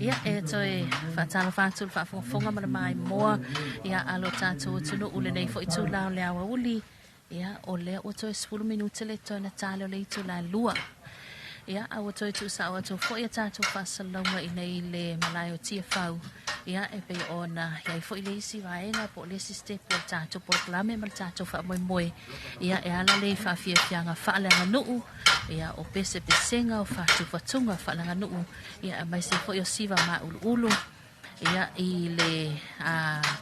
Ia e toi whaatala whātul whaafonga mana mai moa ia alo tātou tunu ule nei fo i tū lao le awa uli ia o lea o toi 10 minute le toi na tāleo le i tū la lua ia a o toi tū sa o tō fo ia tātou whaasalonga i nei le malai o tia whau ia e pei o na iai fo i le isi waenga po le si step o tātou po klame mal tātou wha moe moe ia e ala le Faafiafiaga Faaleaganuu ia o pese pesenga o whātu whatunga Faaleaganuu ia mai se fo i o siva ma ulu ia i le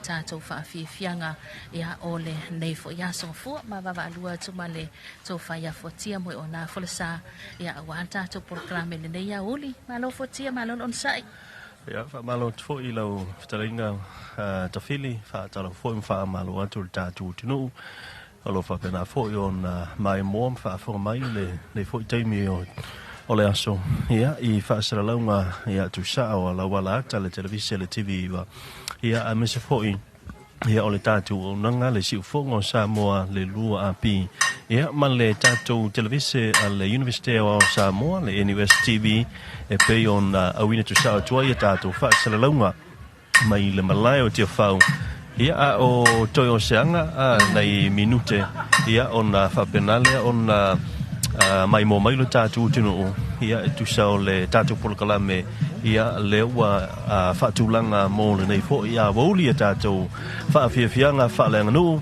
tātou Faafiafiaga ia o le nei fo ia so fo ma va alua tu male to fa ia fo tia mo ona fo le sa ia wa tātou proklame le nei ia uli ma lo fo tia ma lo on sai ia fa malo fo i lo ftaringa tafili fa talo fo fa malo atu tātou tunu alo fa pena fo on mai mom fa fo mai le fo taimi o le aso ia i fa sala longa ia tu sa o la wala ta le televisione le tv va ia a mese fo ia o le tātou nanga le si fo ngo Samoa le lua api ia man le tātou televisione le University of Samoa le NUS TV e pe on awina tu sa tua ia tātou fa sala longa mai le malai o te fau ia a o toi o seanga nei minute ia on fa penale on mai mo mai lo tātou tunu ia tu sa le tātou polkalame ia lewa fatulanga mo le nei fo ia woli tātou Faafiafiaga Faaleaganuu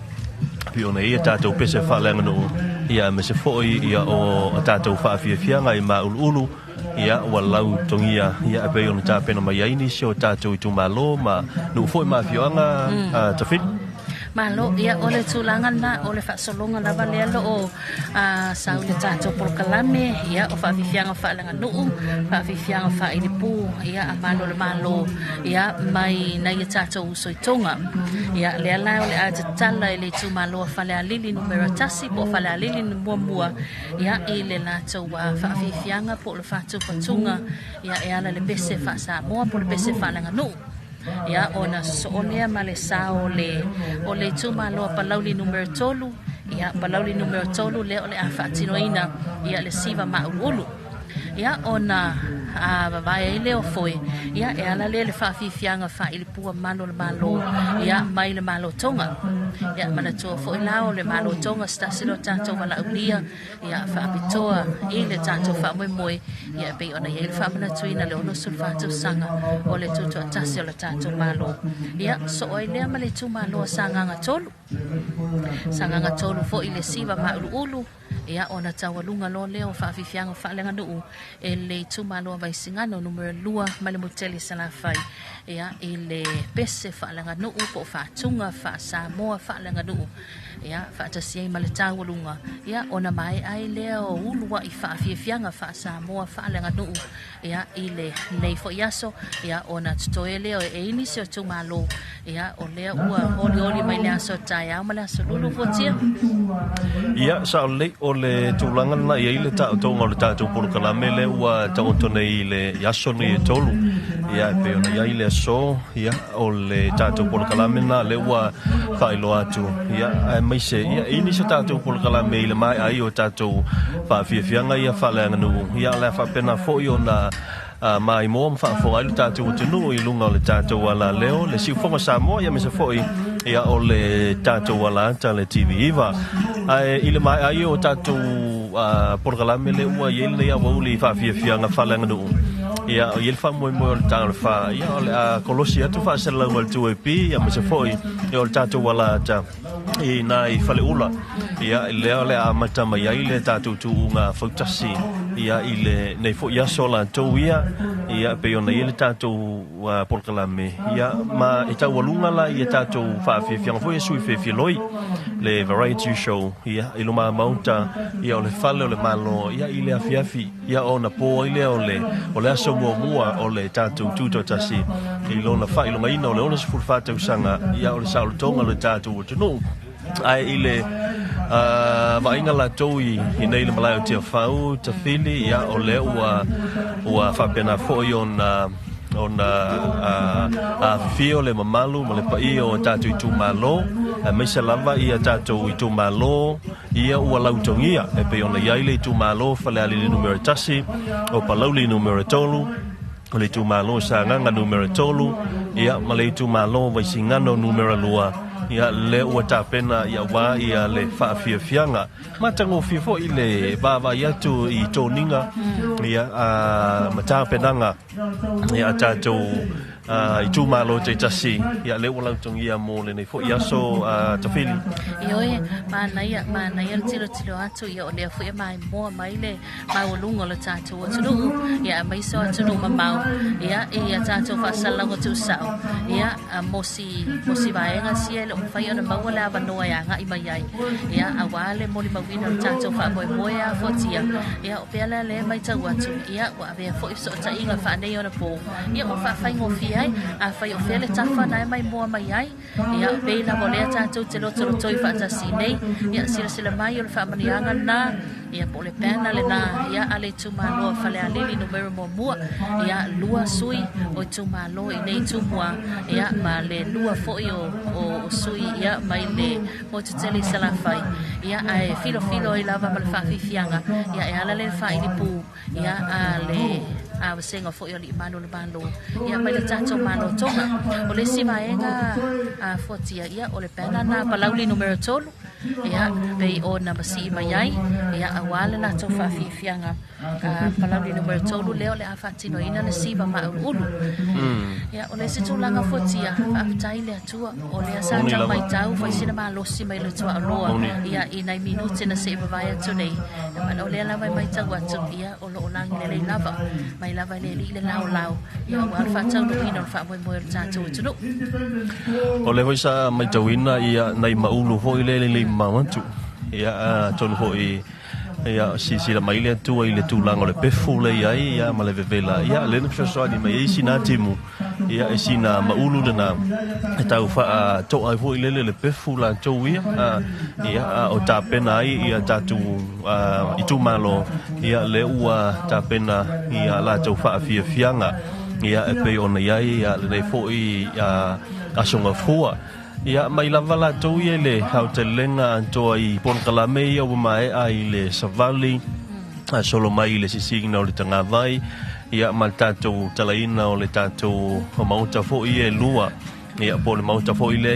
piona ia tātou pese Faaleaganuu ia me se fo ia o tātou Faafiafiaga i maulu ia walau tongia ia pe on ta pena mai ini so tātou i tu malo ma no fo ma fioanga tafit malo ia ole tulanga na ole fa solonga la valelo o sa ule tātou polkalame ia o Faafiafiaga Faaleaganuu Faafiafiaga fa ilipu ia amalo le malo ia mai na ia tātou soitonga ia le ala ole a tala ile tu malo Faalealili numero tasi po Faalealili mua ia ile la tau Faafiafiaga po le fatu patunga ia e ala le bese fa sa mo po le bese Faaleaganuu ia ona soolea ma le sa o le tumalo palauli numero tolu ia palauli numero tolu le ole a fatinoina ia le siva ma ulu ia ona vai le o foi ia e ala le Faafiafiaga fa il pua malo ia mai le malo tonga ia mana to foi lao le malo tonga sta silo tanto wala ulia ia fa pitoa ile tanto fa moe ia be ona ia fa mana tuina le ono sulfa tu sanga o le tuto tasio le tanto malo ia so o ile ma le tu malo sanga tolu fo ile siva ma ulu ia ona tawalunga lo leo Faafiafiaga Faaleaganuu e le tumalo vai singano numero 2 ma le moteli sala fai ia ile pese Faaleaganuu po fatunga fa Samoa Faaleaganuu ia fa tasia ma le tawalunga ia ona mai ai leo ulua i Faafiafiaga fa Samoa Faaleaganuu ia ile nei fo iaso ia ona tutoele o e inisio tumalo ia o lea ua oli mai le aso taia ma le aso lulu fotia ia sa le o le tulanga na ia ile tātou le tātou polkalame le ua taotone i le yaso ni tolu ia pe ona ia ile so ia o le tātou polkalame na le ua whailo atu ia mai se ia inisio tātou polkalame i le mai ai o tātou Faafiafiaga ia Faaleaganuu ia le whapena fo i ona mai mo fa fo ai tātou tunu i lunga le tātou ala leo le si fonga Samoa ia me se foi ia o le tātou ala ta le TV iva ai ile mai ai o tātou polkalame le ua ia le ia wuli Faafiafiaga Faaleaganuu ia o yel fa mo o tanga fa ia o le kolosia tu fa se la wal tu epi ia mo se foi ia o tatu wala ta i nai fale ula ia le ole a matama ia ile tatu tu nga fautasi ia ile nei fo ia sola to ia pe ona ile tatu polkalame ia ma eta walunga la ia tatu Faafiafiaga foi sui fe loi le variety show ia iluma mauta ia ole fale ole malo ia ile afiafi ia ona po ile ole aso mua ole tatu tuto tasi ilona fa iloma ina ole se fulfata usanga ia ole sa tonga le tatu tunu ai ile va inga la toi ina ile malai te fau te fili ia ole ua fa pena foi ona fio le mamalu ma le pai o tatu tu malo me se lava ia tatu tu malo ia ua lautongia e pe ona ia ile tu malo fa le ali numero tasi o palauli numero tolu o le tu malo sa nganga numero tolu ia ma le tu malo vai singano numero lua ia le ua tapena ia wa ia le Faafiafiaga matango fifo ile baba ia tu i toninga ia matapenanga ia tatu i tu malo te tasi ia le ua lautongia mo le nei fo ia so tafili ioe mana ia tiro atu ia o le fu ia mai mo mai le mai lungo le tatu o tulu ia mai so tulu mamau ia tatu fa sala go tu sao ia mosi vaenga sia le fai ona mau la vanoa ia nga i mai ai ia awale mo li mawina le tatu fa mo ia fotia ia o pela le mai tau atu ia wa ve fo so ta inga fa nei ona po ia o fa fai ngo fi ai a fai o fele tafa na mai mo mai ai ia pe la mo le tatu te lo toi fa ta si nei ia sila mai o fa manianga na ia po le pena le na ia ale tu malo fa le alili numero mo mua ia lua sui o tu malo i nei tu mua ia ma le lua fo o sui ia mai le mo te tele sala fai ia ai filo i lava ma le Faafiafiaga ia e ala le fa i pu ia ale a senga fo yo li mano le bando ia mai le tato mano tonga o le simaenga a fotia ia o le pena na palauli numero tolu ia pe o na basi mai ai ia awale na to Faafiafiaga palauli numero tolu leo le afatino ina le siba ma ulu ia o le situlanga fotia aftai le atua o le asanta mai tau fa sina ma losi mai le tua loa ia ina minute na se vai atu nei ma o le lava mai tau atu ia o lo langi le lava mai lava le li le lau ia o alfa tau no ina fa mo tatu tunu o le hoisa mai tauina ia nai maulu ho ile le mamantu ia tonu ho ia si la mai le tu ile tu lango le pefu le ia ma le vevela ia le no so ani mai sina timu ia sina maulu na tau fa to ai ho ile le pefu la to ia o tapena ia tatu i tu malo ia le ua tapena ia la to Faafiafiaga ia e pe ona ia le fo ia asonga fua ia mai lava la to ia le hautelenga to i ponkalame ia o mai ai le savali solo mai le sisigna o le tanga vai ia mal tatu talaina o le tatu o mauta fo ia lua ia po le mauta fo ile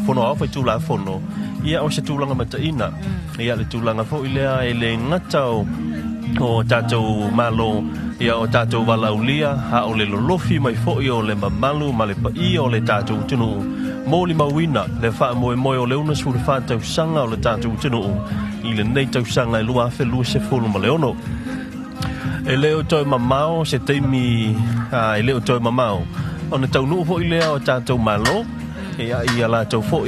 fono afa tu la fono ia o se tulanga mataina ia le tulanga fo ile ele ngata o tatu malo ia o tatu valaulia ha o le lolofi mai fo o le mamalu ma le pai o le tatu tunu moli mawina le fa mo o le una sul fa tau sanga o le tatu tunu i le nei tau sanga lua fe lu se fulu ma le ono e leo toi mamao se teimi e leo toi mamao ona tau nu fo ile o tatu malo ia la tau fo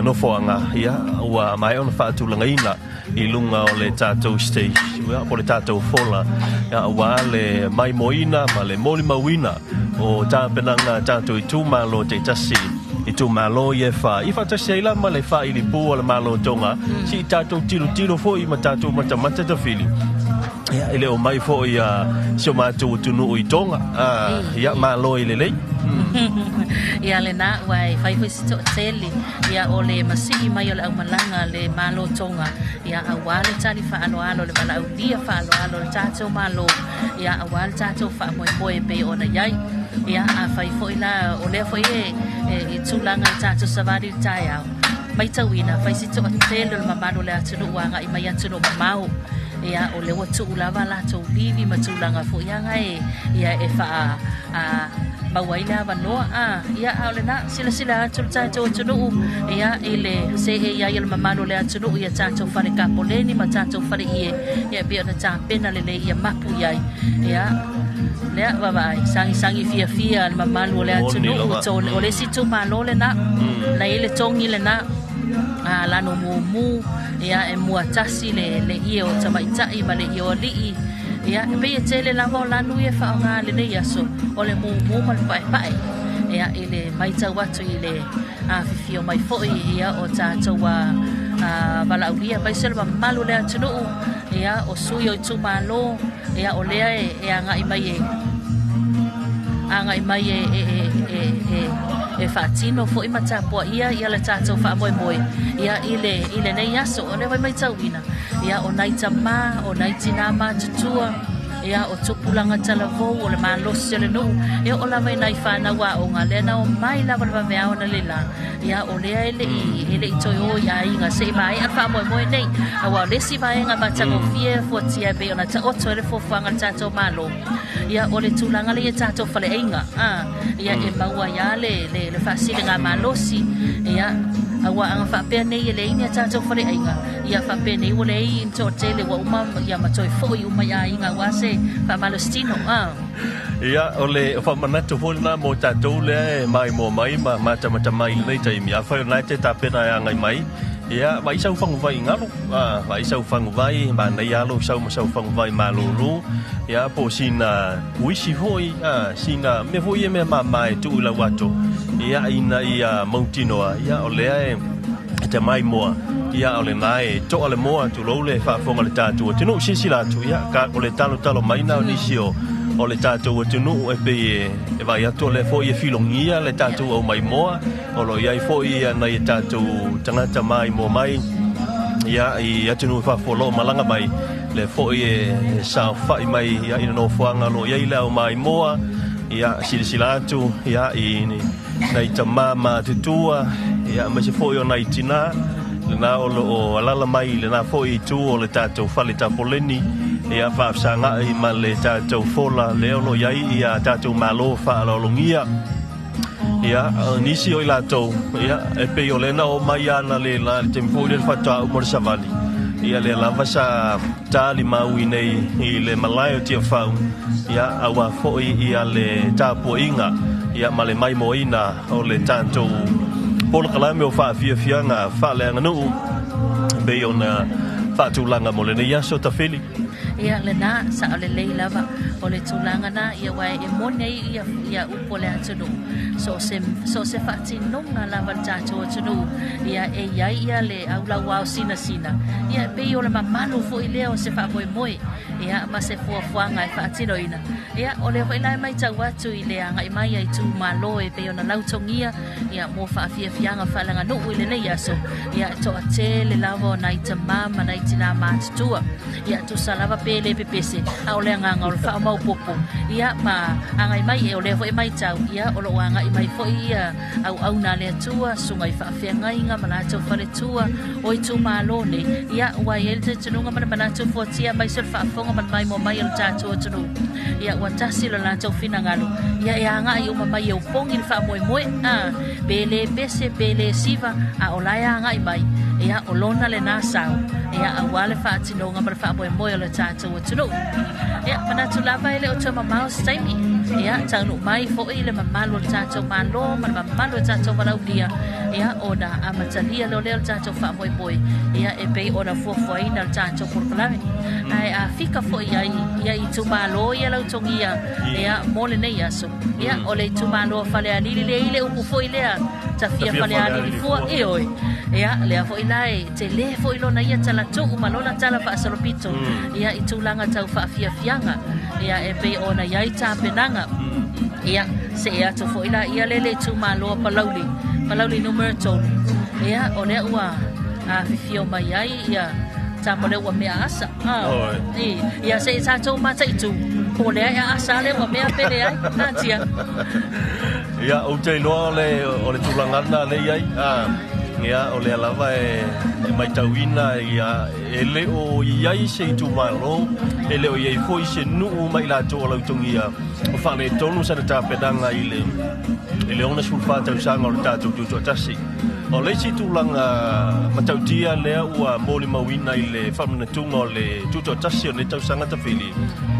no foanga ia wa mai ona fa tu langa ina i lunga o le tatou stage ia po le tatou fola ia wa le mai moina ma le moli mawina o tapenanga tatou i tu malo te tasi i tu malo ia fa i fa tasi ila ma le fa i li pu o le malo tonga si tatou tilo fo i ma tatou mata ta fili ia ile o mai fo ia so ma tu nu i tonga ia malo i le ia le na wai fai fo tele ia o le masi mai o le malanga le malo tonga ia awale tani fa alo le bala dia fa alo le tato malo ia awale tato fa mo pe ona yai ia a fai fo ila o le fo e tulanga tato savari tai au mai tawina fai tele le mamano le atu wanga i mai atu no mamau ia o le watu ulava la tau livi matulanga fo ianga ia e fa mawaila vanoa ia ole na sila atu tato tunu ia ile se ia ile mamalo le atu ia tato fare kapoleni ma tato fare ia be na ta pena le ia mapu ia lea vai sangi fia mamalu le atu to ole situ malo le na na ile tongi le na la no mu ia e muatasi le ia o tamaitai ma le ia o li ia be tele la vo la nu e fa nga le ia so ole mu mal pai ia ile mai tau watu ile fifio mai foi ia o tato wa vala ulia mai selva malu le atu ia o suyo tu malo ia o lea e anga i mai e fatino fo i matapo ia le tato fa moi ia ile nei aso o le mai tauina ia o nai tama o nai tinama tutua ia o tupulanga talavo o le malos le no ia o la mai nai fana wa o ngale na o mai la va vea ona le la ia o le ele to yo ia inga se mai a fa moi nei a wa le si vai nga batango fie fo tia be ona ta o to le fo fanga tato malo ia o le tulanga le tato fale inga ia e maua ia le fasile nga malosi ia awa anga fa pe nei le ina tato fale inga ia fa pe nei o le into tele wa uma ia matoi fo i uma ia inga wa se fa malostino ia ole fa manato fo na mo tato le mai mo mai ma mata mai nei tai mi fa na te ta pe na nga mai ia vai sau fang vai ngalo vai sau fang vai ma nei alo sau fang vai malulu ia po sina wisi foi sina me foi me mai tu la wato ia ina ia montino ia ole te mai moa ia ole nai to ole moa tu lo le fa fonga le tatu tinu sila tu ia ka ole talo mai na ni sio ole tatu tinu e pe e vai ato le foi filongia le tatu o mai moa o lo ia foi na ia tatu tangata mai mo mai ia i atinu fa folo malanga mai le foi sa fa mai ia ina no fuanga lo ia ile o mai moa ia sila tu ia i nei tamama tutua ia ma se foi o nai tina na o alala mai le na foi tu o le tato fale tapoleni ia fa sanga i ma le tato fola le o ia tato malo fa lo longia ia nisi o ilato ia e pe o le na o mai ana le la tempo le fata o mor savali ia le lava sa tali maui nei i le malayo tia fau ia awa foi ia le tapo inga ia male mai moina o le tanto polo kalame o Faafiafiaga Faaleaganuu be ona fatulanga mo le ia so tafili ia le na sa le lava o le tulanga na ia wai e mone ia upole atunu so se fatino na lava tato atunu ia ia le aula wa sina ia be o le mamanu fo ile o se fa moi ia ma se fuanga e fatino ina ia o le vai mai tau atu ile anga i mai ai tu malo e be ona lautongia ia mo Faafiafiaga Faaleaganuu ile nei aso ia to atele lava na ita mama na itina matua ia tu salava pele pepese a ole anga o fa mau popo ia ma anga i mai e ole foi mai tau ia o lo anga i mai foi ia au na le tua sunga i Faafiaga inga mana to fale tua o i tu malo ne ia wa el te tununga mana to fotia mai so fa fonga man mai mo mai el tato tunu ia wa tasilo la to fina ngalo ia anga i uma mai o pongi fa moi bele pese bele siva a ola anga i mai ia olona le nasau ia awale fatinonga ma fa moi le tato tunu ia mana tu lava ele o toma mau staimi ia tanu mai fo ile mamalo tato malo mamalo tato valaudia ia oda amatalia lo le tato fa moi ia e pe oda fo ina tato por clave ai a fika fo ia i tu malo ia lo tongia ia mole nei aso ia ole tu malo fale ali le ile u fo ile tafia fale ali fo e oi ia le fo ilai te le fo ilo na ia tala tu malona tala fa solopito ia i tulanga tau Faafiafiaga ia e pe ona ia i tapenanga ia se ia to fo ila ia lele tu malo palauli numero tolu ia ole ua a fifio mai ai ia tamole wa mea asa ia se sa to mata itu ole ia asa le wa mea pele ai natia ia o te loa le tulanga na le ai ia o le lava mai tauina ia ele o iai se tu malo ele o iai foi se nu mai la to la tungia o fa le tonu sa ta pedanga ile ona sulfa ta usanga o tatu tu tasi o le si tu langa matautia le ua moli mawina ile fa na tunga le tu tasi le tau sanga ta fili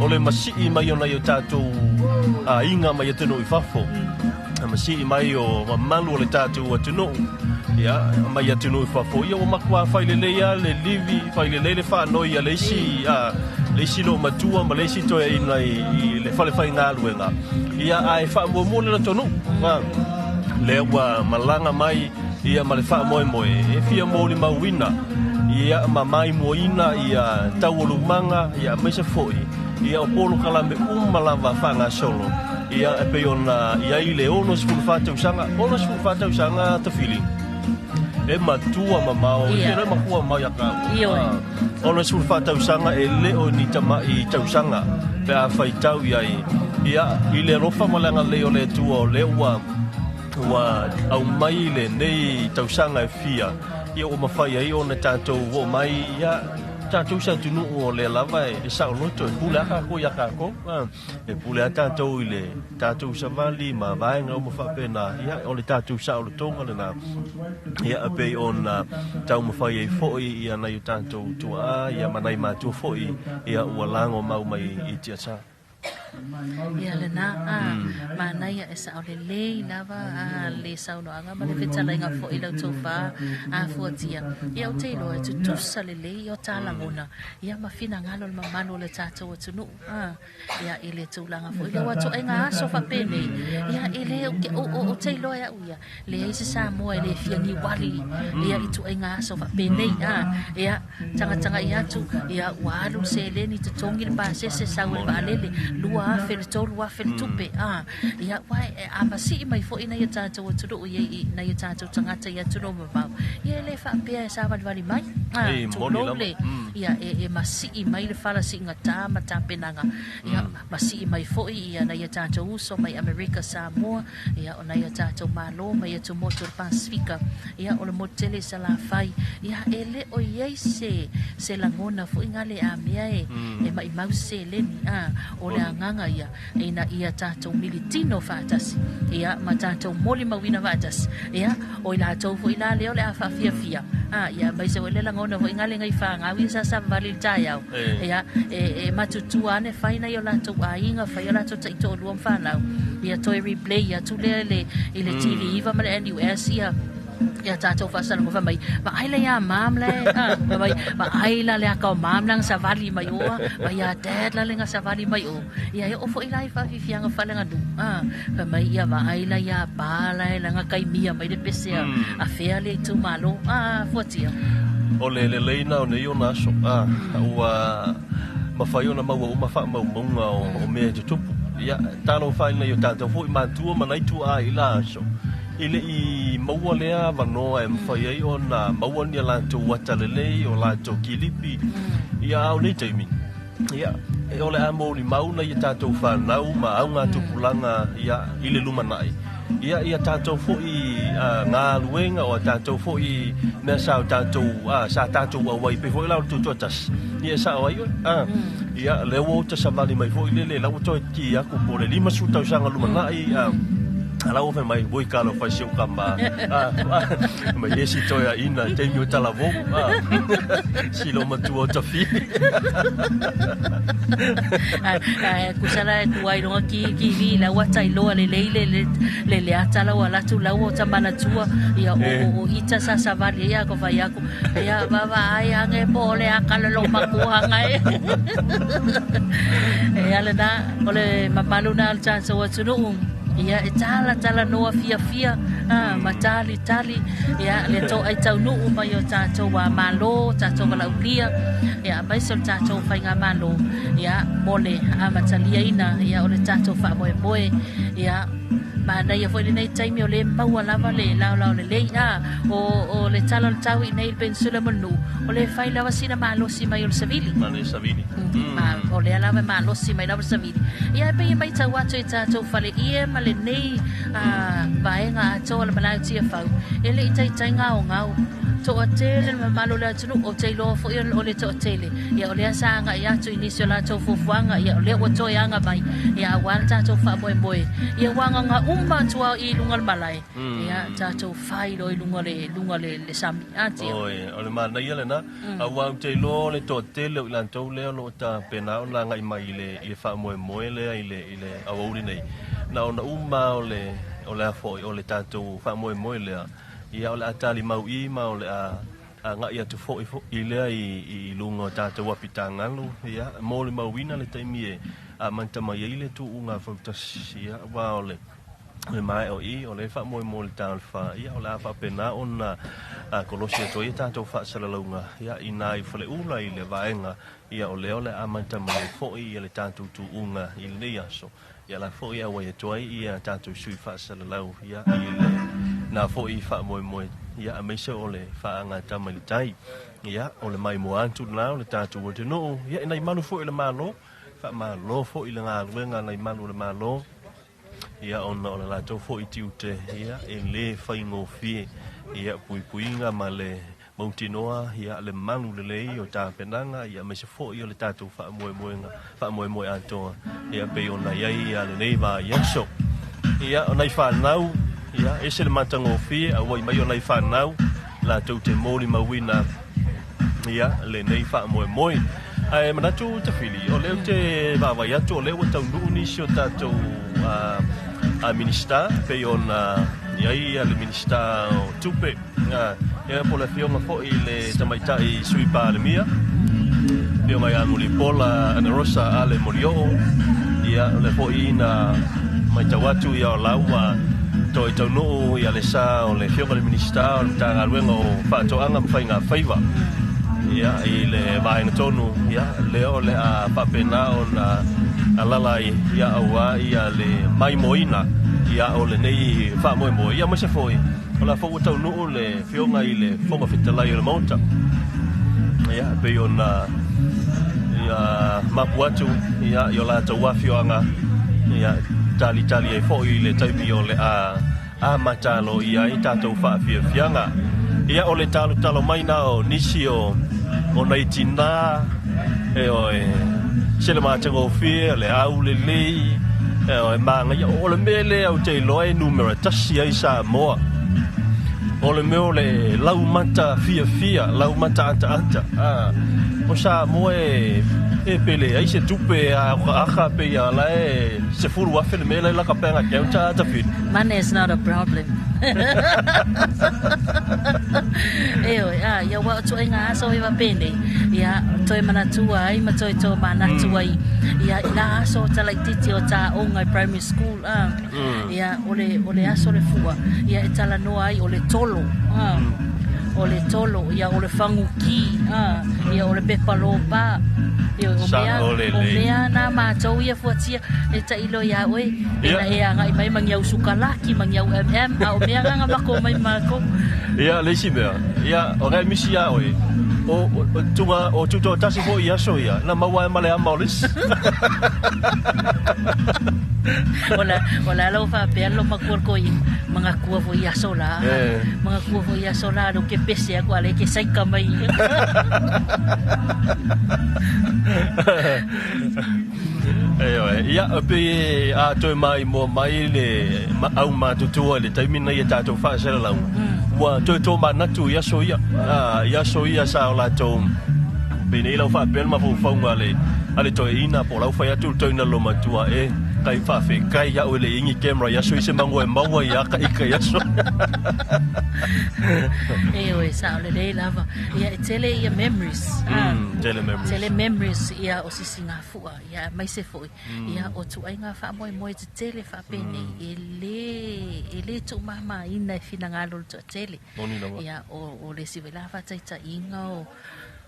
o le masi mai ona yo tatu a inga mai teno I fafo masi mai o malu le tatu o teno ya mai teno I fafo ia o makwa fa le ya le livi fa le fa no ia le si lo matua ma le si to ina le fa le fa ina luenga ia ai fa mo mo le tonu le wa malanga mai ia ma le fa mo e fia mo le mawina ia ma mai moina ia tawolu manga ia me se foi ia o polo kalambe malava fa nga solo ia e pe ona ia ile ono sfulfata usanga ta feeling e matua mamao ia re makua mai aka ono sfulfata usanga e le oni tama I tausanga pe a faitau ia ile rofa malanga le ole tu o le wa au mai le nei tausanga e fia ia o mafai ai ona tatou o mai ia tatou sa tunu o le lava e sa loto e pula ka ko ya ka ko e pula tatou ile tatou sa vali ma vai nga o mafa pena ia o le tatou sa o tonga le na ia a pe ona tau mafai ai foi ia na i tatou tua ia manai ma tu foi ia o lango mau mai I tia sa ia le na mana ia esa o le lava le sau no anga ma le fetala inga fo I lau tofa a fuatia ia o te ilo e tutusa le o tala ngona ia mafina ngalo le mamano le tatou atunu ia ile tūlanga fo ile watu inga aso fa pene ia ile o te ilo ia uia le isi sa moa le fiangi wali ia itu inga aso fa pene ia tanga ia tu ia walu se le ni tutongi le pa se sau le valele lua fel tolu wa fel tupe ia wai a masi mai fo ina ia tatou tudo ia na ia tatou tangata ia tuno ba ia le fa pe sa vali mai le ia e masi mai le fala singa mata penanga ia masi mai fo ia na ia tatou uso mai America Samoa ia ona ia tatou malo mai ia tumoto Pacifica ia o le motele sa la fai ia ele o ia se langona fo ingale a mea e mai mau se le ni o le nganga ia ina ia tatou militino fatas ia matatou moli mawina fatas ia o ila tau fo ila leo le Faafiafia ia mai se le langona fo ingale ngai fa ngawi sa vali tayau ia e matutuane faina yo la to ainga fa yo la to taito luam fa now ia to replay ia tu le ile TV iva ma NUS ia tatou fasal mo fa mai ma aila ya mam le mai ma aila le ka mam lang sa vali mai o ma ia dad la lenga sa vali mai o ia yo fo ila Faafiafiaga Faaleaganuu fa mai ia ma aila ya bala la nga kai mia mai de pese a fea le tu malo fotia o le leina o ne yo na so ua mafai ona mau uma fa mau monga o me te tupu ia talo fa ina yo tatou fo ma tu ma nai tu ila so ile I maua lea vanoa e mwhai ai o na maua ni la tu watalele o la tu kilipi ia au nei taimi ia e ole a mōli mauna ia tātou whanau ma au ngā tupulanga ia ile lumanai ia tātou fo I ngā luenga o tātou fo I mea sao tātou sa tātou awai pe fo I lau tu tuatas ia sa awai ia lewo ta savali mai fo I lele lau toi ki aku po le 5 sutau sanga lumanai Alau fe mai voi kalo fai seu kama mai esi toia ina te miu talavo silo matua tafi kusala kuai no ki vi la wata ilo le atala wala tu la o tamana tua ia o ita sa savali ia ko vai aku ia baba ai ange pole akala lo makua ngai ia le na ole mapaluna al chanso watunu ia e tala noa fia matali ia le to ai tau nu mai o tatou wa malo tatou la ulia ia mai so tatou fainga malo ia mole a matalia ina ia o le tatou fa moe ia mana ia foi nei taimi o le mau lava le lao le o le tala le tau nei pensula manu o le fai lava sina malosi mai o savili Mane savini. ma o le lava malosi mai lava savili ia pe mai tau atu tatou fale ia ma le nei vaenga to le malai tia fau ele itai nga o ngau to atele ma malo le tunu o te lo fo o le to atele ia o le sanga ia tu inisio la to fuanga ia o le o to yanga mai ia wanta to fa boy ia wanga nga tua i lunga malai ia tatou fai lo i lunga le sami ati o le mana ia le na a wa te lo le to atele o lantou le lo ta pena o la ngai mai le fa moe le ile a uri nei na ona o le fo o le tatou fa moe le ia o le atali mau I ma o le a nga ia tu fo I le I lunga tatou apitanga lu ia mo le mau wina le taimi a manta mai ile tu unga fantasia wa o le mai o I o le fa mo le tal fa ia o la fa pena ona a kolosia to ia tatou fa salalunga ia inai fo le ula I le vaenga ia o le a manta mai fo I le tatou tu unga I le ia so ia la fo ia wa toi ia tatou sui fa salalau ia ile na fo I fa mo ia me se ole fa anga tamali tai ia ole mai mo antu na ole tatu o te no ia nai manu fo ile malo fa malo fo ile nga wenga nai manu le malo ia ona ole la to fo I tiute ia ele fa ingo fie ia puinga male Montinoa ia le manu le lei o ta penanga ia me se fo I ole tatu fa mo anto ia pe ona ia le nei va ia so ia ona fa nau ia ese le matango fi a wai mai ona fa nau la tu te moli mawina ia le nei fa mo ai mana tu te fili o le te va vai atu le o tau ni sio tato a minister pe ona ia le minister tupe ia po la fiona fo I le tamaitai sui pa le mia pe mai a muli pola ana rosa ale molio ia le fo ina mai tawatu ia laua to to no ia le sa o le fiona le minister o tanga luenga o fa to anga fainga faiva ia I le vai no tonu ia le o le a papena ona alalai ia awa ia le mai moina ia o le nei fa mo ia mo se foi o la fo to no le fiona I le fonga fitalai le monta ia pe ona ia mapuatu ia yo la to wa fiona ia tali e fo I le taimi o le a matalo ia I tatou Faafiafiaga ia o le talo mai na o nisi o nei tina e o se le matango fie le au le lei e o manga ia o le mele au te loe numero tasi ai sa moa o le meo le lau mata fia lau mata anta o sa moe e pele ai se tupe a pe ya la se furu wa fe mele la kapenga ke uta ta fit money is not a problem ya wa to nga so va pende ya to mana tua ai ma to mana tua ya ila so ta like titi o ta o ngai primary school ya ole aso le fua ya etala no ai ole tolo o le tolo ia o le fanguki ia o le pepalopa ia o mea na mātou ia fuatia e ta ilo ia oe ina e anga I mai mangiau sukalaki mangiau a o mea nganga mako mai mako ia leisi mea ia o gai misi ia oe o tunga o tuto tasi fo ia so ia na maua male a maulis Wala lau fa pelo makuarko I mga kuwa fo ia sola mga kuwa fo ia sola do ke pese ako ale ke sai kamai ia pe a to mai mo mai le au ma tutu le taimina ia tato fa sela lau wa to ma natu ia so ia sa la to bene lau fa pel ma fo fonga ale to ina po lau fa ia tu to ina lo matua kai fa fe kai ya ole ingi camera ya so se mango maua ya ka ika ya so oi sa le lava ya tele ya memories tele memories ya o sisinga fua ya mai se foi ya o tu ai nga fa moi te tele fa pene ele tu mama ina fina ngalo to tele ya o le si vela fa tsa inga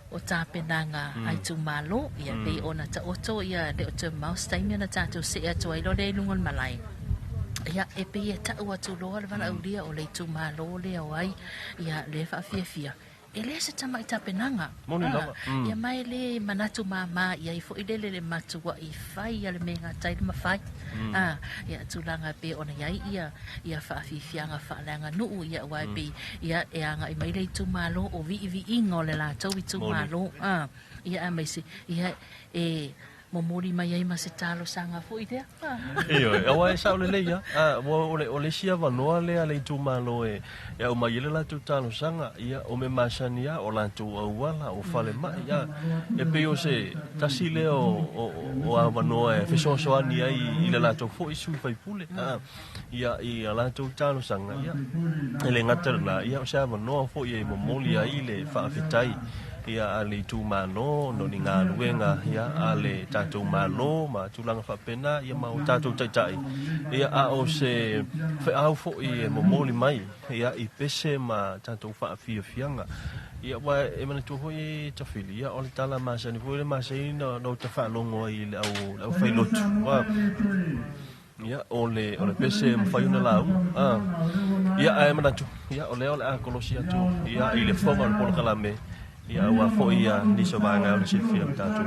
o ta penanga ai tu malo ia pe ona ta oto ia le o te mouse time na ta tu se ato ai lo le lungon malai ia e pe ia ta ua tu loa le wana ulia o le tu malo le awai ia le faafiafia e le se tama i tapenanga ia mai le manatu mama ia i fo i le matu wa i fai ia le menga tai le mafai ia tulanga pe ona ia faafiafiaga faaleaganuu ia wai pe ia e anga i mai le tu malo o vi ingo le la tau i tu malo ia a mai se ia e momori mai ai ma se talo sanga fo idea io e wa sa le ya o le sia va no le tu malo e o mai le la tu talo sanga ia o me masania o la tu wala o fale mai ia e pe o se tasile o va no e fe so ani ai le la tu fo i su fai pule ia la tu talo sanga ia le ngata la ia o sa va no fo i momoli ai le fa fetai ia ale tu malo no ni ngā luenga ia ale tātou malo ma tūlanga whapena ia ma o tātou taitai ia a o se whaau fo i momoli mai ia i pese ma tātou whaafiafianga ia wa e mana tu hoi tawhili ia o le tala masani hoi le masani no ta whaalongo i le au whailotu wa ia o le pese mwhaiuna lau ia e mana tu ia o le a kolosia tu ia i le whonga le polo kalame ia wa fo ia ni so ba nga le sifia ta tu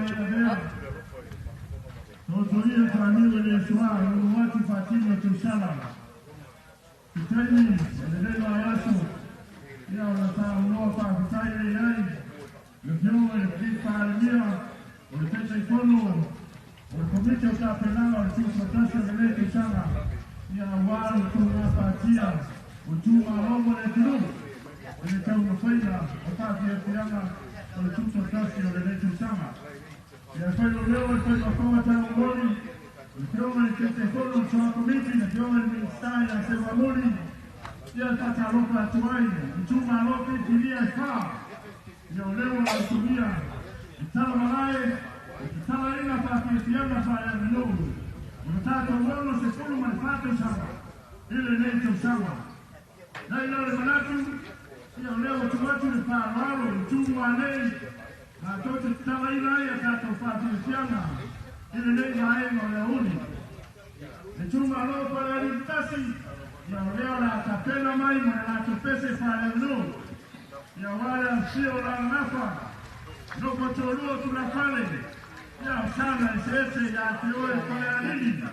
no tulia família de sua no mate fatima tu sala tani le la yaso ia la sa no pa tai ai le più e di famiglia o le tese fono o comite o capelano al suo fratello de le sala ia wa tu na patia o tu ma robo le tu e c'è una feina a Faafiafiaga con tutto il tassio delle Sama e poi lo vedo e poi lo come c'è un gol il giovane che si sono comici il giovane mi stai a se valori sia stata roba attuale il giovane roba che via fa io levo la subia il talo malai il talo in la Faafiafiaga Faaleaganuu il tato uomo se solo mal fatto Sama il netto Sama dai loro manatu io levo tuatu le paralo il giumo a lei la tota stava in aria tanto Faafiafiaga il lei vai non le uni il giumo a loro per la ritasi io levo la capella mai ma la topese Faaleaganuu io guarda fio la nafa non posso loro sulla fale io sana il sese ya teo e Faaleaganuu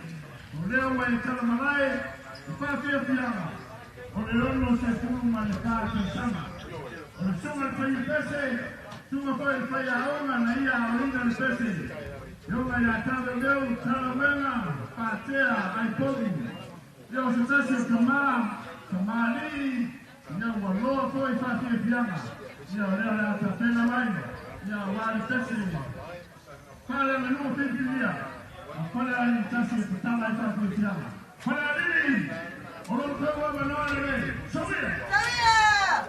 levo e Salamalai Faafiafiaga o le lono se fuma le carte sama o le suma il fai pese suma poi il fai a ona na ia a orinda le pese io mai a tave leo tala wena patea ai pogi io se tasi o kamali io wa loa poi Faafiafiaga io leo le atapena mai io wa le pese Faaleaganuu pipilia a fale ai tasi o tala ai Faafiafiaga Faaleaganuu Ora provo a manare, subia!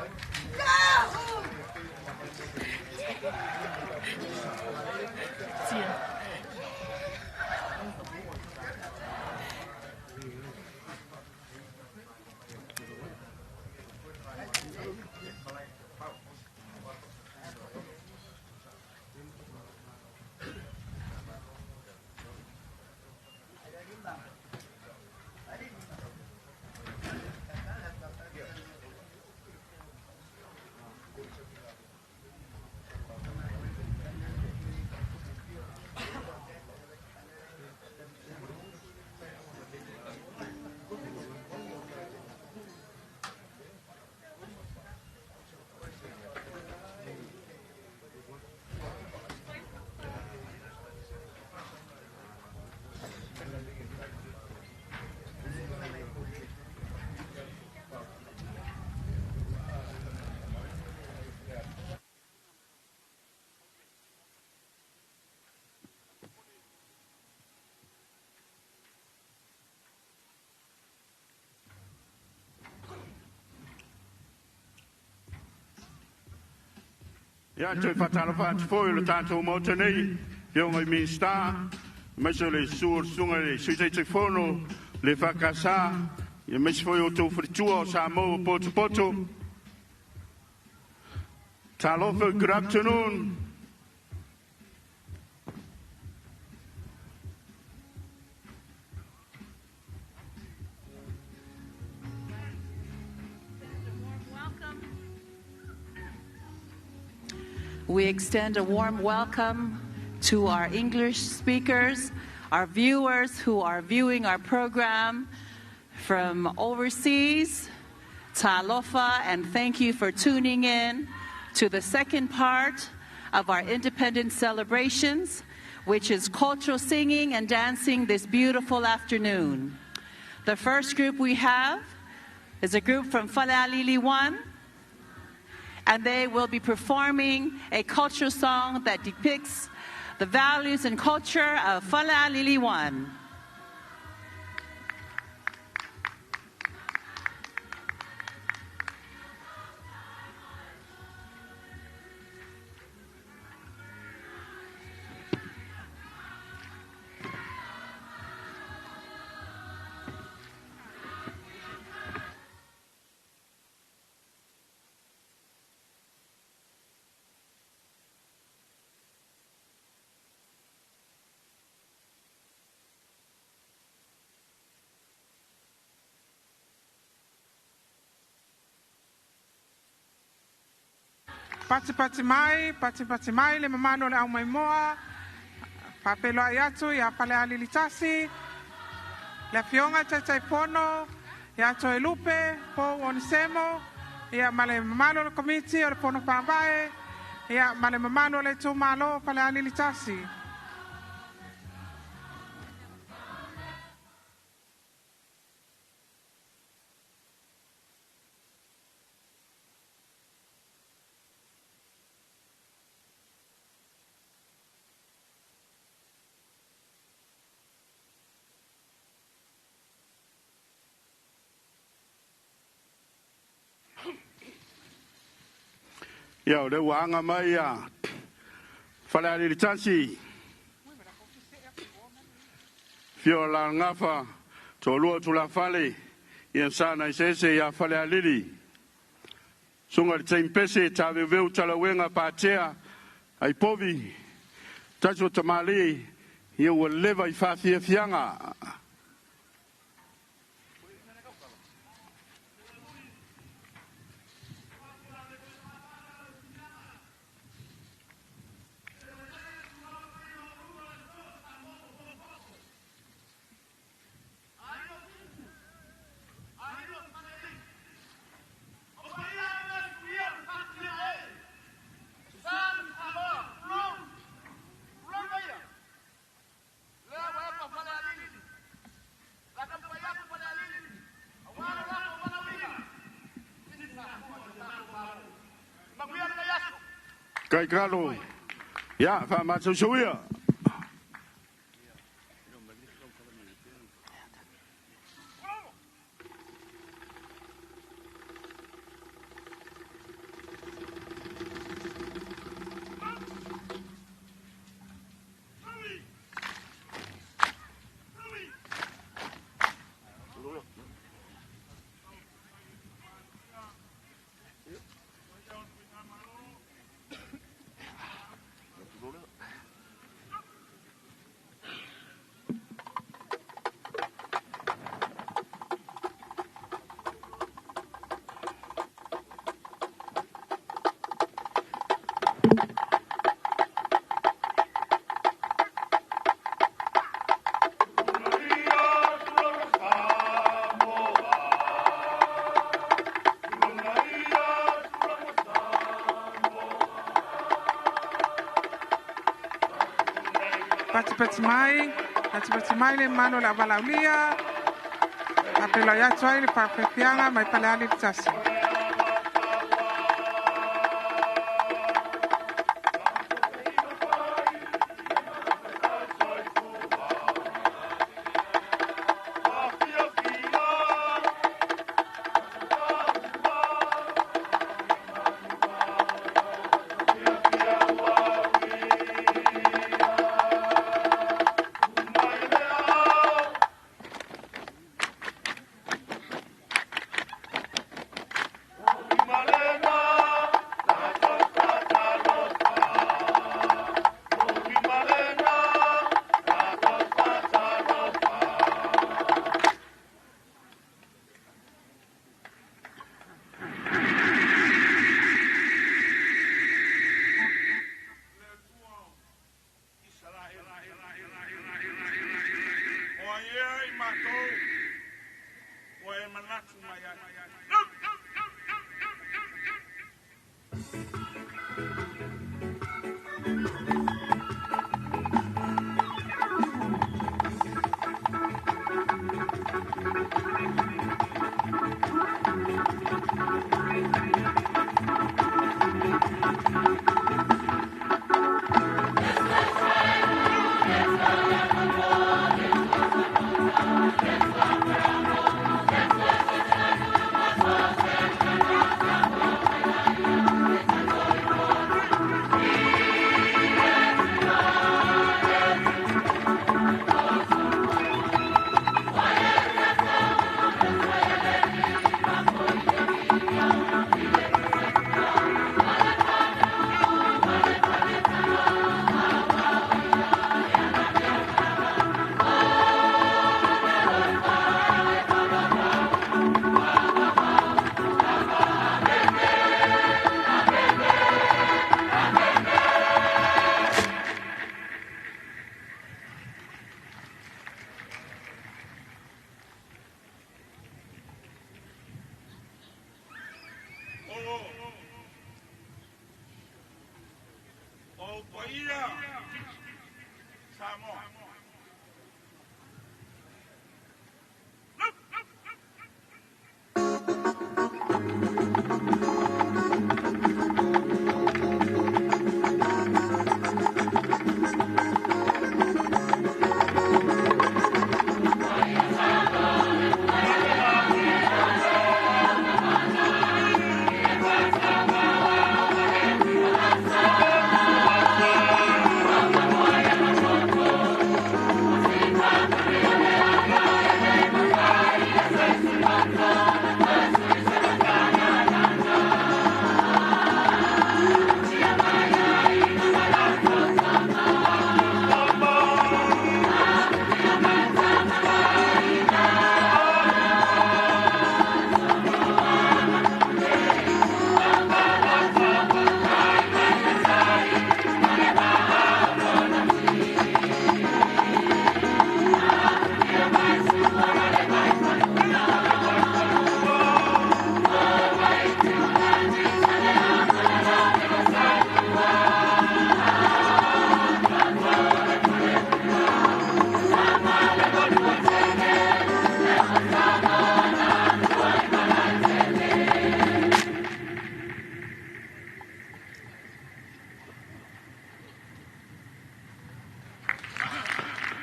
Ia te whatara whaati fōi le tātou mauta nei, pio ngai minsta, meso le suur sunga le suitei te whono, le whakasā, ia meso fōi o tō wharitua o sā mō poto poto. Talofa, good afternoon. We extend a warm welcome to our English speakers, our viewers who are viewing our program from overseas. Talofa, and thank you for tuning in to the second part of our independence celebrations, which is cultural singing and dancing this beautiful afternoon. The first group we have is a group from Faaleaganuu 1, and they will be performing a cultural song that depicts the values and culture of Faaleaganuu 1. Pati mai le mamano le au mai moa papelo ai atu ia Faaleaganuu tasi le fionga tai pono ia to e lupe po onisemo ia male mamano le komiti o le pono pavae ia male mamano le tu malo Faaleaganuu tasi. Ia o le wanga mai a Faaleaganuu tasi. Fio la ngafa to lua tu la fale ia sana isese ia Faaleaganuu. Sunga le tempese ta veu tala wenga patea ai povi. Taso tamali ia o leva I Faafiafiaga. Kai kalo, ya, fa maso suya. Pati mai le mano la valaulia apelo ya tsai le Faafiafiaga mai Faaleaganuu tasi.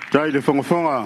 Tai le fonga.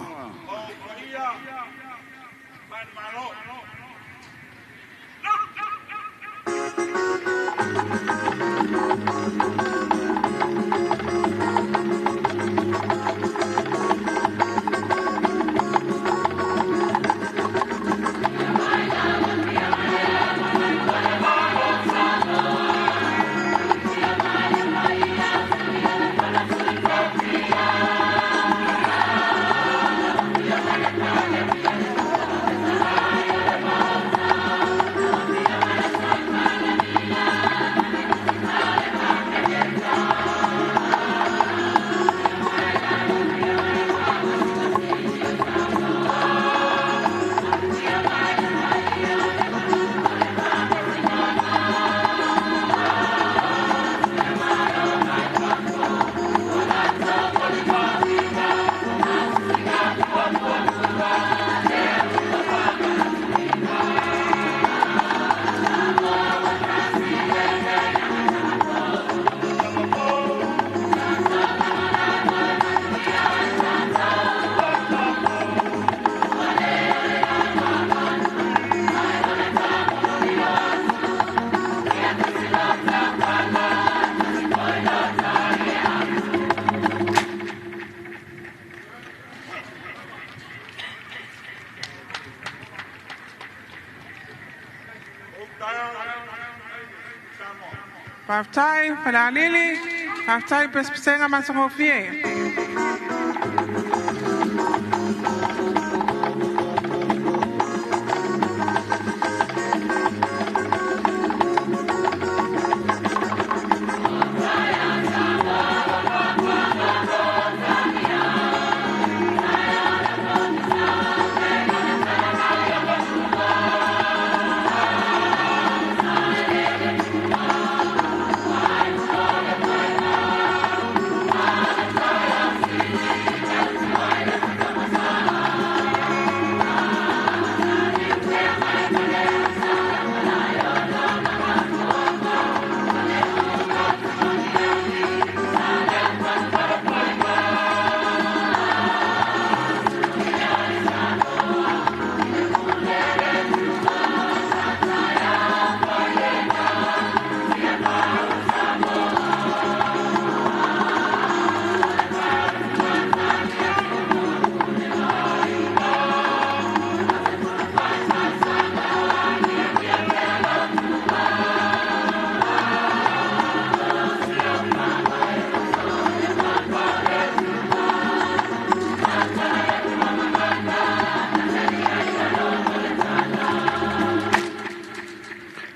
Faafiafiaga Faaleaganuu, Faafiafiaga Pespesenga Masahofie.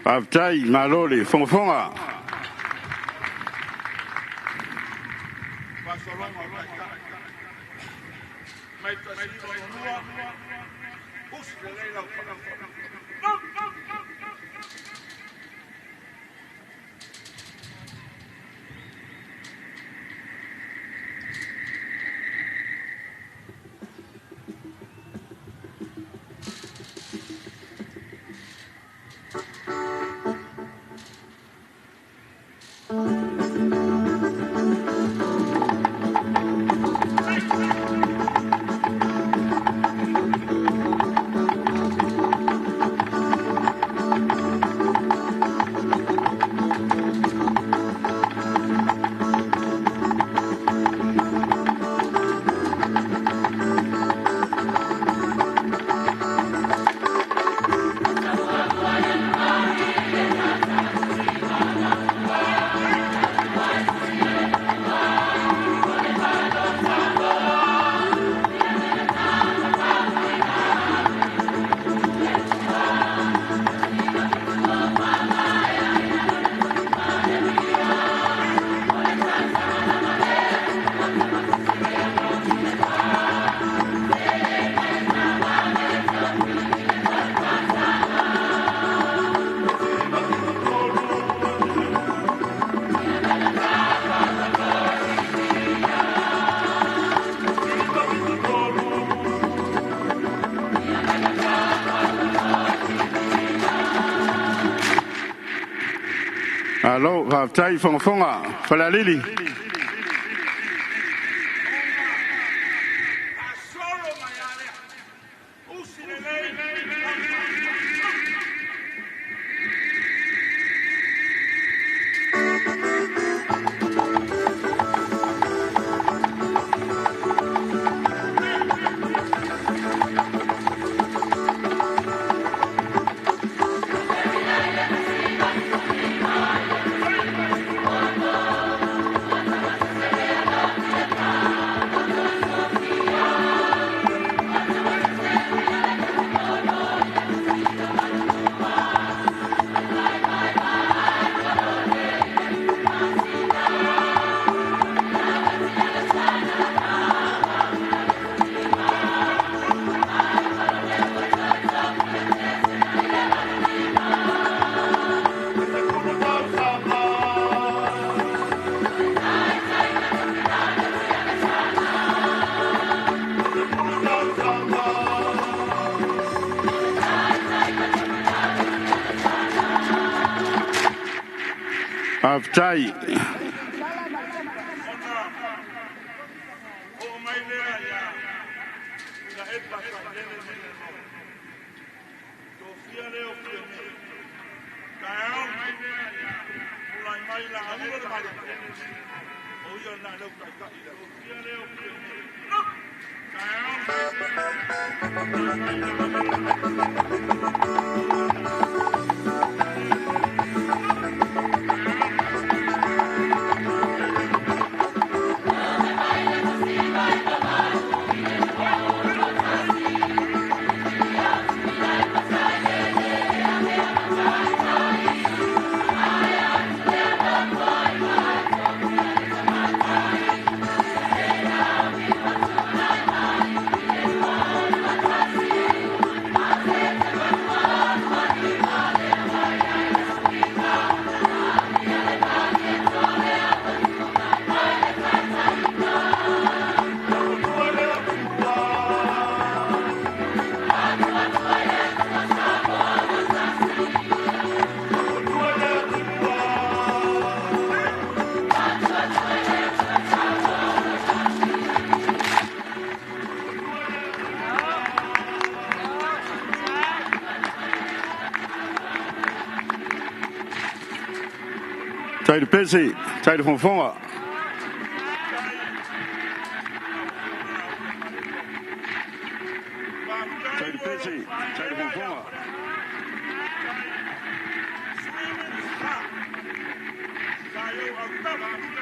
Faafiafiaga malole fonga. Alo, Faafiafiaga fonga Faaleaganuu. Faafiafiaga. Taide pese, taide fonfonga. Taide pese, taide fonfonga.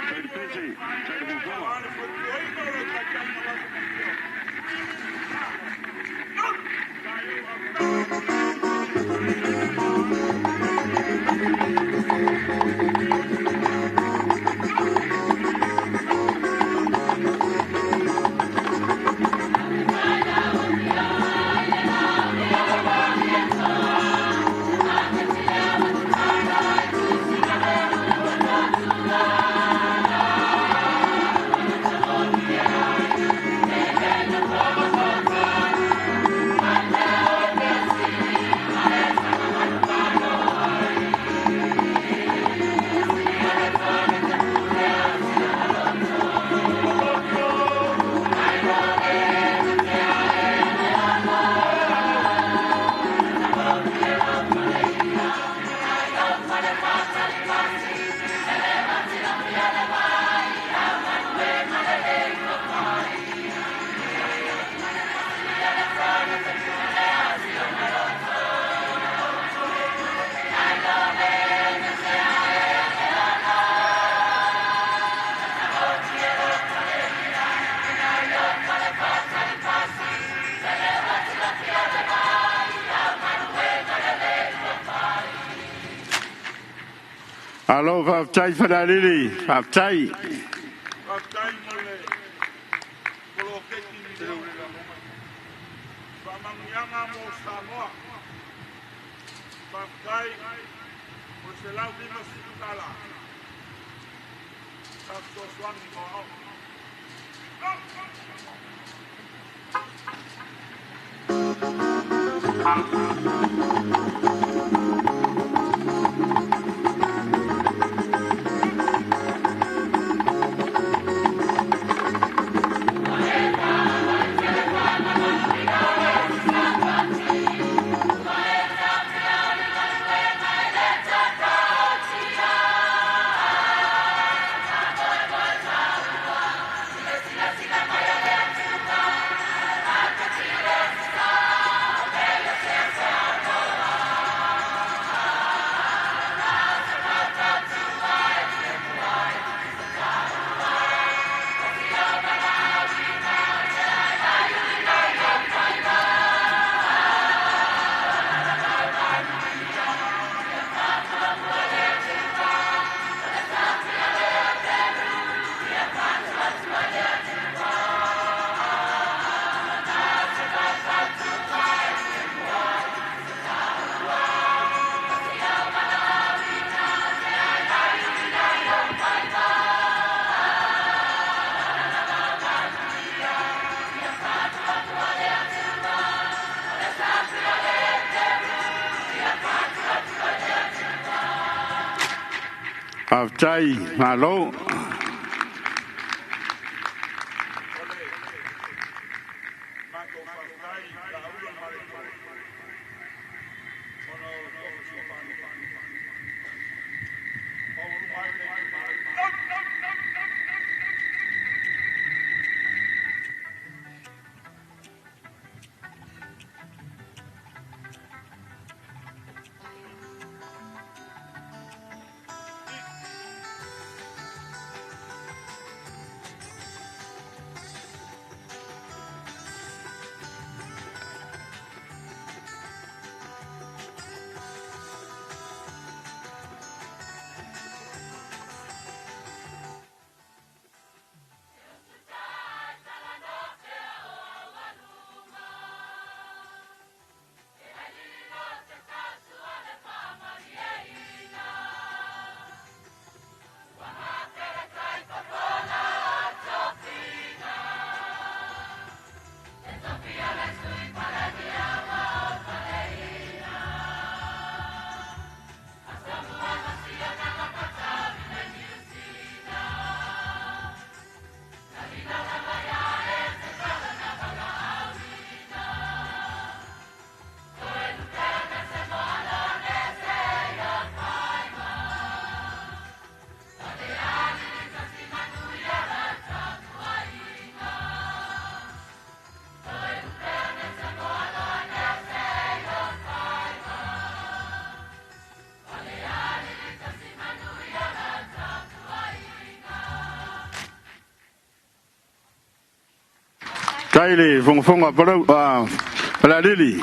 Taide pese, taide fonfonga. Alo, Faafitai Faaleaganuu, Faafitai. Faafitai mole. Polo keki ni Whamangianga mo Samoa. Faafitai. O se lau lima sukala. Tato swangi mo au. Faafitai, malo. Kaile, fonga para Faaleaganuu.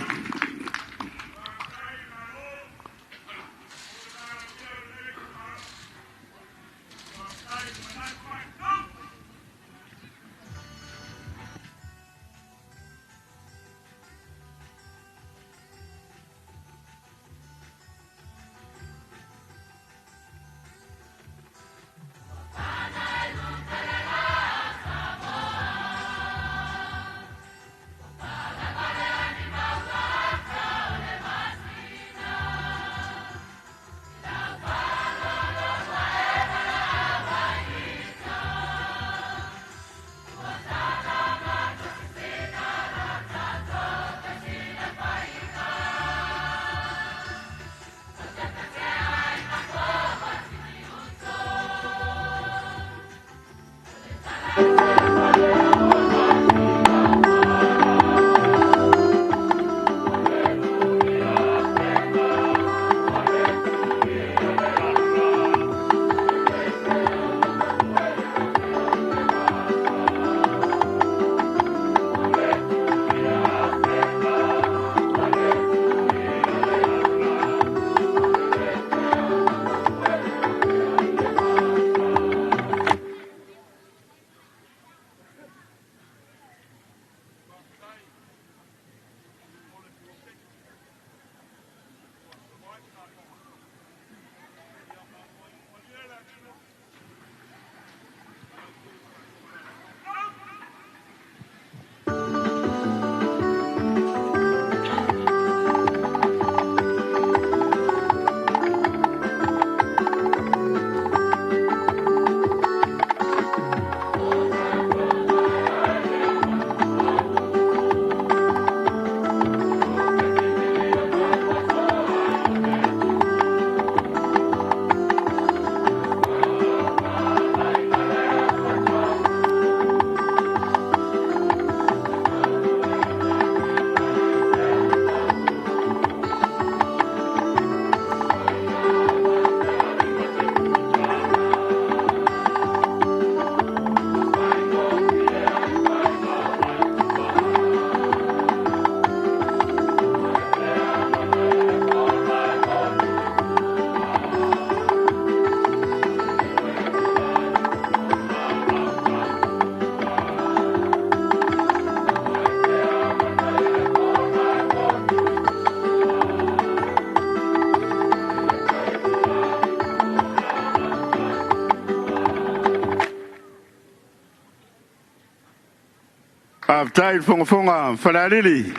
Aftai fonga Falalili.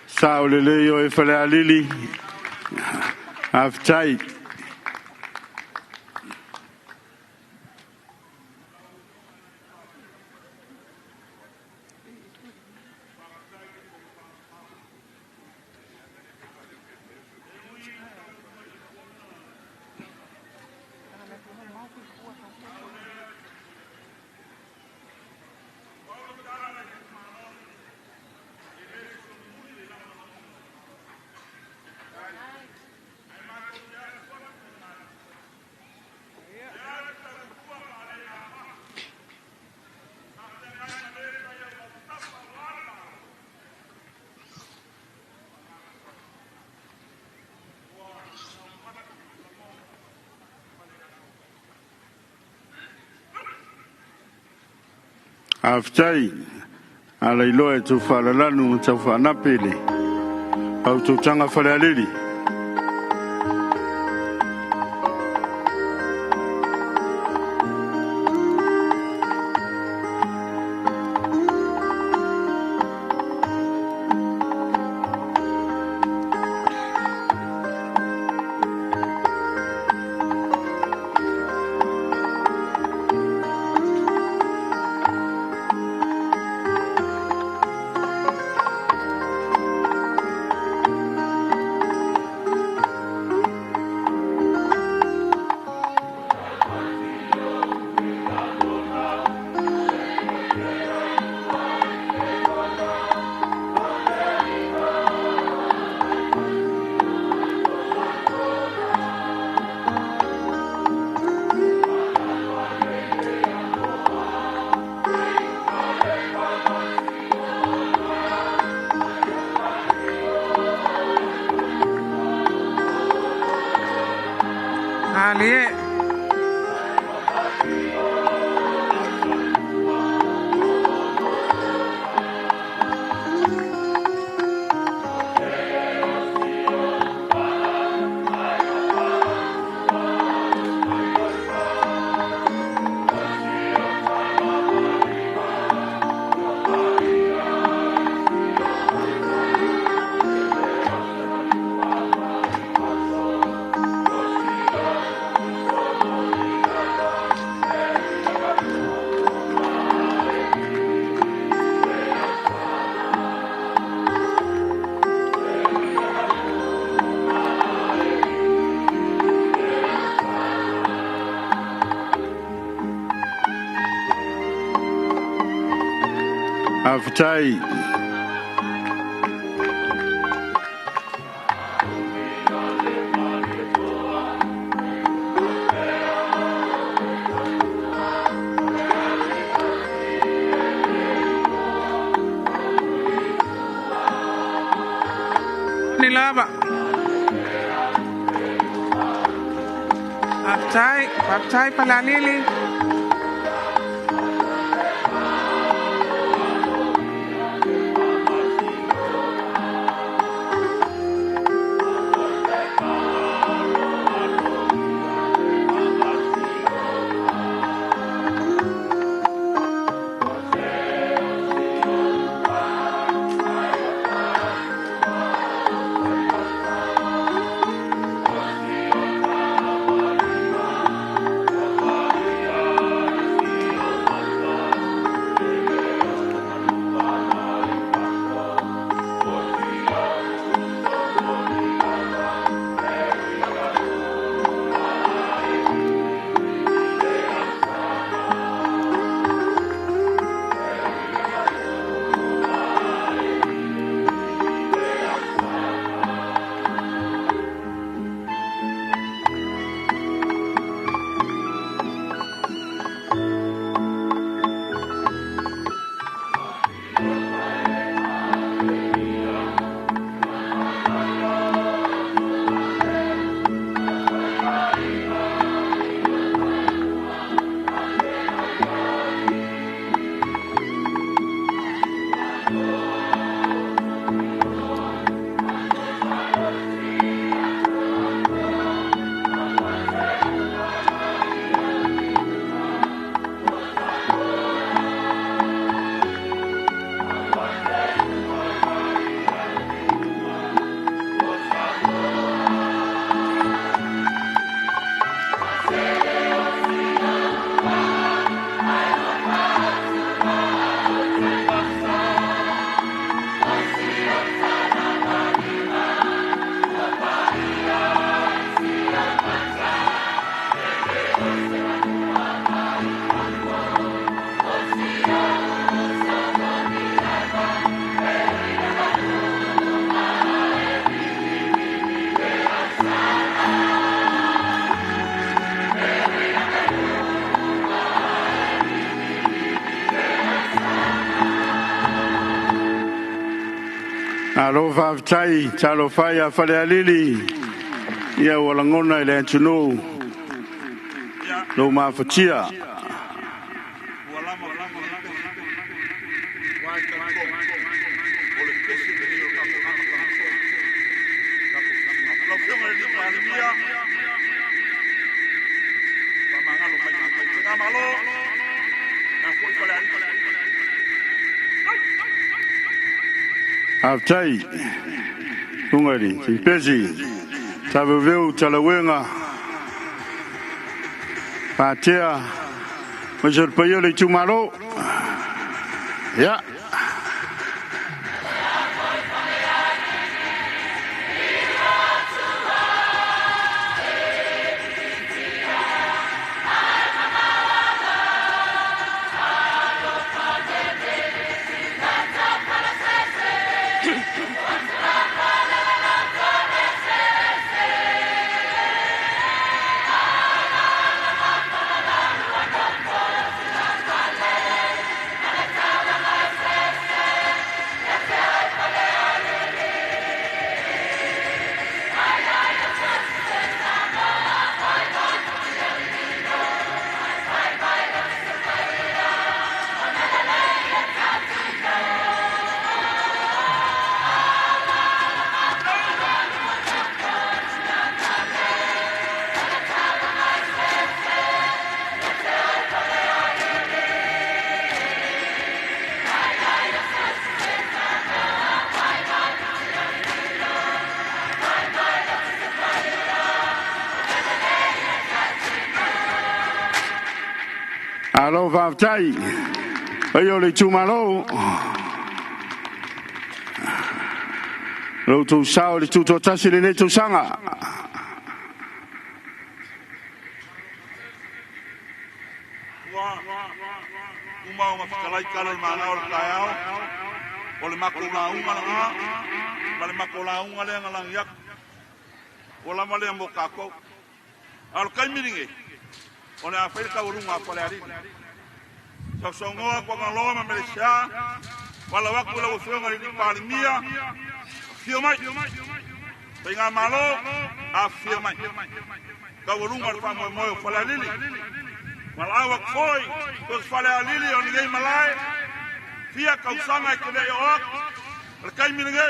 Saulele yo e Falalili. Aftai. Aftai. Ala iloe tu falalanu tu fanapele. Au tu tanga Falalili. Ali. Aftai. Nilaba. Aftai Falalili. Alo Faafiafiaga talo Faafiafiaga Faaleaganuu ia walangona ile antunu lo mafatia Aftai tungari simpesi tabeveu talawenga patia major payole chumalo ya alo Faafiafiaga payole chumalo lo tu sao le tu tasi le tu sanga uma mafikalai kala mana o kaiao o le makola unga le makola unga le ngalang yak o la male mo kako al kai miringe o le Afrika urunga Faaleaganuu so songoa kwa ngaloa ma Malaysia wala waku la usunga ni palimia fio mai penga malo a fio mai ka urunga fa mo mo Faaleaganuu wala wak foi ko Faaleaganuu on ngai malai fia kausanga ke le o le kai miringe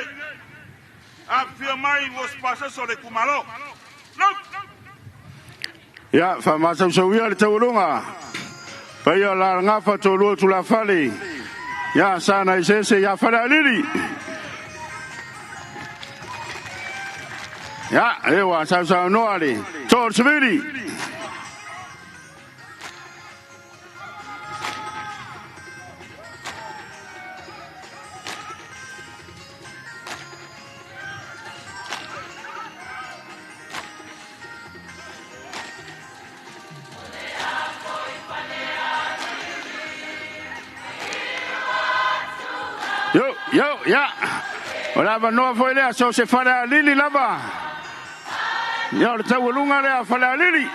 a fio mai was pasa so le kumalo no ya fa masa sawia le tawulunga paya la ngafa tolu tu la fale ya sana isese ya Faaleaganuu ya ewa sa no ali to sibiri Yo, ya. Ora va no foi le so se Faaleaganuu lava. Ya le tawulunga le Faaleaganuu.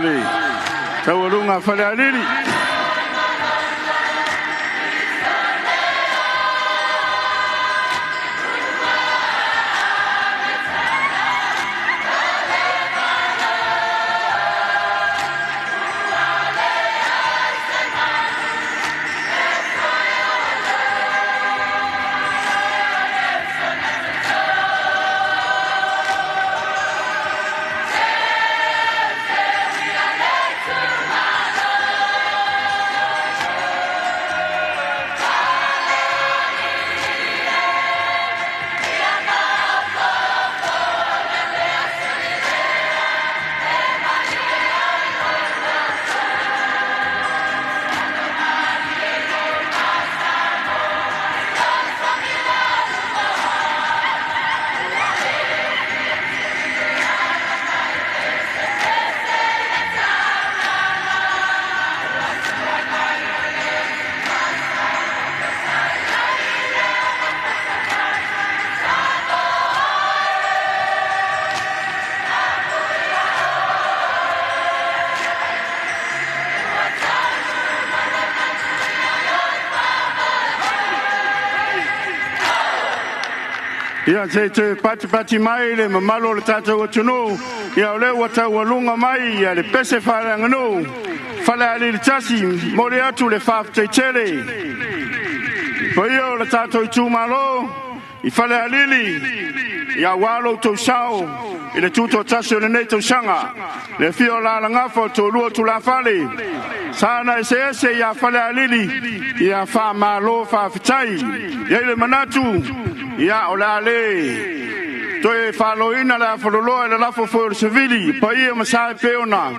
le taualunga Faalealili. Ia te pati mai le mamalo le tātou atunu. Ia ole wata walunga mai ia le pese Faaleaganuu. Faalealili tasi mo le atu le Faafiafiaga. Po ia le tātou tūmalo I Faalealili. Ia walo tau sao I le tuto tasi o le nei tau sanga. Le fio la ngafo tau lua tu la fale. Sana ese ia Faalealili. Ia fa malo Faafiafiaga. Ia le manatu. Ia o la le toe faloina la fololoa la lafo for civili pa ia masai peona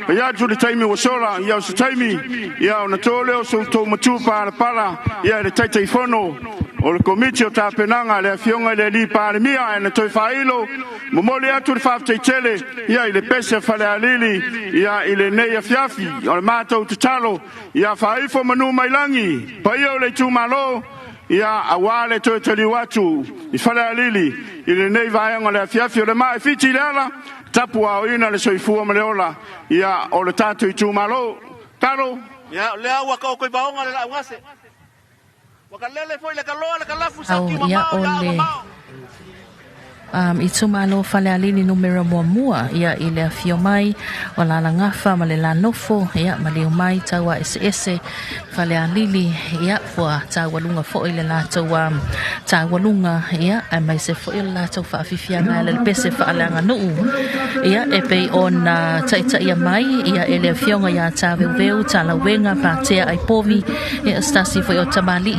pa ia tu le taimi o sola ia o se taimi ia o na tole o so to matu para ia le tai fono o le komiti o tapenanga le fionga le li para mia na toe failo momole atu le Faafiafiaga ia le pese Faalealili ia ile nei afiafi o le matou tutalo ia faifo manu mailangi pa ia o le tumalo ia awale to tali watu I Faalealili ile nei vaenga le afiafi o le mai fiti lela tapu au ina le soifua maleola ia o le tatu I tumalo talo ia le awa ka ko baonga le awase wakalele foi le kaloa le kalafu sa ki ia ole I tumalo Faalealili numero mua ia ile afio mai o la langafa ma le lanofo ia ma le mai taua ese Faalealili ia fua tawalunga fo ile la taua tawalunga ia ai mai se fo ile la tau Faafiafiaga le pese Faaleaganuu ia e pe ona taita ia mai ia ele afionga ia taweveu talawenga patea ai povi ia stasi fo o tamali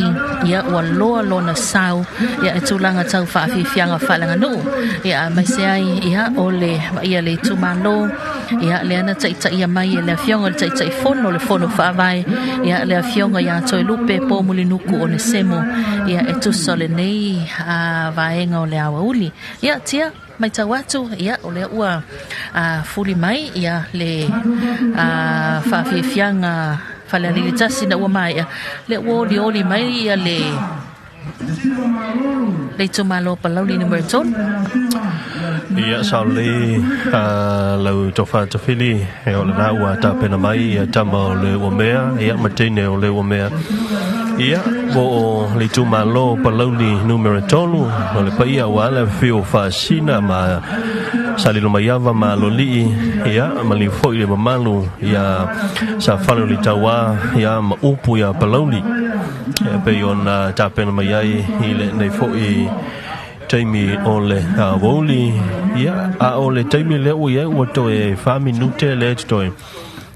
ia o loa lona sau ia e tulanga tau Faafiafiaga Faaleaganuu ia mai se ai ia ole ia le tumalo ia le ana taita ia mai le afionga taita I fono le fono faavai ia le afionga ia toi lupe po mulinuku o ne semo ia e tu sole nei a vaenga o le awauli ia tia mai tawatu ia o le ua fuli mai ia le Faafiafiaga Faalealili tasi na ua mai le woli oli mai ia le tumalo palauli number 2 ia saule lau tofa tofili e o le naua tapena mai ia tama o le omea ia matene o le omea ia o le tumalo palauli numero 3 o le paia wala fio fasina ma salilo maiava ma loli ia ma li foi le mamalu ia sa falo li tawa ia ma upu ia palauli pe ona tapena mai ai ile nei foi taimi ole woli ia a ole taimi le o ia o to e fa minute le to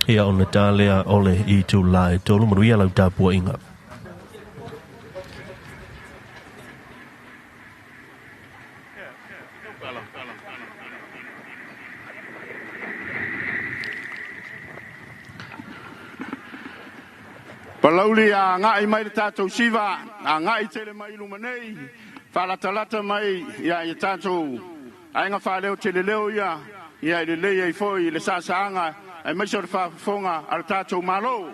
ia ona tale ole I tu lai to lu mo ia la tapu inga Palauli a ngai mai le tātou siva, a ngai tele mai lumanei, whalatalata mai ia I tātou, a inga whaleo tele leo ia I le lei ai foi, le sāsaanga, ai mai sore whafonga a le tātou malo.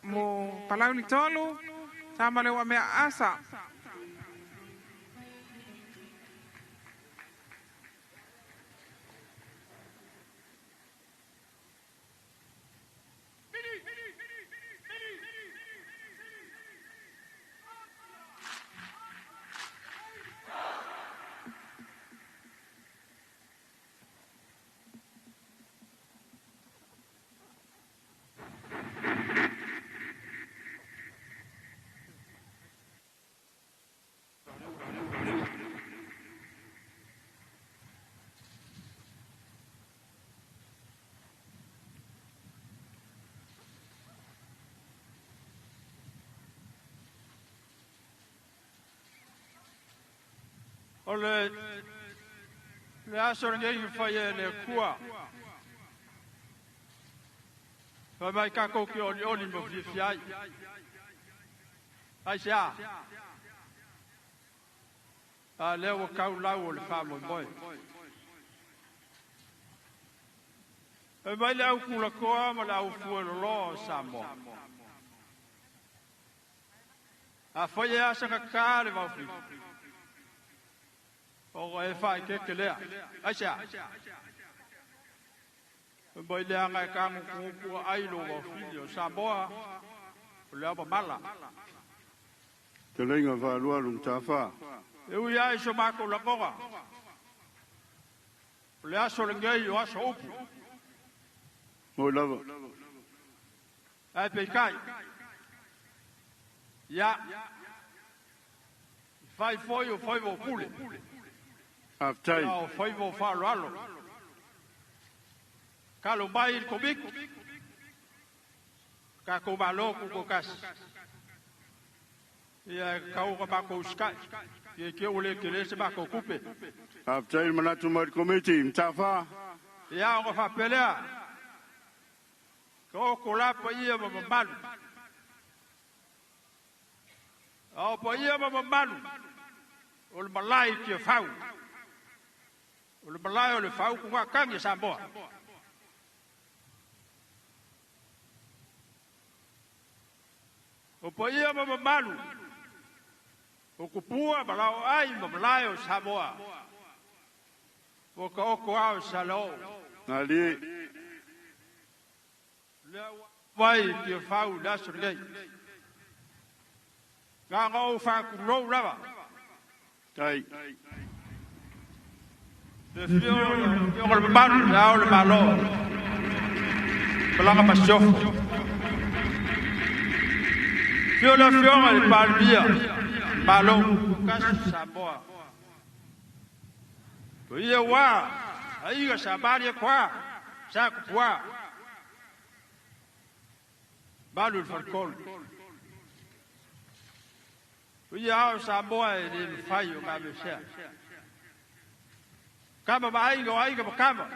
mo palau ni tolu sama le wa mea asa Ole le aso ngei fai le kua. Fa mai ka ko ki oni mo fi fiai. Ai sia. A le o ka lau le fa mo moi. E mai le au kula koa ma le au fuelo sa mo. A fai asa ka ka le mau fi. O e fai ke lea. Asia. Bai lea ngai ka ngu ai lo wa filio Samoa. O lea pa mala. Te lenga va lua lung tafa. E ui ai so mako la koga. O lea so lengei o aso upu. Mo lava. Ai pe kai. Ya. Fai foi o foi vo pule. Aftai. O foi vo falo alo. Kalo mai ko bik. Ka ko malo ko kas. Ya kau ka bako skai. Ye ke ole ke le se bako kupe. Aftai manatu mar committee mtafa. Ya o fa pelea. Ko la pa ia ma malu. O pa ia ma malu. O le malai ke fau. O le malai o le fau ku ka kangi Samoa. O po ia mamalu. O kupua malau ai mamalai o Samoa. O ka oko au salo. Ali. Vai ki fau la surgei. Nga ngau fa ku lo lava. Tai. Le fio le malu la le malo. Pelanga pasofo. Fio le palmia. Malo kas Samoa. Ko ia wa ai ga sabari kwa sa kwa. Balu il farcol. Ia Samoa le faio ma me sia. Kama mai go ai ga kama.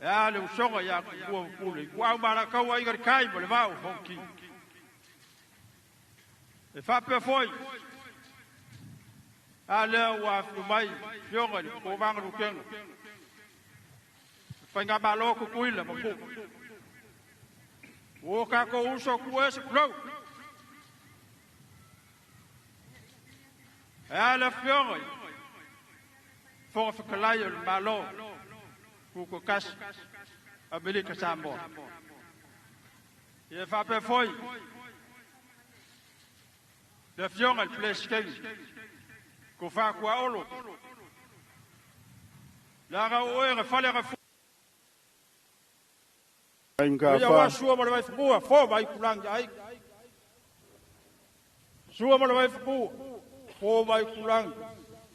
Ya le usonga ya ku pule. Wa mara ka wa ai kai mo le va o fonki. E fa pe foi. Ale wa mai yonga ko vanga ru kenga. Panga balo ku kuila mo ku. O ka ko uso ku es klo. Ale fionga. Fo fa kalayo malo. Ku ko kas Amerika Samoa. E fa pe foi. Le fionga il plesken. Ko fa ku olo. La ga o e fa le ga Inga ya wa sua mo vai fu fo vai kulang ai. Sua mo vai fu fo vai kulang.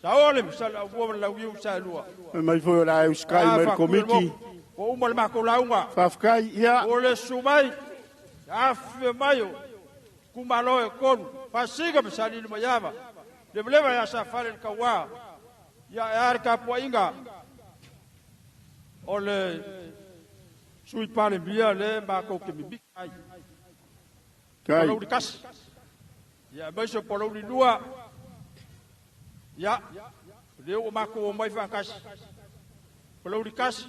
Sa ole misala wo la wiu sa lua. Mai foi la Sky mer komiti. O mo ma ko launga. Fafkai ia. Ole sumai. Afi mayo. Kumalo e kon. Fasiga misali mo yava. Le blema ya sa fale ka wa. Ya ar ka po inga. Ole sui pare bia le ma ko ke mi bikai. Kai. Polo di kas. Ya beso polo di dua. Ya. Le o ma ko mai fa kas. Polo di kas.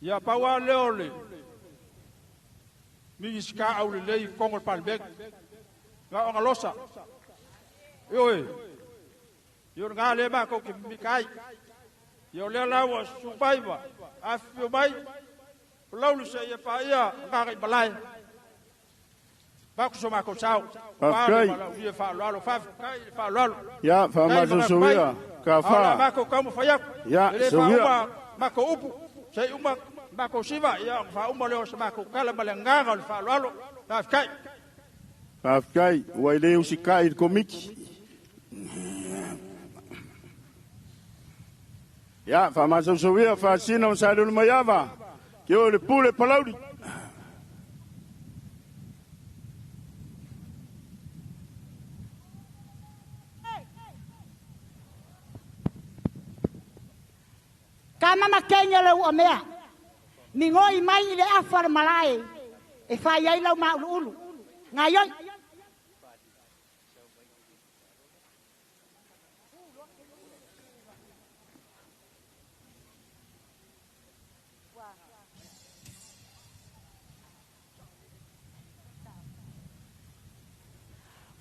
Ya pawa le ole. Mi ska au le kongol palbek. Ga on losa. Yo. Yo nga le ma ko ke mi bikai. Yo le la wa su bai ba. Afio bai. Laulu se ia pa ia ngai balai. Ba ku so ma ko sao. Fafkai. Ia fa lalo fa lalo. Ja, fa ma so ia. Ka fa. Ma ko kamu fa ya. Ja, so ia. Ma ko upu. Se uma ma ko siva ia fa uma le o ma ko kala balanga fa lalo. Fafkai. Fafkai, wa ile usikai komiki. Ja, fa ma so ia fa sino sa lu mayava. Que o le pule palauri. Kama makenya le ua mea. Mi ngoi mai i le afar malai. E whai ai lau ma ulu. Ngai oi.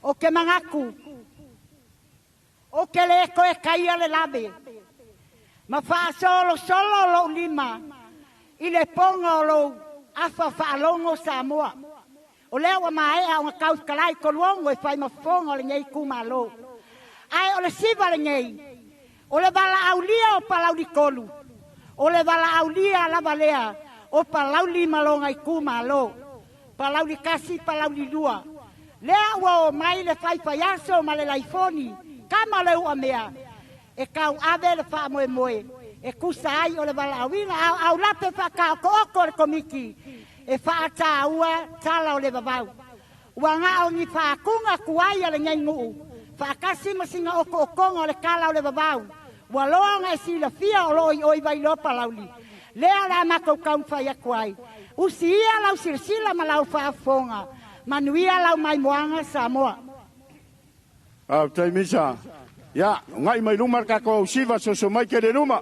O ke mangaku. O ke le ko e kaia le labe. Ma fa solo lo lima. I le ponga lo afa fa longo Samoa. O le wa mai a un kaus kalai ko longo e fai ma fonga le nei kuma lo. Ai o le siva le nei. O le bala aulia o palau di kolu. O le bala aulia la balea. O palau lima longa i kuma lo. Palau di kasi palau di dua. Lea ua o mai le whaiwhaiaso ma le laifoni, kama le ua mea. E kau ave le wha moe moe, e kusa ai o le wala awina, au lape whakao ko oko le komiki, e wha ata ua tala o le babau. Ua ngā o ni whaakunga kuai ale ngai nguu, whaakasi masinga oko okonga o le kala o le babau. Ua loanga e sila fia o loi oi vai lopa lauli. Lea la makau kau whaia kuai. Usi ia lau sirsila ma lau whaafonga. Manuia lau mai moanga Samoa. Tai misa. Ya, ngai mai lumar ka ko siva so mai ke de ruma.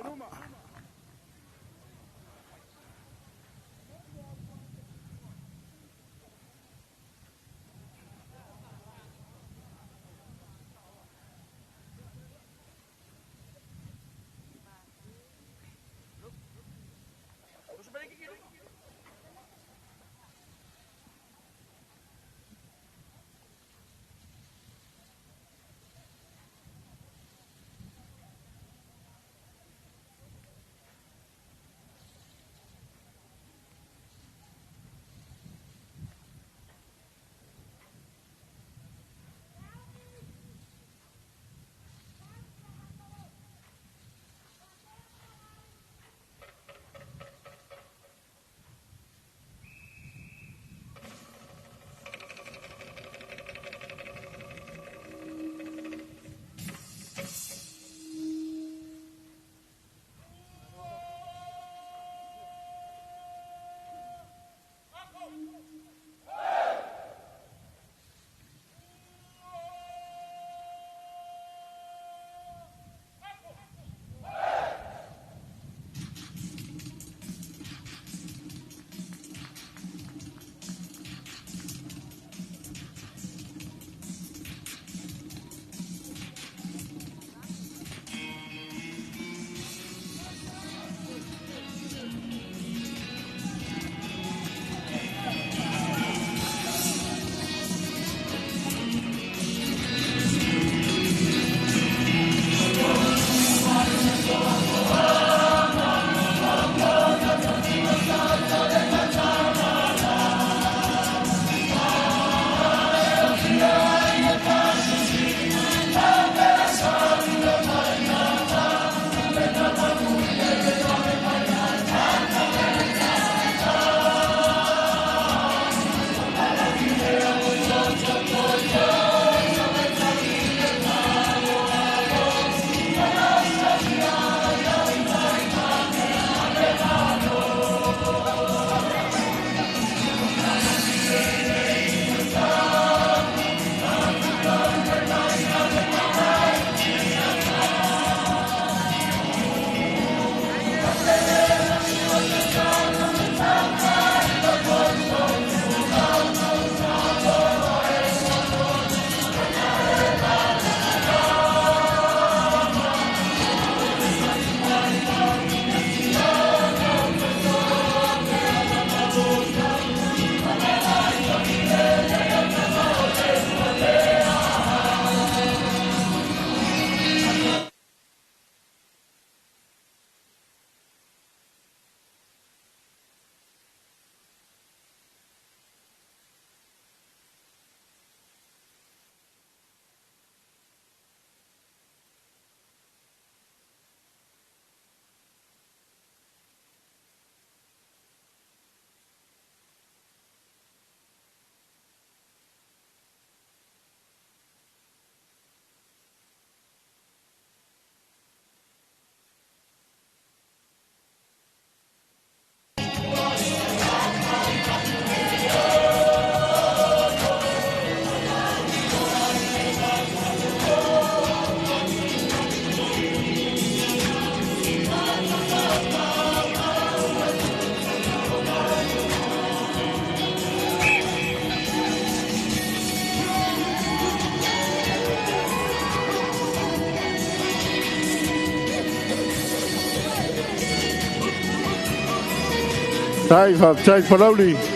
Tai whaptai parauli.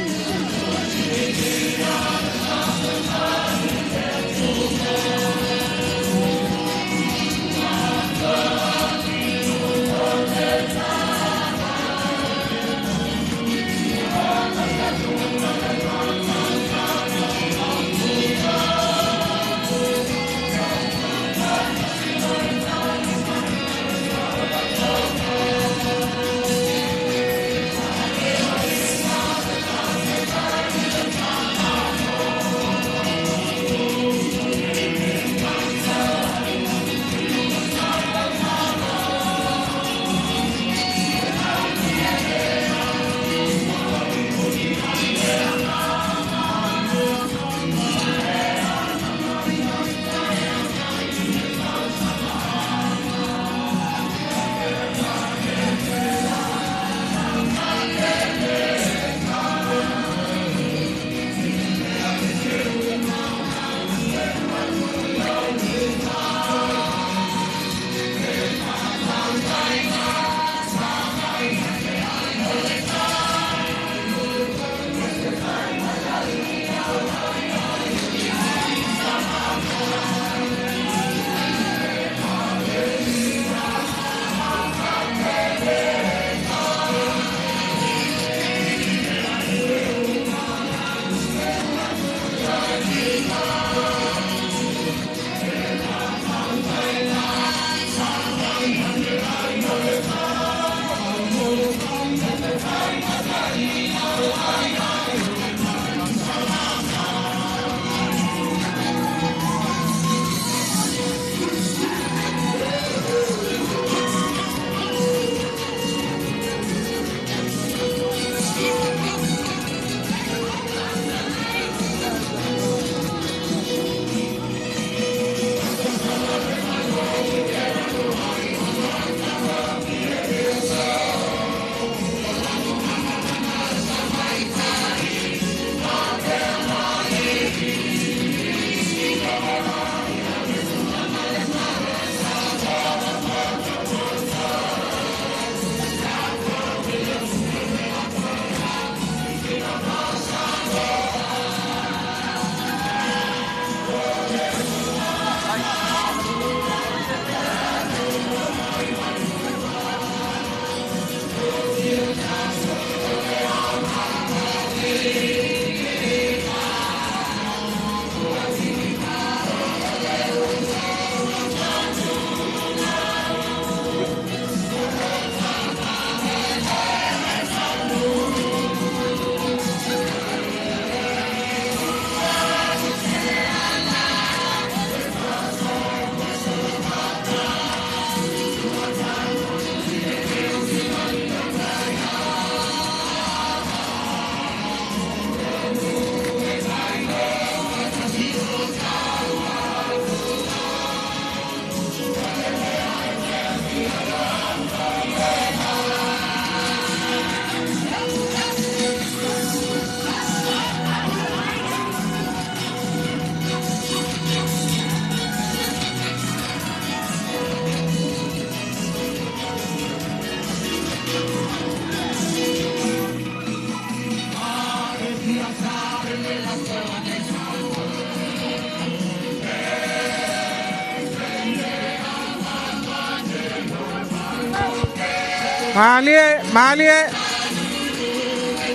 Malie,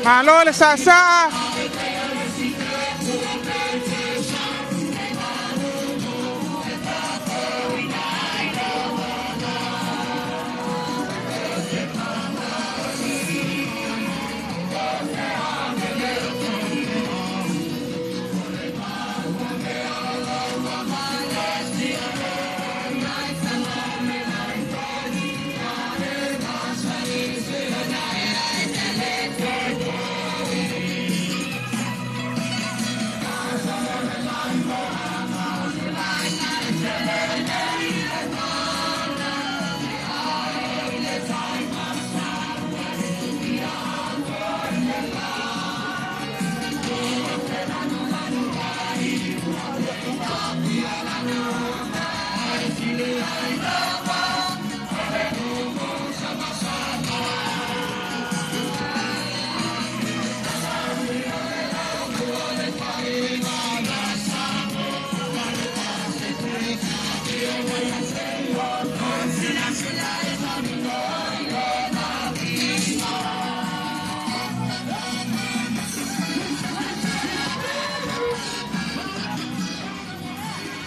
malo le sasa.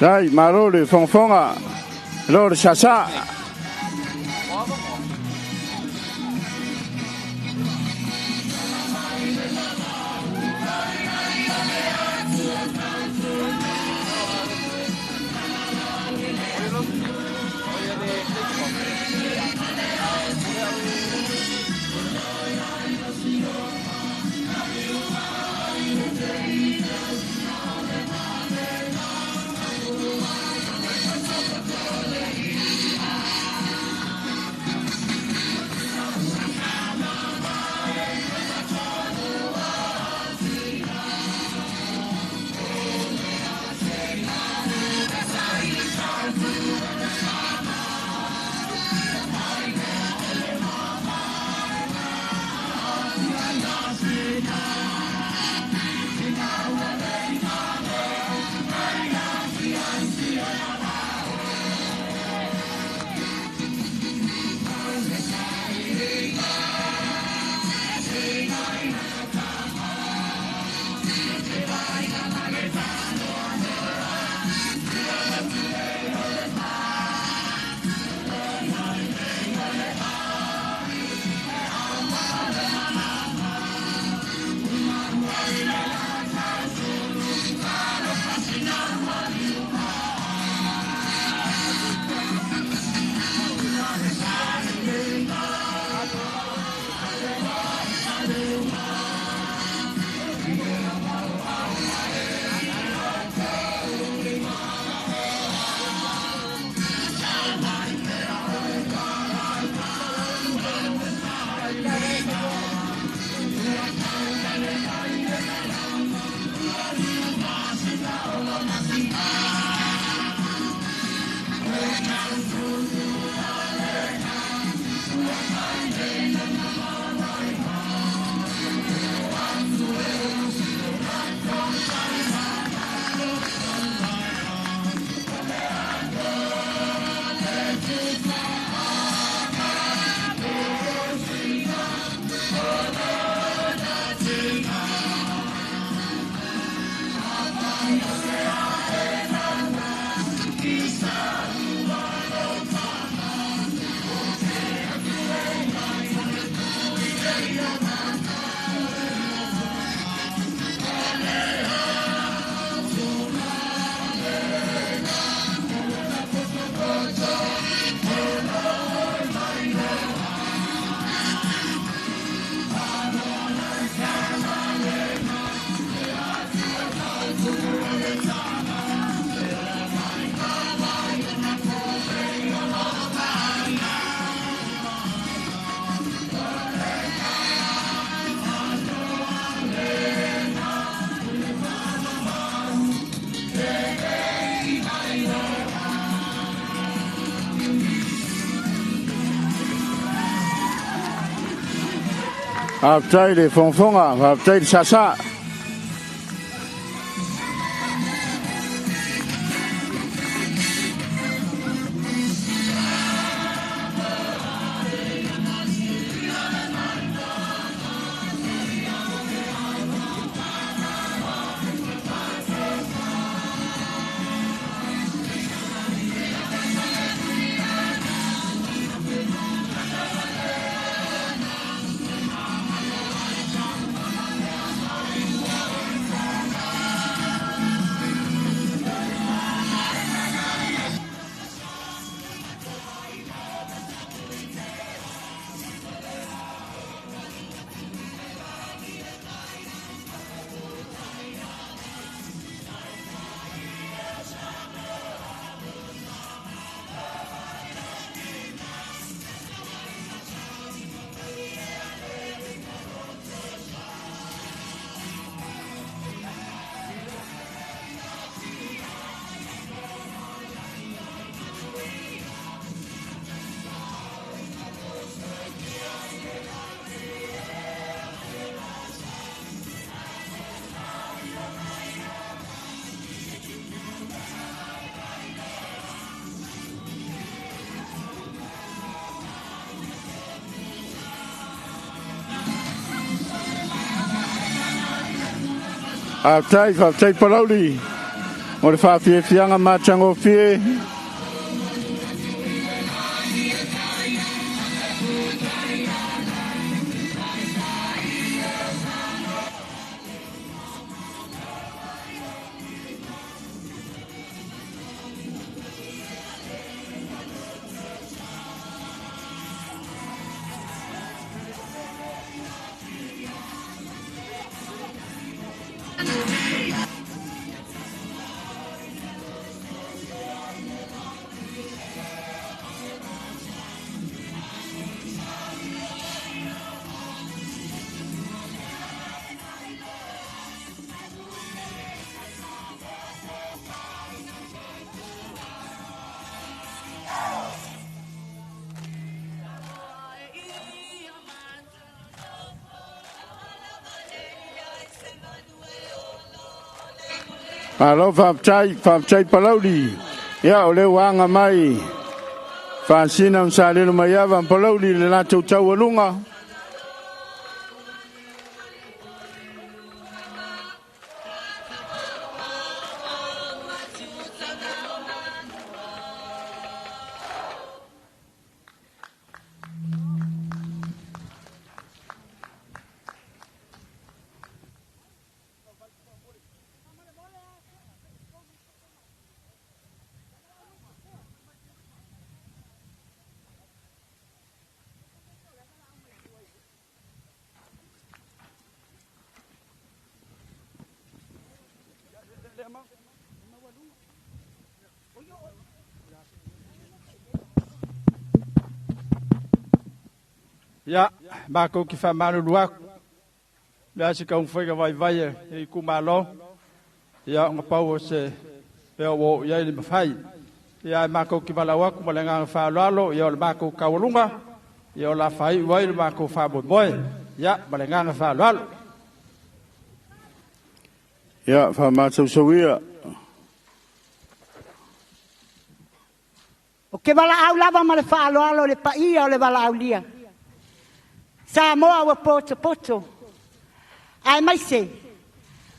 Dai, maro le fonfonga. Lo le sasa. Aptai le fonfonga, aptai le sasa. Aptai palauli. o le faafiafiaga matagofie alo faapitai palauli ia o le uaga mai faasina masalelo mai ava palauli le latou taualuga Ya, mako ki fa manu luak. Ya si kaung foi ka vai e ku malo. Ya nga pau se pe o ya ni mafai. Ya mako ki balawa ku malenga fa lalo ya mako kawlunga. Ya la fai vai mako fa boy. Ya malenga fa lalo. Ya fa ma sawia. O ke bala au lava ma le fa lalo le pa ia o le bala au lia. Samoa wa poto. Ai mai se.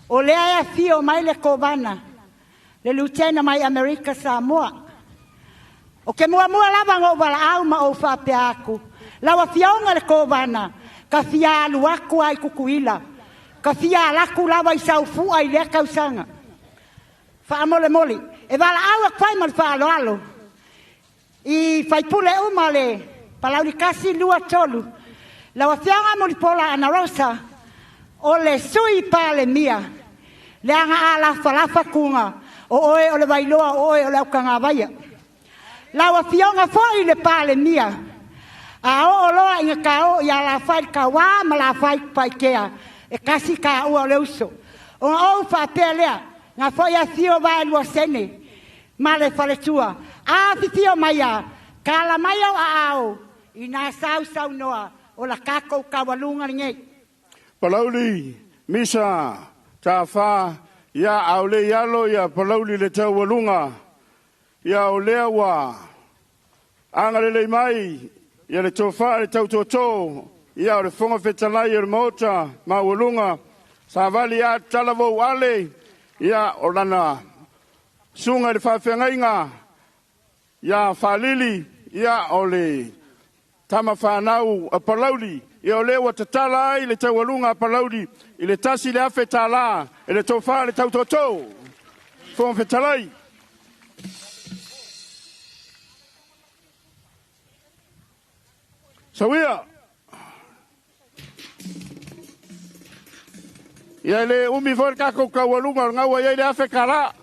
O lea e fio mai le kovana. Le lutena mai Amerika Samoa. O ke mua lava ngō wala au ma o whapea aku. Lawa fionga le kovana. Ka fia alu aku ai kukuila. Ka fia alaku lava i saufu ai lea kausanga. Wha mole. E wala au a kwai ma le wha alo. I whaipule umale. Palauri kasi lua tolu. Lawa fianga mo li pola ana rosa o le sui pale mia le anga ala falafa kunga o oe o le vailoa o oe o le aukanga vaia lawa fianga foi le pale mia a o loa inga kao ia la fai kawa ma la fai paikea e kasi ka ua o le uso o o fa pelea nga foi a fio vai lua sene ma le faletua a fio maia kala maia a au ina sau noa o la kako kawalunga ngei. Palauli, misa, tafa, ya aule yalo ya palauli le taualunga, ya olea wa, angalele mai, ya le tofa le tautoto, ya le fonga fetalai le mota, mawalunga, savali ya talavo wale, ya olana, sunga le fafengainga, ya falili, ya ole, tama whanau a palauli, e o lewa tatala ai le taualunga a palauli, i le tasi le afe tala, e le tofa le tautoto, fong fetalai. Sawia. Ia le umi for kako kawalunga, ngawa ia le afe kala.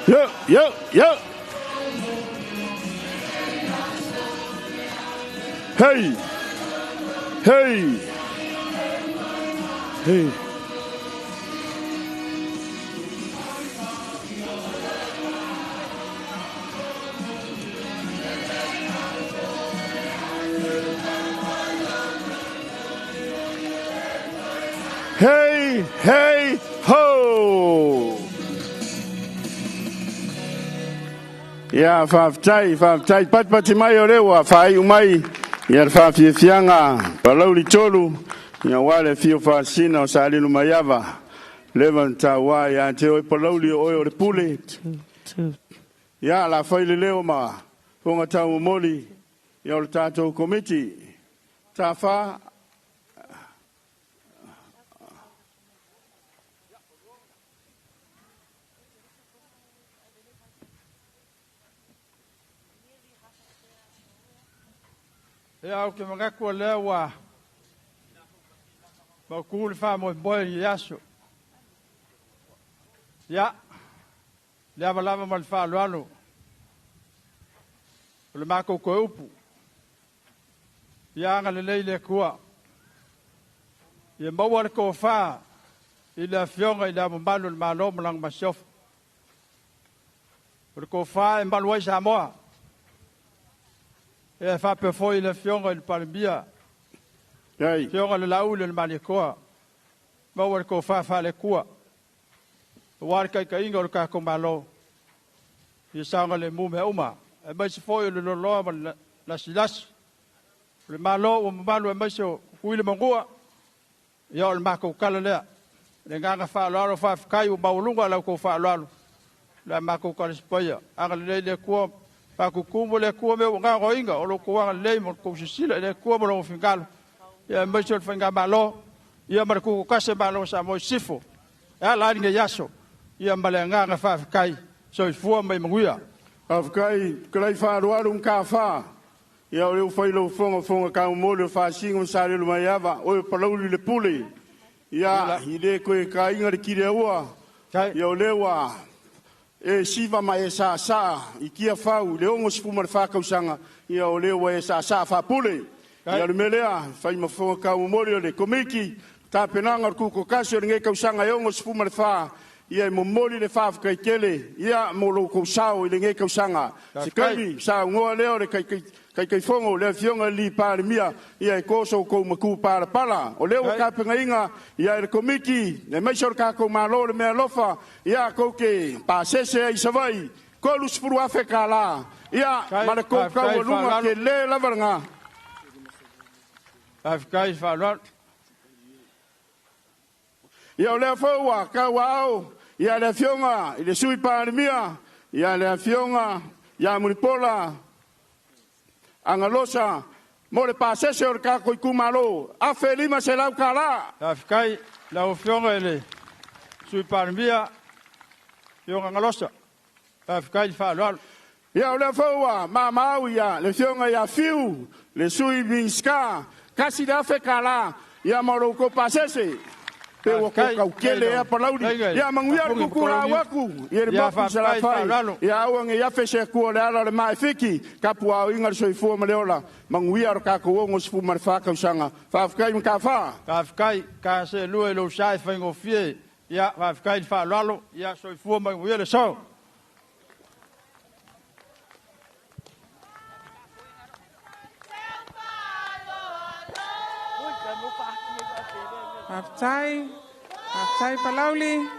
Yo. Hey. Hey. Hey, ho! Ya faftai, pat mai orewa, fai umai, ya faafiafiaga Faaleaganuu tolu, ya wale fio fasina o salinu mayava, levan tawa ya te oi Faaleaganuu o le pule. Ya la fai leo ma, fonga tau moli, ya o tato komiti, tafa. Ya ke mangako lewa ba kul fa mo boy yaso ya lava mal fa lalo le mako ko upu ya ngale leile kuwa ye mawar ko fa ila fionga ila mbalo malo mlang masof ko fa mbalo sa mo e fa pe foi le fionga il palbia Yai fionga le laul le malikoa ma war ko fa le kua war kai inga ka ko malo i sanga le mume uma e mai se foi le lo la silas le malo o malo e mai so huile mangua ya o mako kala le nganga fa lo fa kai o baulunga la ko fa lo la mako kala spoya aga le kua pa kukumo le kua me nga roinga o lo kua le mo ko sisila le kua mo lo fingalo ya mai so finga malo ya mar ku kase malo sa mo sifo ya la nge yaso ya mbale nga fa kai so fu mai manguya afkai klai fa ruarum ka fa ya o fai lo fonga ka mo le fa singo sare lo mayava o Faaleaganuu le pule ya ide ko ka inga ki le wa ya o lewa e siva mai sa ikia fau le ongo sifu mar fa kausanga ia o lewa e sa fa pule ia le melea fai mafo ka mo le komiki ta penanga ku ko kasio nge kausanga e ongo sifu mar fa ia mo moli le fa kai kele ia mo lo ko sao le nge kausanga se kai sa ngo leo le kai fongo le fionga li pa mia ia ko so ko maku para pala o leo ka penga ia le komiki le mai sor ka ko malo le me lofa ia ko ke pa sese ai savai ko lu spuru afeka la ia mara ko ka o lunga ke le la varanga afkai fa ia le fowa ka wao ia le fionga le sui pa mia ia le fionga ia munipola angalosa mo le pasese o ka ko kumalo a felima se lau kala afkai la ofionga ele sui parmia yo angalosa afkai fa lo ya le fowa mama ia le fionga ya fiu le sui binska kasi da fe kala ya mo ko pasese pe wo ko kele ya Faaleaganuu ya manguia ku kula waku ye ba sala fa ya wange ya fese ku le ala le mai fiki kapua inga so fu ma leola manguia ka ko wo fu mar fa ka usanga fa afkai ka fa afkai ka se lu lo sai fa ngo fie ya afkai fa lalo ya so fu ma nguia le so Aftai Faaleaganuu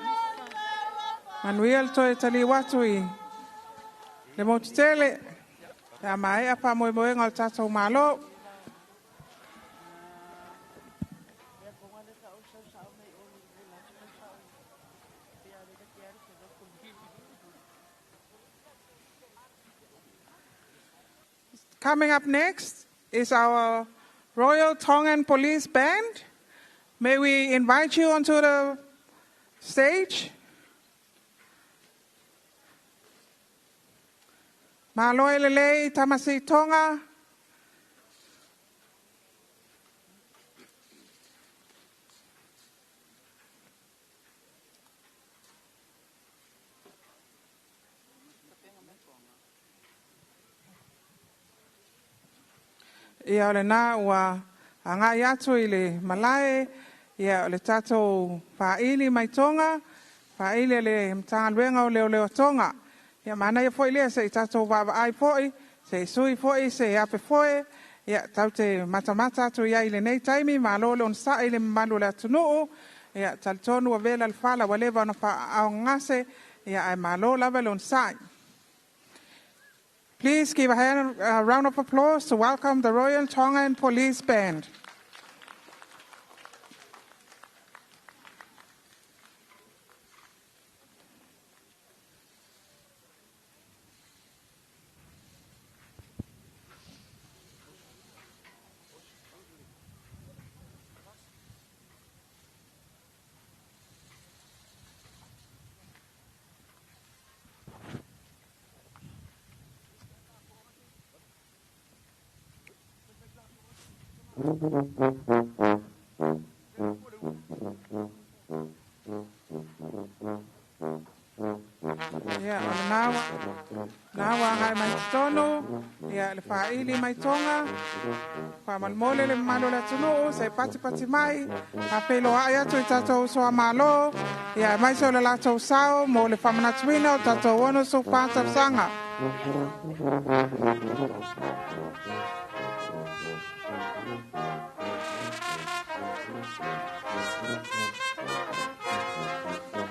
Manuel to tali watui le motele ya mai apa mo ngal tato malo Coming up next is our Royal Tongan Police Band. May we invite you onto the stage. Maloi lele tamasi tonga. Ia ole nā ua ngai atu I le malae, ia ole tātou whaili mai tonga, whaili le mtanga luenga o leo leo tonga. Ia mana ia foi lea se I tātou wawa ai foi, se sui foi, se ape foi, ia tau te matamata atu ia I le nei taimi, ma lo le on sa I le malu le atunuu, ia talitonu a vela le fala wa lewa na pa au ngase, ia ai malo lava le on sa. Please give a round of applause to welcome the Royal Tongan Police Band. Nawa ngai mai tonu, ia le whaili mai tonga, whamalmole le malo le tunu, se pati mai, a pelo aia tu I tatou soa malo, ia mai so le latou sao, mo le whamanatuina o tatou ono so pātar sanga.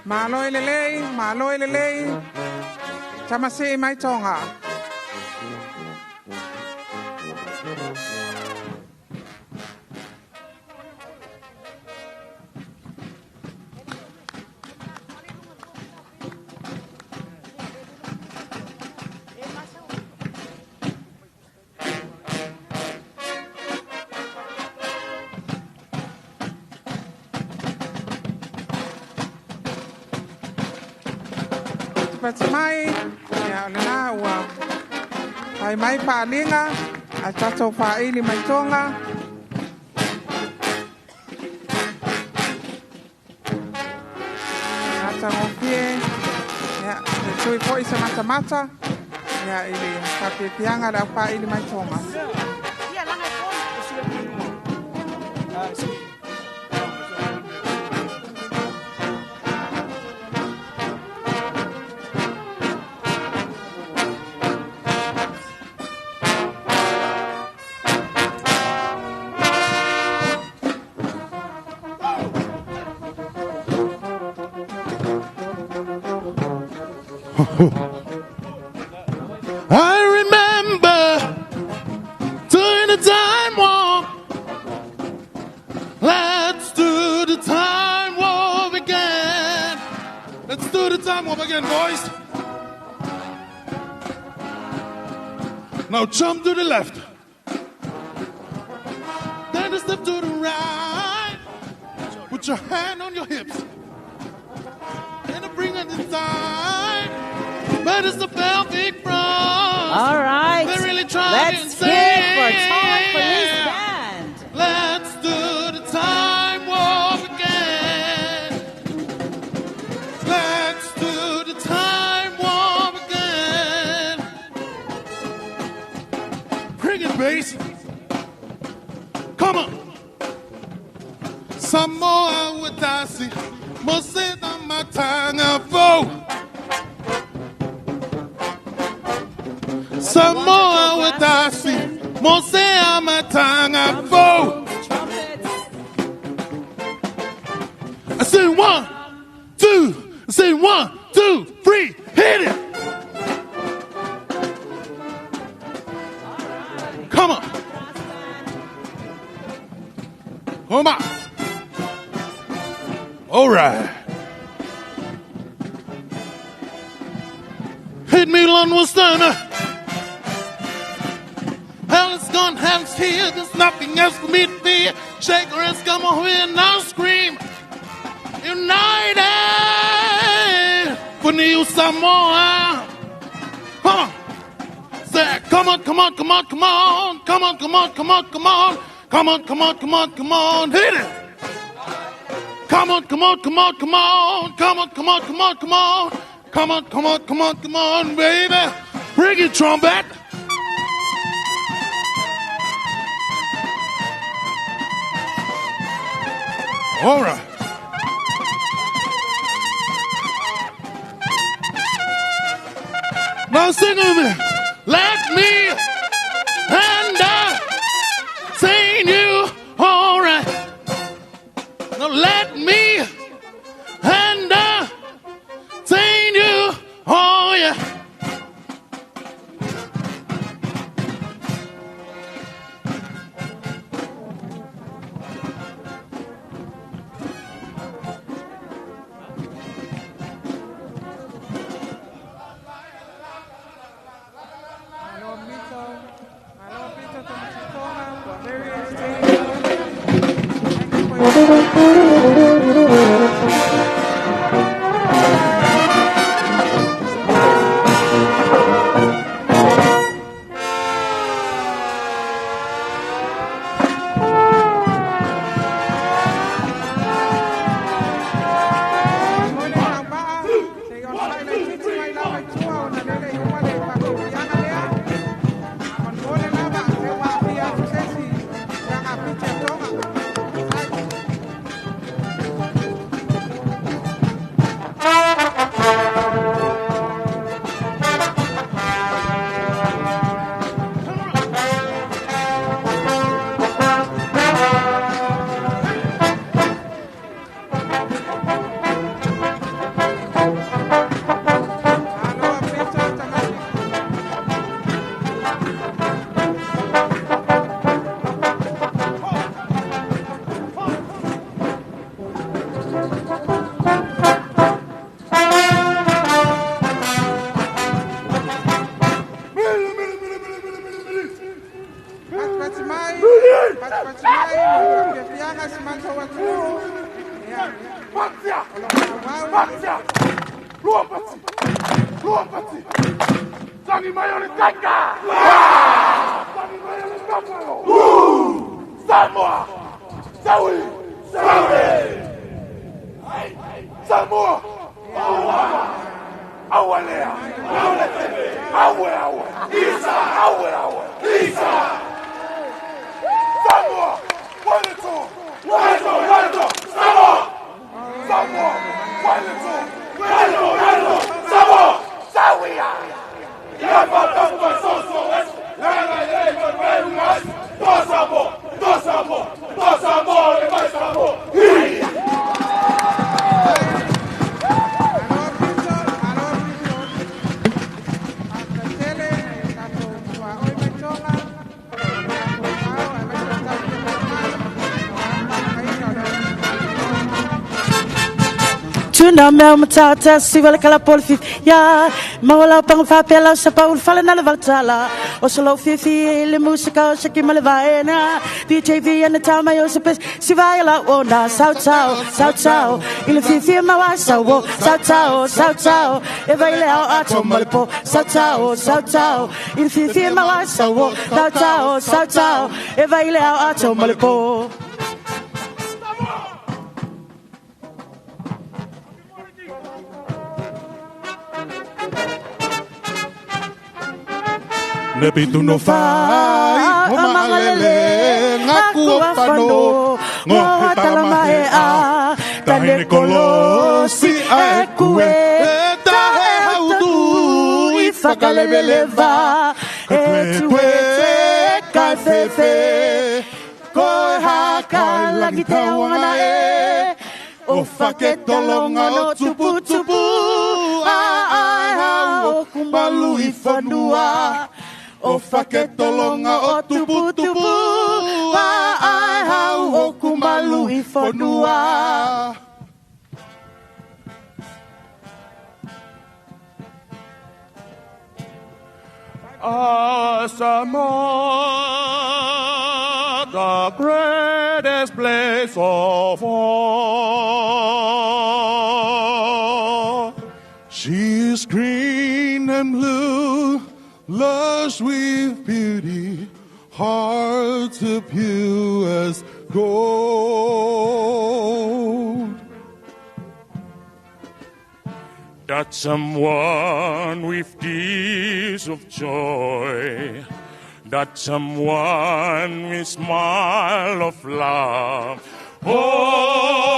Malo ele lei, tamasi mai tonga. Mai, ia le nā ua ai mai pālinga, a tatou whaili mai tonga. Ata ngofie, ia le tui po I se mata, ia I le Faafiafiaga le au whaili mai tonga. I remember doing the time warp. Let's do the time warp again. Let's do the time warp again, boys. Now jump to the left. Then a step to the right. Put your hand on your hips. And bring it inside. But it's the pelvic thrust. All right. They're really trying Let's to hear it for Tongan Police Band. Let's do the time warp again. Let's do the time warp again. Bring it, bass. Come on. Samoa Watasi. Moseta Matanga Fo. Samoa Watasi. Mosea Matanga Fo. I say 1, 2. I say 1, 2, 3. Hit it. Come on. Come on. All right. Hit me, London Stunner. Hell is gone, hell's here. There's nothing else for me to fear. Shake her ass, come on here, now scream. United for New Samoa. Come on. Say, come on, come on, come on, come on. Come on, come on, come on, come on. Come on, come on, come on, come on. Hit it. Come on, come on, come on, come on. Come on, come on, come on, come on. Come on, come on, come on, come on, baby. Bring it, trumpet. All right. Now sing with me. Let me entertain you. All right. Now let me entertain you. Oh yeah. Tuna mea matata si wala kala pol fif ya mawala pang fapela sa paul fala na valtala o solo fifi le musica o saki malvaena DJ V and the time I also si vai la onda sao sao il fifi mawasa wo sao sao e vai le ato malpo sao il fifi mawasa wo sao e vai le ato malpo. Nepitu no fai, o magalele, ngaku apano, ngohe talamae a, tahine kolosi ekue, tahe hautu, ifakalebeleva, etue kafefe, koe haka lagi te wanae, o faketolonga no tupu, o kumbalu ifanua, o faketolonga o tupu ai hau o kumbalu I fonua. Asamoah, the greatest place of all. She's green and blue, lush with beauty, hearts as pure as gold. That someone with tears of joy, that someone with smile of love. Oh,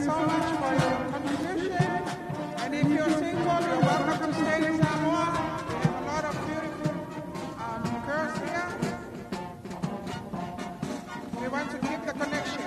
so much for your contribution. And if you're single, you're welcome to stay in Samoa. We have a lot of beautiful girls here. We want to keep the connection.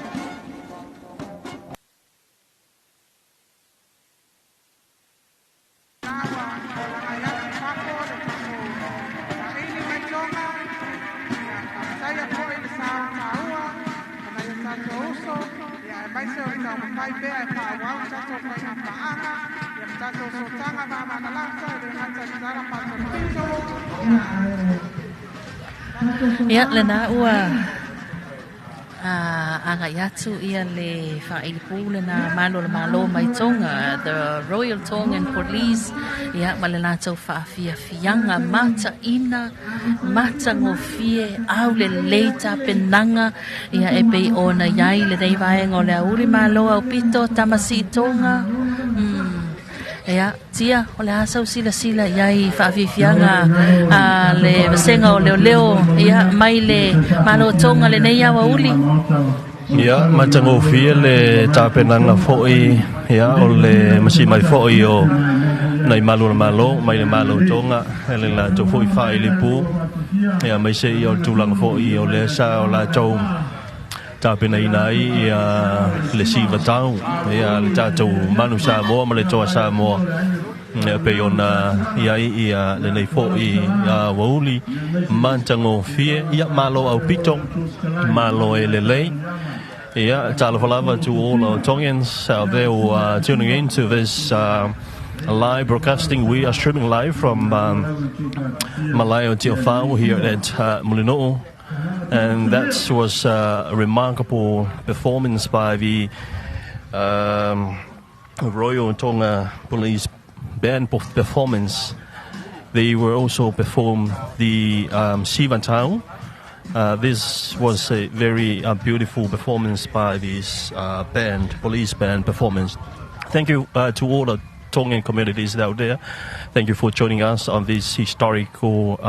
Ya lena ua anga yatu ia le whailipu lena malo mai tonga, the Royal Tongan Police ia malena tau Faafiafiaga mata ina mata ngofie au le leita penanga ia e pei ona iai le dei vaenga o le auri malo au pito tamasi tonga ya tia o le asau sila iai Faafiafiaga le vasenga o leo ia mai le malo tonga le nei awa uli ya matango fie le tapenanga foi ya o le masi mai foi o nei malo mai le malo tonga ele la to foi fai le pu ya mai se o tulang foi o le sa o la tau tapena inai ya le siva tau ya le tatu manu sa mo ma le toa sa mo pe ona ia le nei foi ya woli mantango fie ya malo au pito malo ele yeah, Talafalava to all our Tongans out there who are tuning in to this live broadcasting. We are streaming live from Malayo Tiofao here at Mulino. And that was a remarkable performance by the Royal Tonga Police Band performance. They were also performed the Sivantau. This was a very beautiful performance by this police band performance. Thank you to all the Tongan communities out there. Thank you for joining us on these historical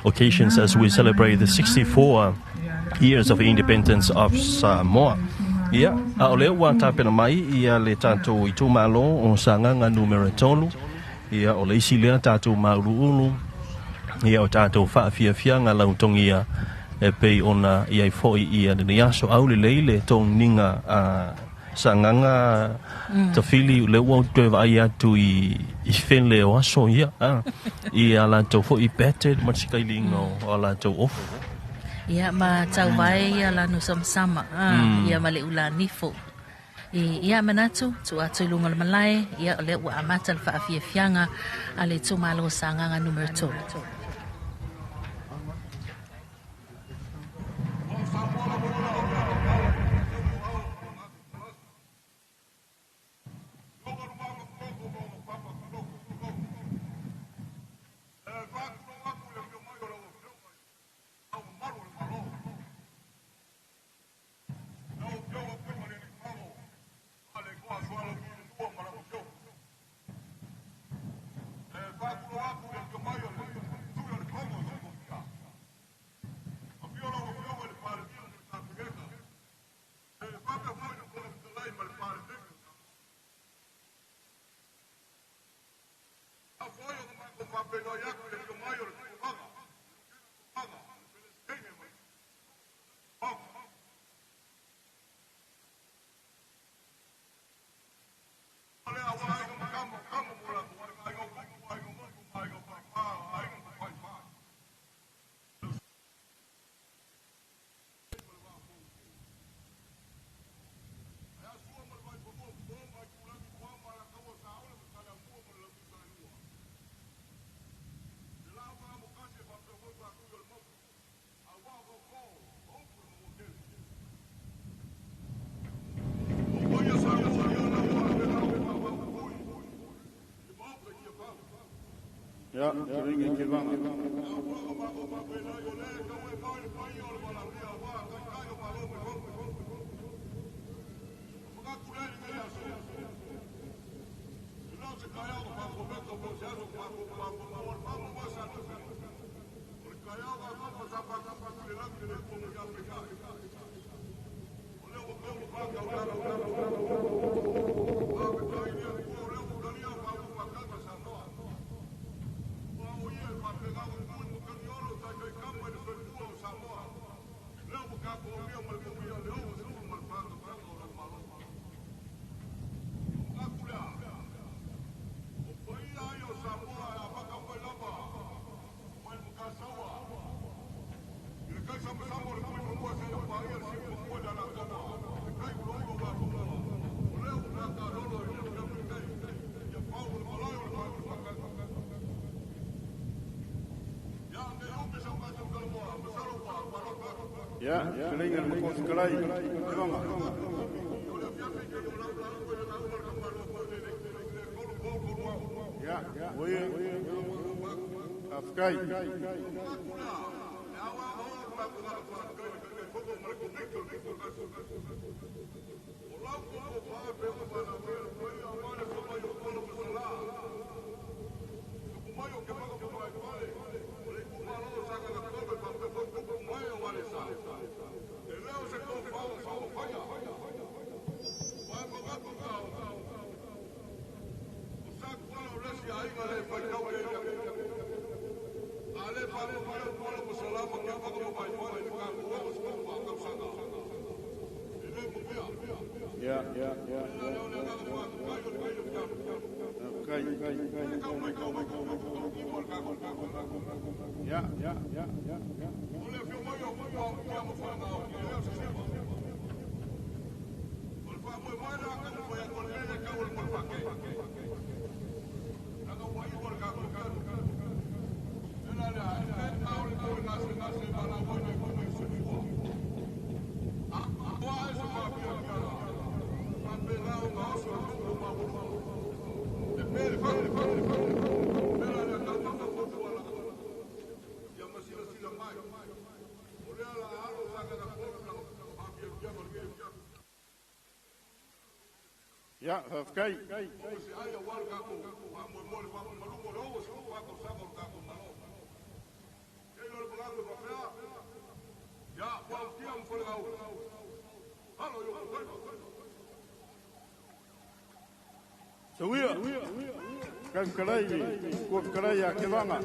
occasions as we celebrate the 64 years of independence of Samoa. Ia, o leo wa tapena mai ia le tātou i tū malo o sanganga numero tolu. Ia o le isi lea tātou mauru ia o tātou Faafiafiaga lautongia e pei ona iai foi ia ni aso au le leile tong ninga sanganga tawhili le wau tue vai atu i whenle o aso ia ia la tau foi beted matsikailingo o la tau ofu ia ma tau vai ia la no sama ia ma le ula nifo ia manatu tu atu lunga le malai ia le wa amata le Faafiafiaga ale tu malo sanganga numero 2. Ja, dringend gevangen. Ya, kelingan makos kelai. Ya, woi. Afkai. Ya. Ya, afkai. Sawia. Kan kalai, kuat kalai ya kevanga.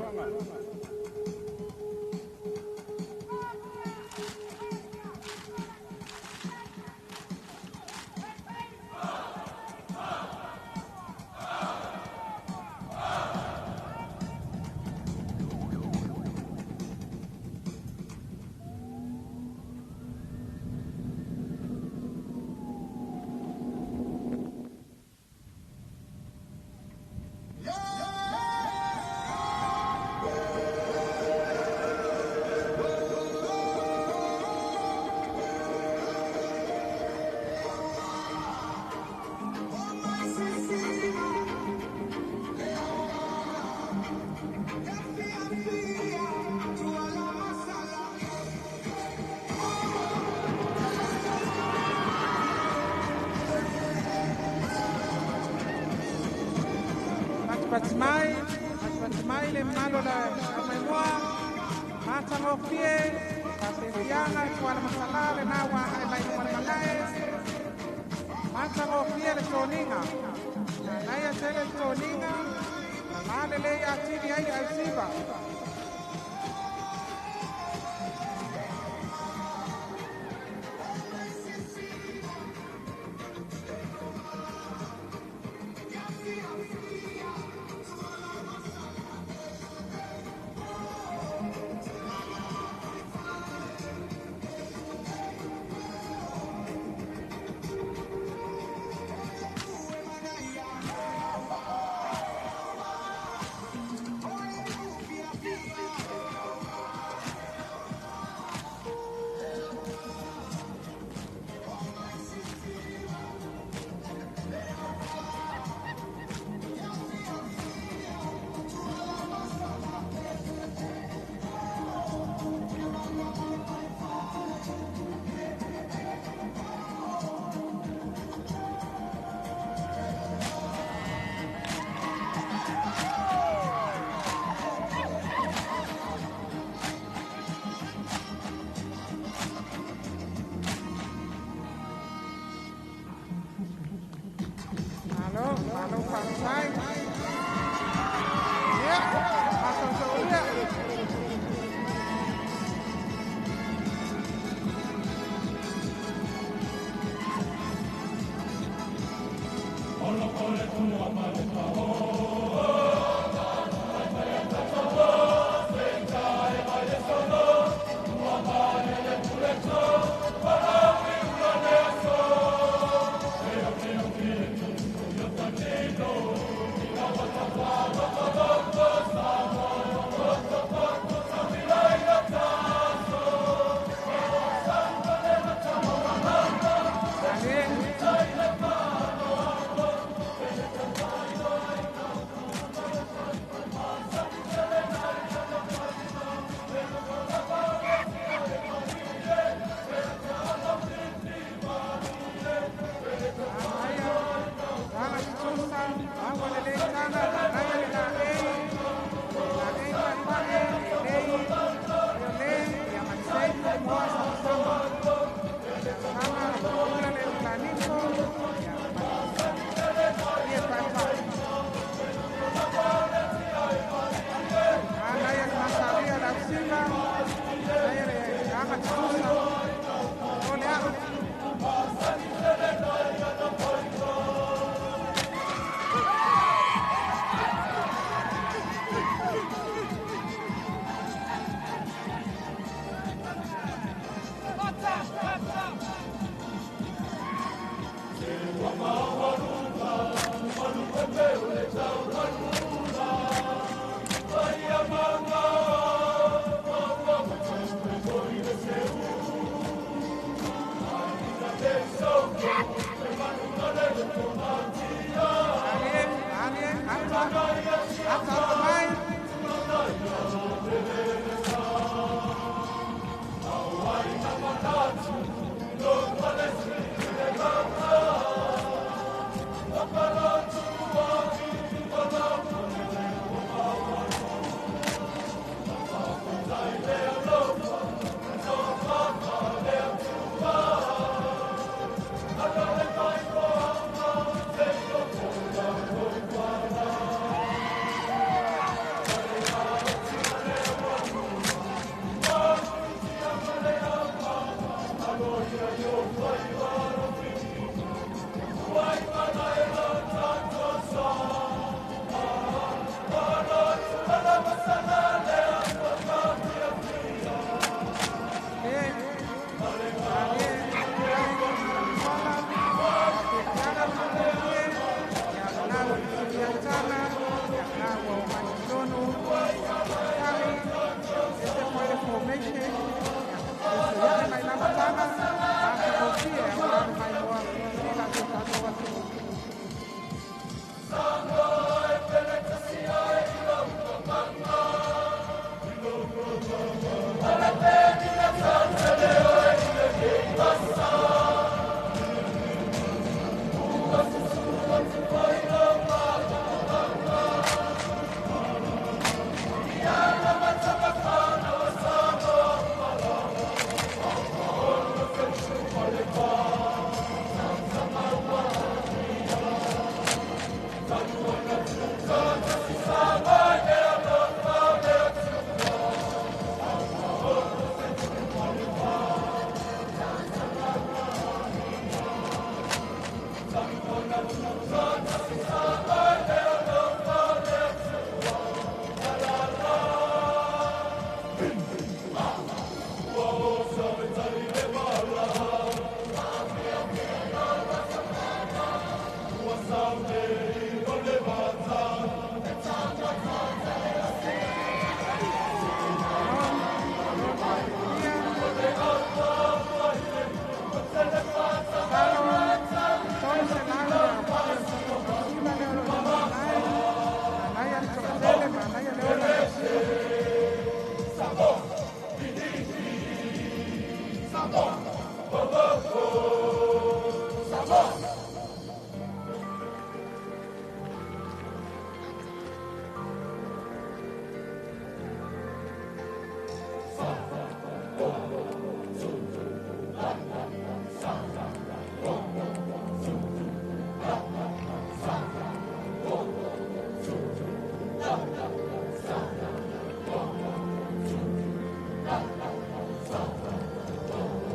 Patimai le malo la amaimoa, matango pie, Faafiafiaga tuala masala le nawa ai mai malae, matango pie le toninga, nai a tele le toninga, la le a tiri ai al siva. Halo Patimai. Ya, masuk Saudia.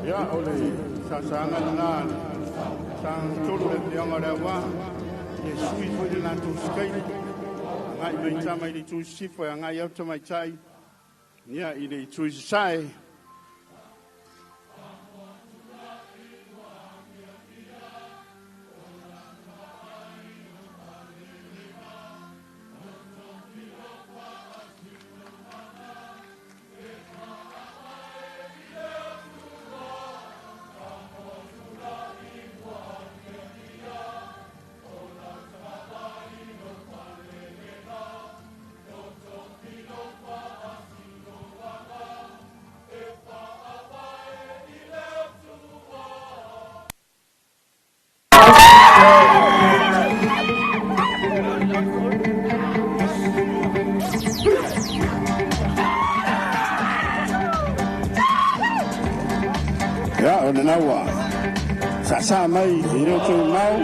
Ya oleh sasangan ngan sang tulu le yang ada wa Yesus itu na tu skai ngai mai sama di tu sifa ngai au mai chai ya ini tu sai ya oleh nawa sasa mai iro tu mau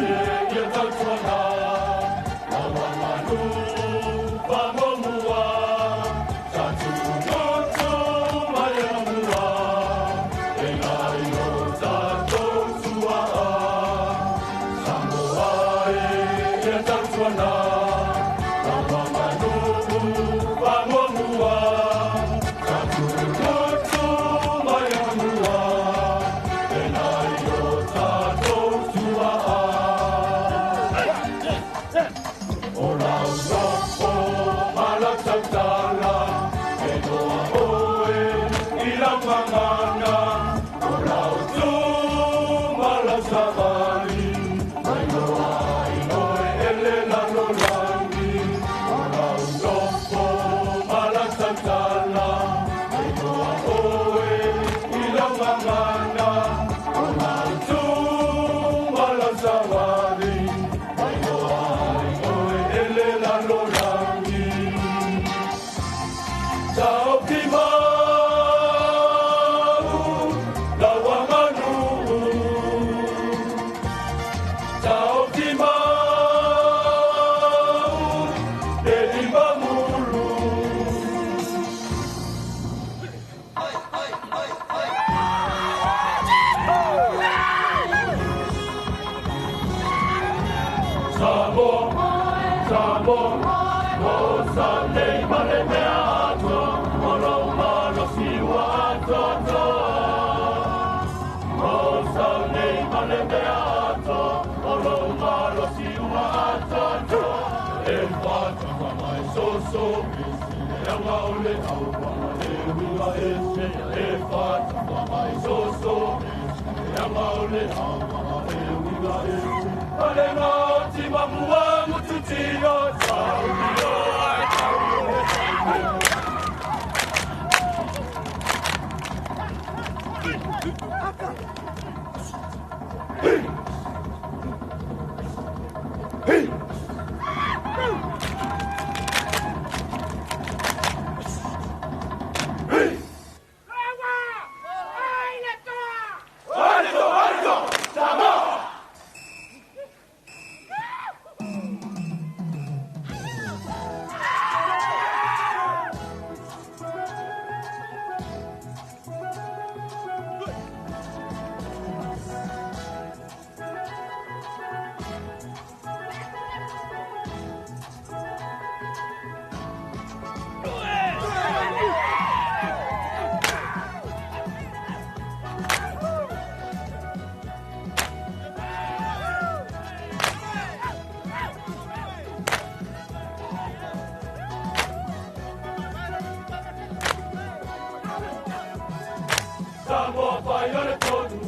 fai ole tonu,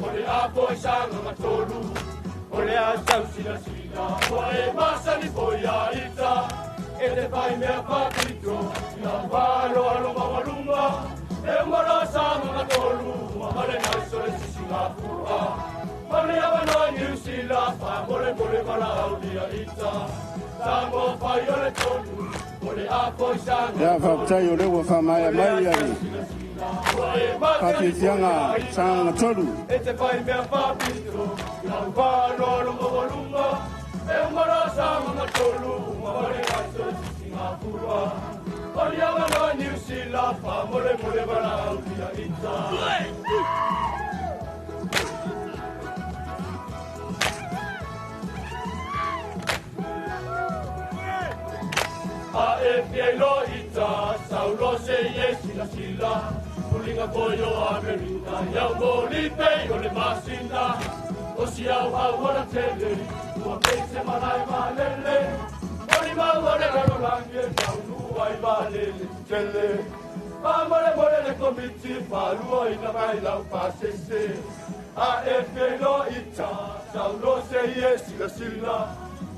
ole a foi sanga matolu, ole a sau sila sila, ole masa ni foi a ita, e te fai mea papito, na valo alo mamaluma, e mara sanga matolu, mamale na sole sisinga pua, male a vano New Zealand, mole mole mala aulia ita, tango fai ole tonu, ole a foi sanga. Ya faptai ole wa famaya mai ai. Faafiafiaga Faaleaganuu tolu. E te fai mea papito, na valo alo mamaluma, e mara sanga tolu, mamale na sole sisinga pua, male a vano New Zealand, mole mole mala aulia ita. A e pielo ita, saulo se ye sila sila, kulinga koyo Amerika, yau molipe yo le masinda, o si au wana tele, ua peise manai malele, mori mawale raro lange, yau nuai malele tele, mamale mole le komiti, palua ina mai lau pasese, a e pielo ita, saulo se ye sila sila,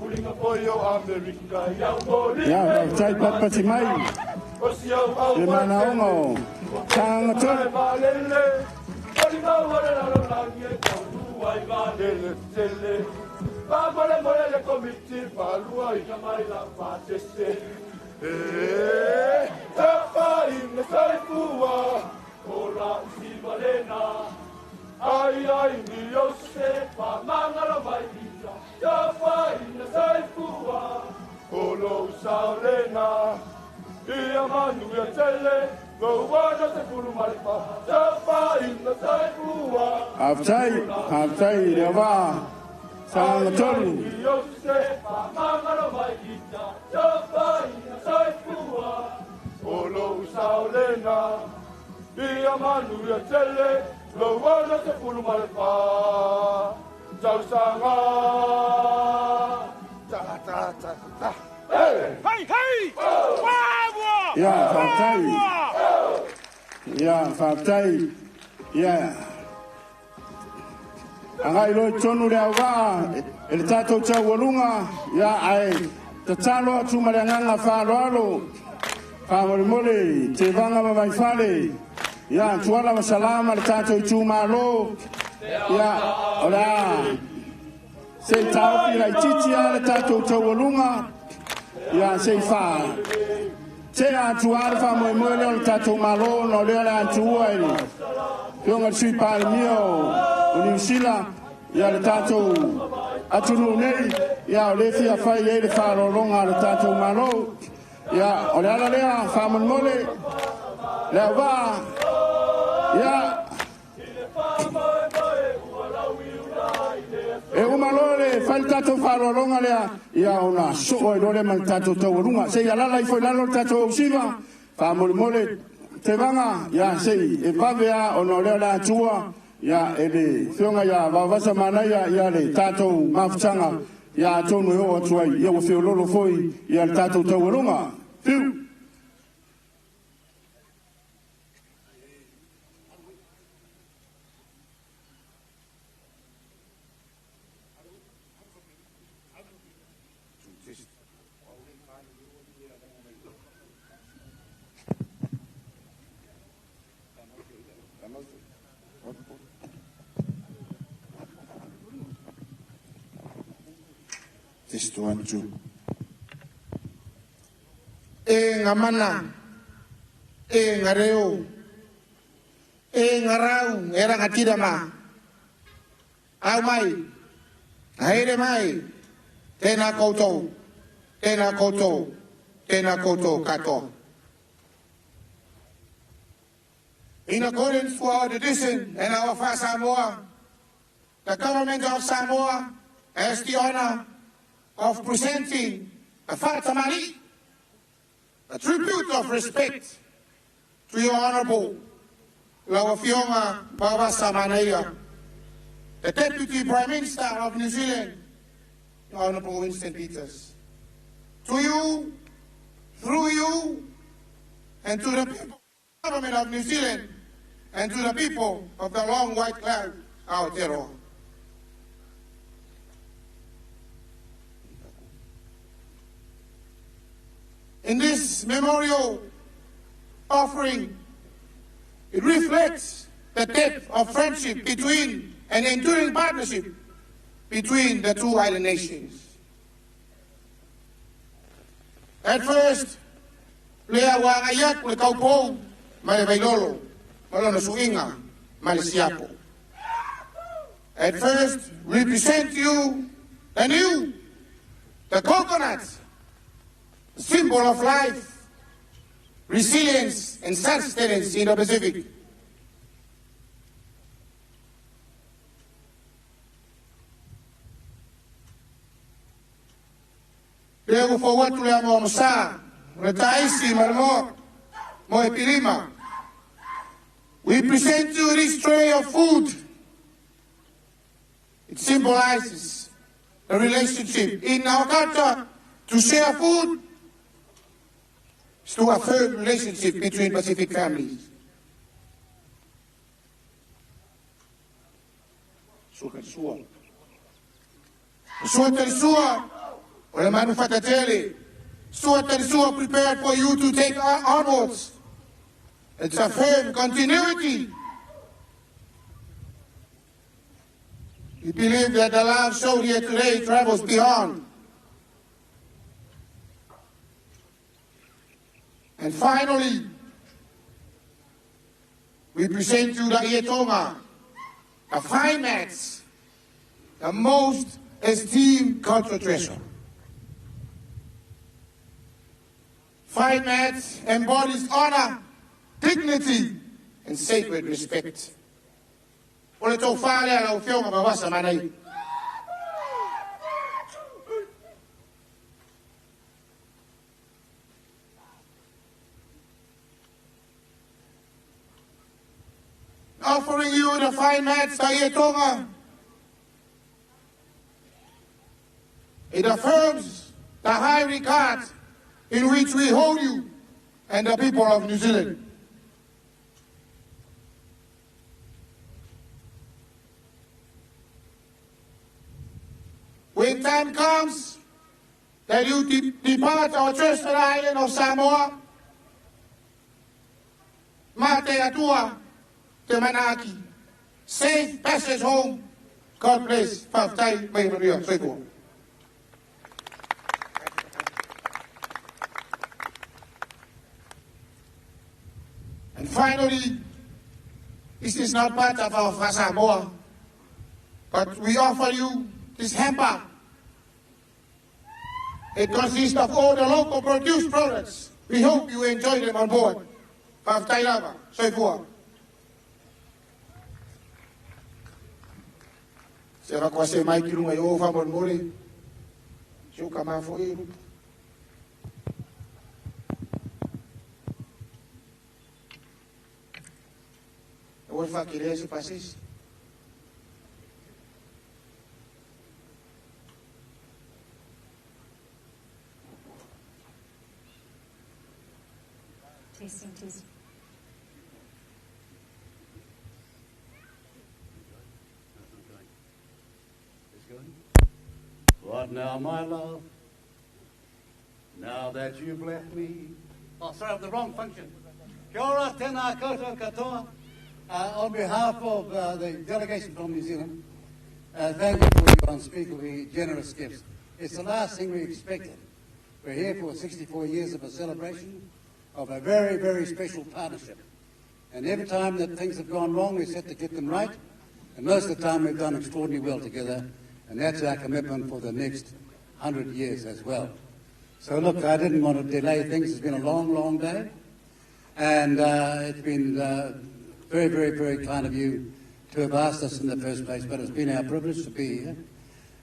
kulinga koyo Amerika, yau molipe. Ya faptai papati mai. Le manaongo tanga tolu. Ai ai ni yo se pa mangala vai ita, ya fa ina sai fua, olo saulena. Ia manu ia tele, go wada te puru maripa, tapa ina sai fua. Haftai le wa sanga tolu. Ia se pa mangala vai ita, tapa ina sai fua, olo saulena. Ia manu ia tele, go wada te puru maripa, tau sanga. Ta ta ta ta. Hey! Ya faptai. Ya faptai. Ya. Angai lo tonu le wa el tato cha walunga ya ai te talo atu malanga fa lo fa mole te vanga mai fale ya tuala salama le tato tu malo ya ora se tau ki la titi ale tato cha walunga ya se fa se atu alfa mo le tato malo no le atu ai yo ngal sui pa mio unisila ya le tato atunu nei ya le fia fai e le faro longa le tato malo ya ole ala le fa mo mole le va ya e o malore fa il tato faro longa le ya una so e dole man tato to lunga se ya la foi la lo tato usiva fa mo mole te vanga ya sei e pavea ono le la tua ya ele fionga ya vavasa mana ya le tato mafutanga ya tonu yo tua ya o fio lolo foi ya le tato to lunga fiu Testuanju. E ngamana, e ngareo, e ngarau, era ngatira ma. Au mai, haere mai, tena koutou, tena koutou, tena koutou kato. In accordance with our tradition and our Samoa, the government of Samoa has the honor of presenting a fatamari, a tribute of respect to your Honorable Faafiafiaga Faaleaganuu, the Deputy Prime Minister of New Zealand, the Honorable Winston Peters. To you, through you, and to the people of the government of New Zealand and to the people of the long white cloud, Aotearoa. In this memorial offering, it reflects the depth of friendship between and enduring partnership between the two island nations. At first, lea wangayat le kaupou male bailolo malona suinga male siapo. At first, we present you the coconuts, symbol of life, resilience, and sustenance in the Pacific. Lego for what we are on sa, retaisi marmo, mo epilima. We present you this tray of food. It symbolizes a relationship in our culture. To share food is to affirm relationship between Pacific families. Suwa or manufatatele. Suwa prepared for you to take onwards. It's a firm continuity. We believe that the love shown here today travels beyond. And finally, we present you the Ietonga, the fine mats, the most esteemed cultural treasure. Fine mats embodies honor, dignity, and sacred respect. Ole tau Faafiaga mawasa manai. Offering you the fine mats, Ietonga. It affirms the high regard in which we hold you and the people of New Zealand. When time comes that you depart our trusted island of Samoa, Mate Atua, Te Manaki, safe passage home. God bless. Faftai Maimoria Soiko. And finally, this is not part of our Samoa, but we offer you this hamper. It consists of all the local produced products. We hope you enjoy them on board. Faftai Lava Soiko. Sera kwa se mai kirunga I ofa mon mori. Shuka mafo iru. Ofa kiresi pasis. Tasting. What now, my love? Now that you've left me. Oh, sorry, the wrong function. Kia ora, tēnā koutou katoa. On behalf of the delegation from New Zealand, thank you for your unspeakably generous gifts. It's the last thing we expected. We're here for 64 years of a celebration of a very, very special partnership. And every time that things have gone wrong, we set to get them right. And most of the time, we've done extraordinarily well together. And that's our commitment for the next 100 years as well. So look, I didn't want to delay things. It's been a long, long day. And it's been very, very, very kind of you to have asked us in the first place. But it's been our privilege to be here.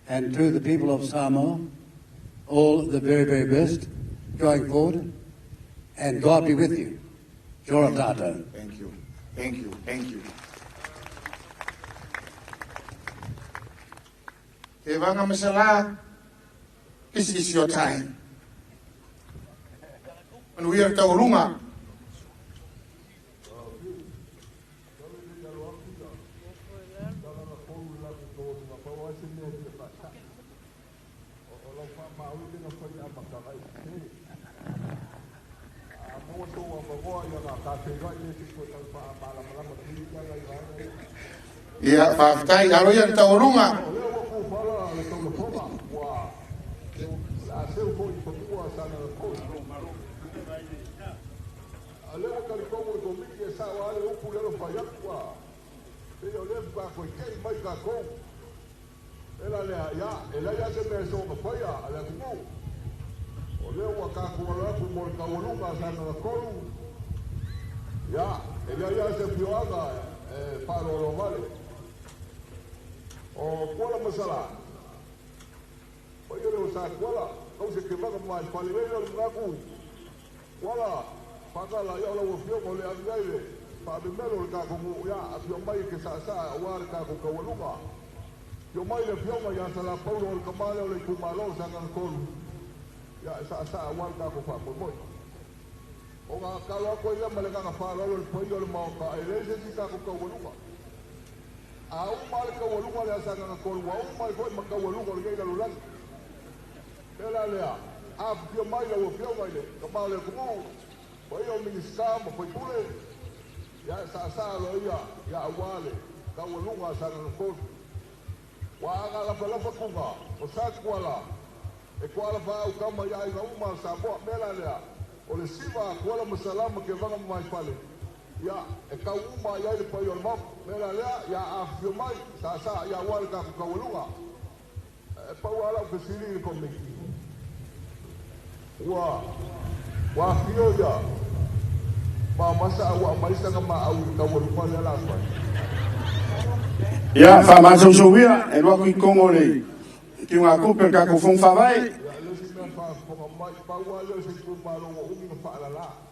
And to the people of Samoa, all the very, very best going forward. And God be with you. Kia ora tātou. Thank you. Thank you. Thank you. Te vanga masala, this is your time. When we are taurunga, Ia whaafitai aro ia ni taurunga. O kuala masala. O yo sa kuala, kau se ke maka mai pale le ngaku. Kuala, pakala ya lo fio mo le angai. Pa de melo ka ko ya, afio mai ke sa wa ka ko kawalunga. Yo mai le fio mai ya sala paulo ka mala le ku malo sa ngan kon. Ya sa wa ka ko fa mo. O ga ka lo ko ya male ka fa lo le poyo le mo ka ele se ka ko kawalunga. Au mal ka walunga le asanga na kol wa mal ko ma ka walunga le ga lulan ela le a pio mai le pio mai le ka ma le ku o yo mi ska mo foi pule ya sa lo ya wale ka walunga asanga na kol wa ga la pala fa kunga o sa kwala e kwala fa u ka ma ya ga uma sa bo mela le o le siva kwala masalama ke vanga mai pale ya e ka uma ya le payo mo mera lea ya afio mai sa ya wal ka walunga e pa wala ke siri ko me wa fio ya ma masa wa mai sa ma au ka walunga le la pa ya fa ma so wia e lo ki kongo le ki nga ku per ka ko fon fa vai pa wala se ku ma lo u mi fa la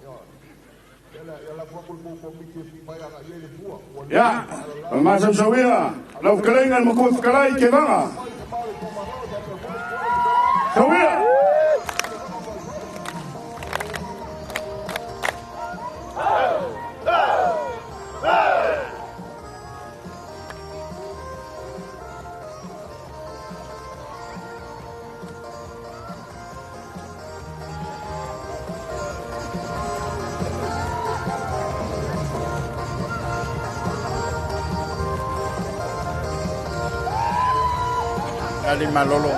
ya, masam sawira, lau kelengan makut kelai ke banga. Sawira. Ali malolo.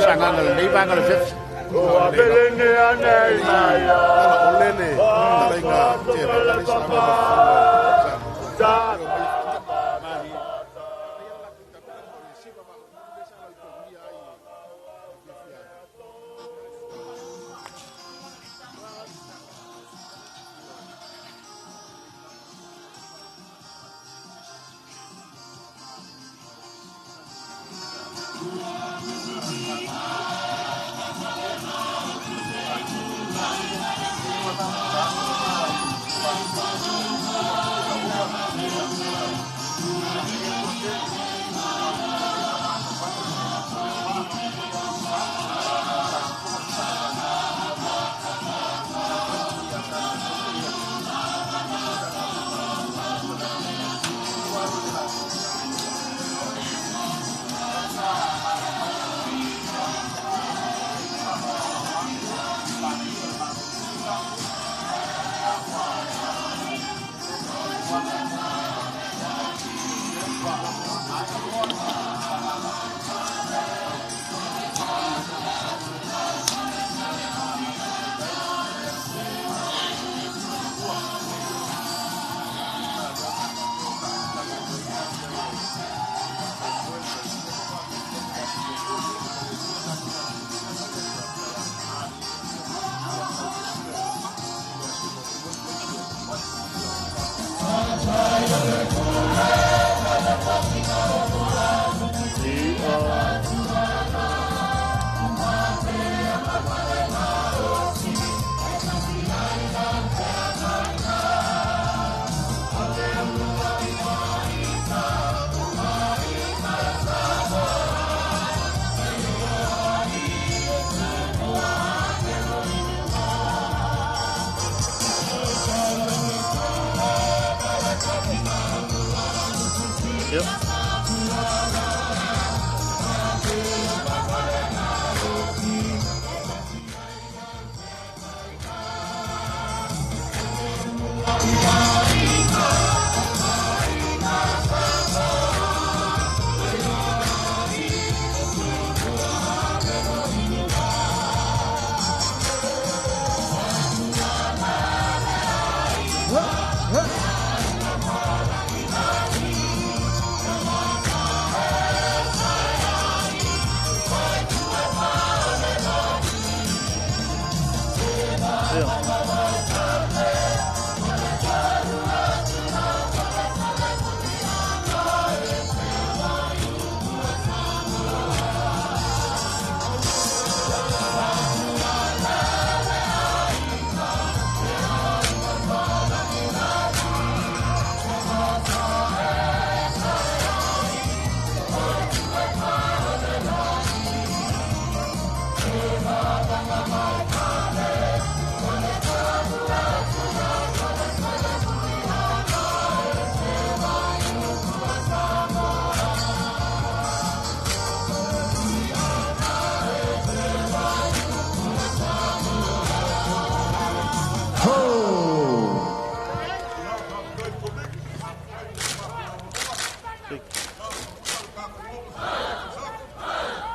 Sangan le ba ka le fet. O belene anai ya. Olele. Taringa te ba ka sangan ba.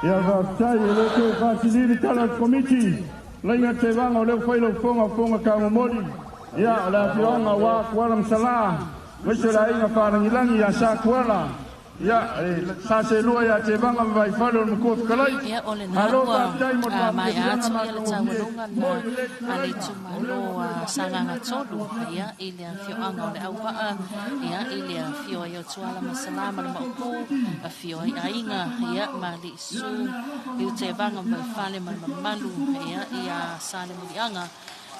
Ia whaatai e leo teo whaatiniri tala komiti. Lainga te wanga o leo whailo whonga ka ngomori. Ia o lea whionga wā kuala msala. Weso la inga whanangilangi ia sa kuala. Ia sa se lua ia te wanga vai whalo o mkua whakalai. Ia o le nāua mai atu ia le tawalunga na ale tumalo sanganga tolu. Ia i le whioanga o le auwaa. Ia i le whio i o tuala masalama le mauku. A whio i ainga ia ma li isu. I te wanga mai whale mai mamalu. Ia i a sale murianga.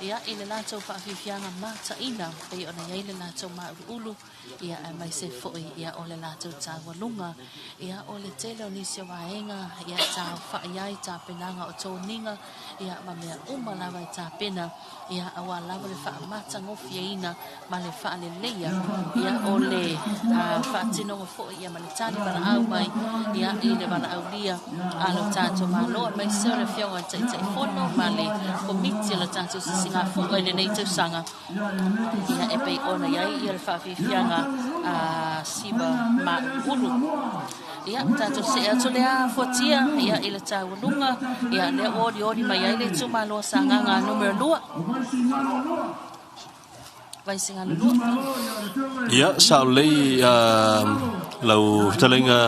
Ia i le lātou Faafiafiaga mataina pei ona iai le lātou mauluulu ia mai se fo'i ia o le lātou tāwalunga ia o le tele o nisi o waenga ia tā whaiai tā penanga o tōninga ia ma mea uma lawa i tā pena ia awa lawa le whaamata ngofia ma le whaale leia ia o le whaatinonga fo'i ia ma le tāni mana au mai ia i le mana au lia alo tātou māloa mai se o le whionga tai fono ma le komiti lo tātou singa fuga le nei tau sanga ia e pei ona iai ia le Faafiafiaga siba ma ulu ia tātou se atu lea fotia ia i le tāwalunga ia le ori mai iai le tumaloa sanganga numero 2 vai singa lua ia saulei lau talenga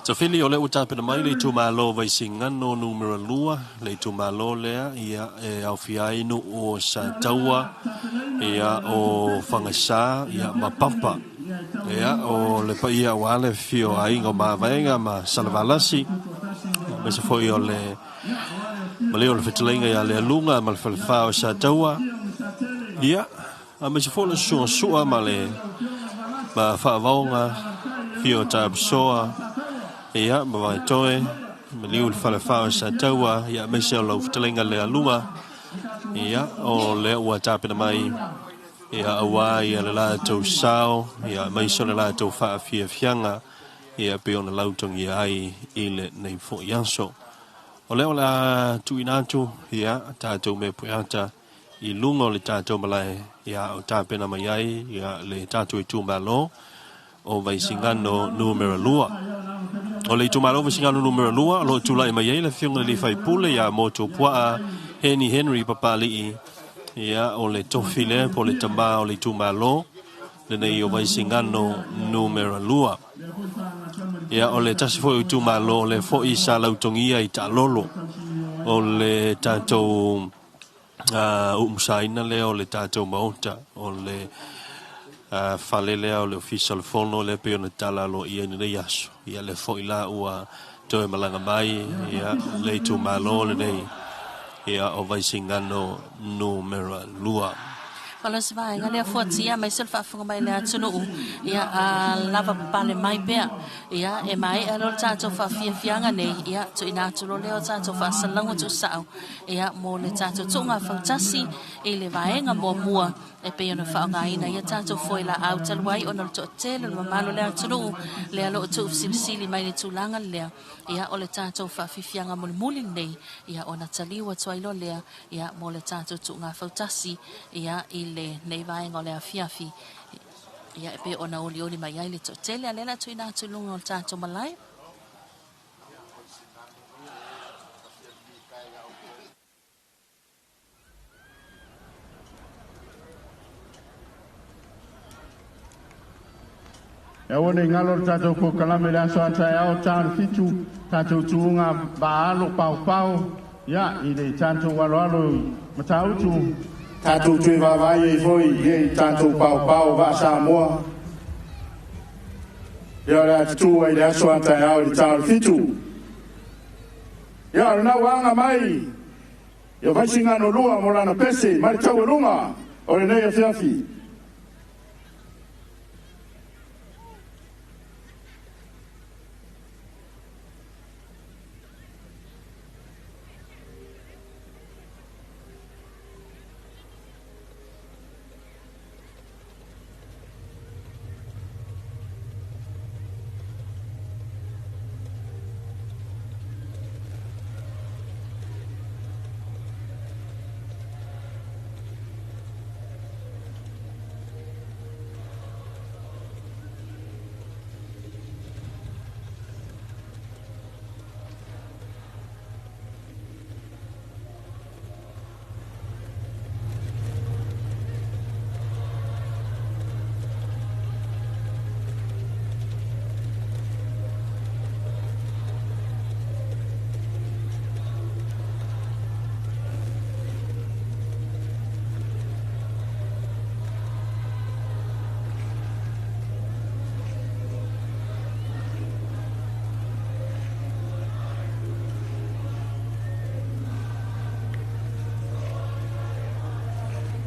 Tafili o le utapena mai le tumalo vai singano numero 2 le tumalo lea ia e aufiai no o Santaua ia o Fangasa ia mapampa ia o le paia wale fio ainga ma vaenga ma salvalasi me se foi o le maleo le fitlenga ia le lunga ma le falfa o Santaua ia a me se foi le sua ma le ma fa vaonga fio tabsoa ia ma vai toe me liu falafao sa taua ia me se lo ftelenga le alua ia o le ua tapena mai ia awa ia le la tau sao ia mai so le la tau Faafiafiaga ia pe ona lautong ia ai ile nei fo yanso o le ola tuinatu ia tatou me puata i lungo le tatou malai ia o tapena mai ai ia le tatou tu malo o vai singano numero 2 o le tumalo va singano numero 2 lo tulai mai le fionga le fai pule ya moto pua Henry papali ia o le tofile po le tamba o le tumalo le nei o vai singano numero 2 ia o le tasifo o tumalo le fo isa lautongia i talolo o le tatou umsaina le o le tatou maota o le falele o le official fono le pe ona tala lo ia ni yaso ia le fo ila ua toe malanga mai ia le tu malo le nei ia o vai singano numero 2 Kalau sebab ngalih fuatia mai selfa funga mai le atunu ia lava pale mai bea ia e mai alo tato faafiafiaga nei ia tu ina tulo leo tato faasalango tu sao ia mo le tato tunga fautasi i le vaenga mua e pe ona whaongaina ia tato foi la au taluai ona to tele le mamalo le atunu le alo tu silsili mai le tulanga le ia o le tato faafiafiaga muli nei ia ona taliwa twailo le ia mo le tato tunga fautasi ia le nei vai ngole afiafi ia pe ona oli mai ai le totele alela tuina tulunga o tato malai e one ngalo tato ko kalame la so ata ao tan fitu tato tuunga ba lo pau ya i le tato walo matau tu tato tui va vai foi ye tato pau va Samoa ya la tu ai la so ata ao le tan fitu ya na wanga mai yo vai singa no lua mo la na pese mai tau lunga o le nei afiafi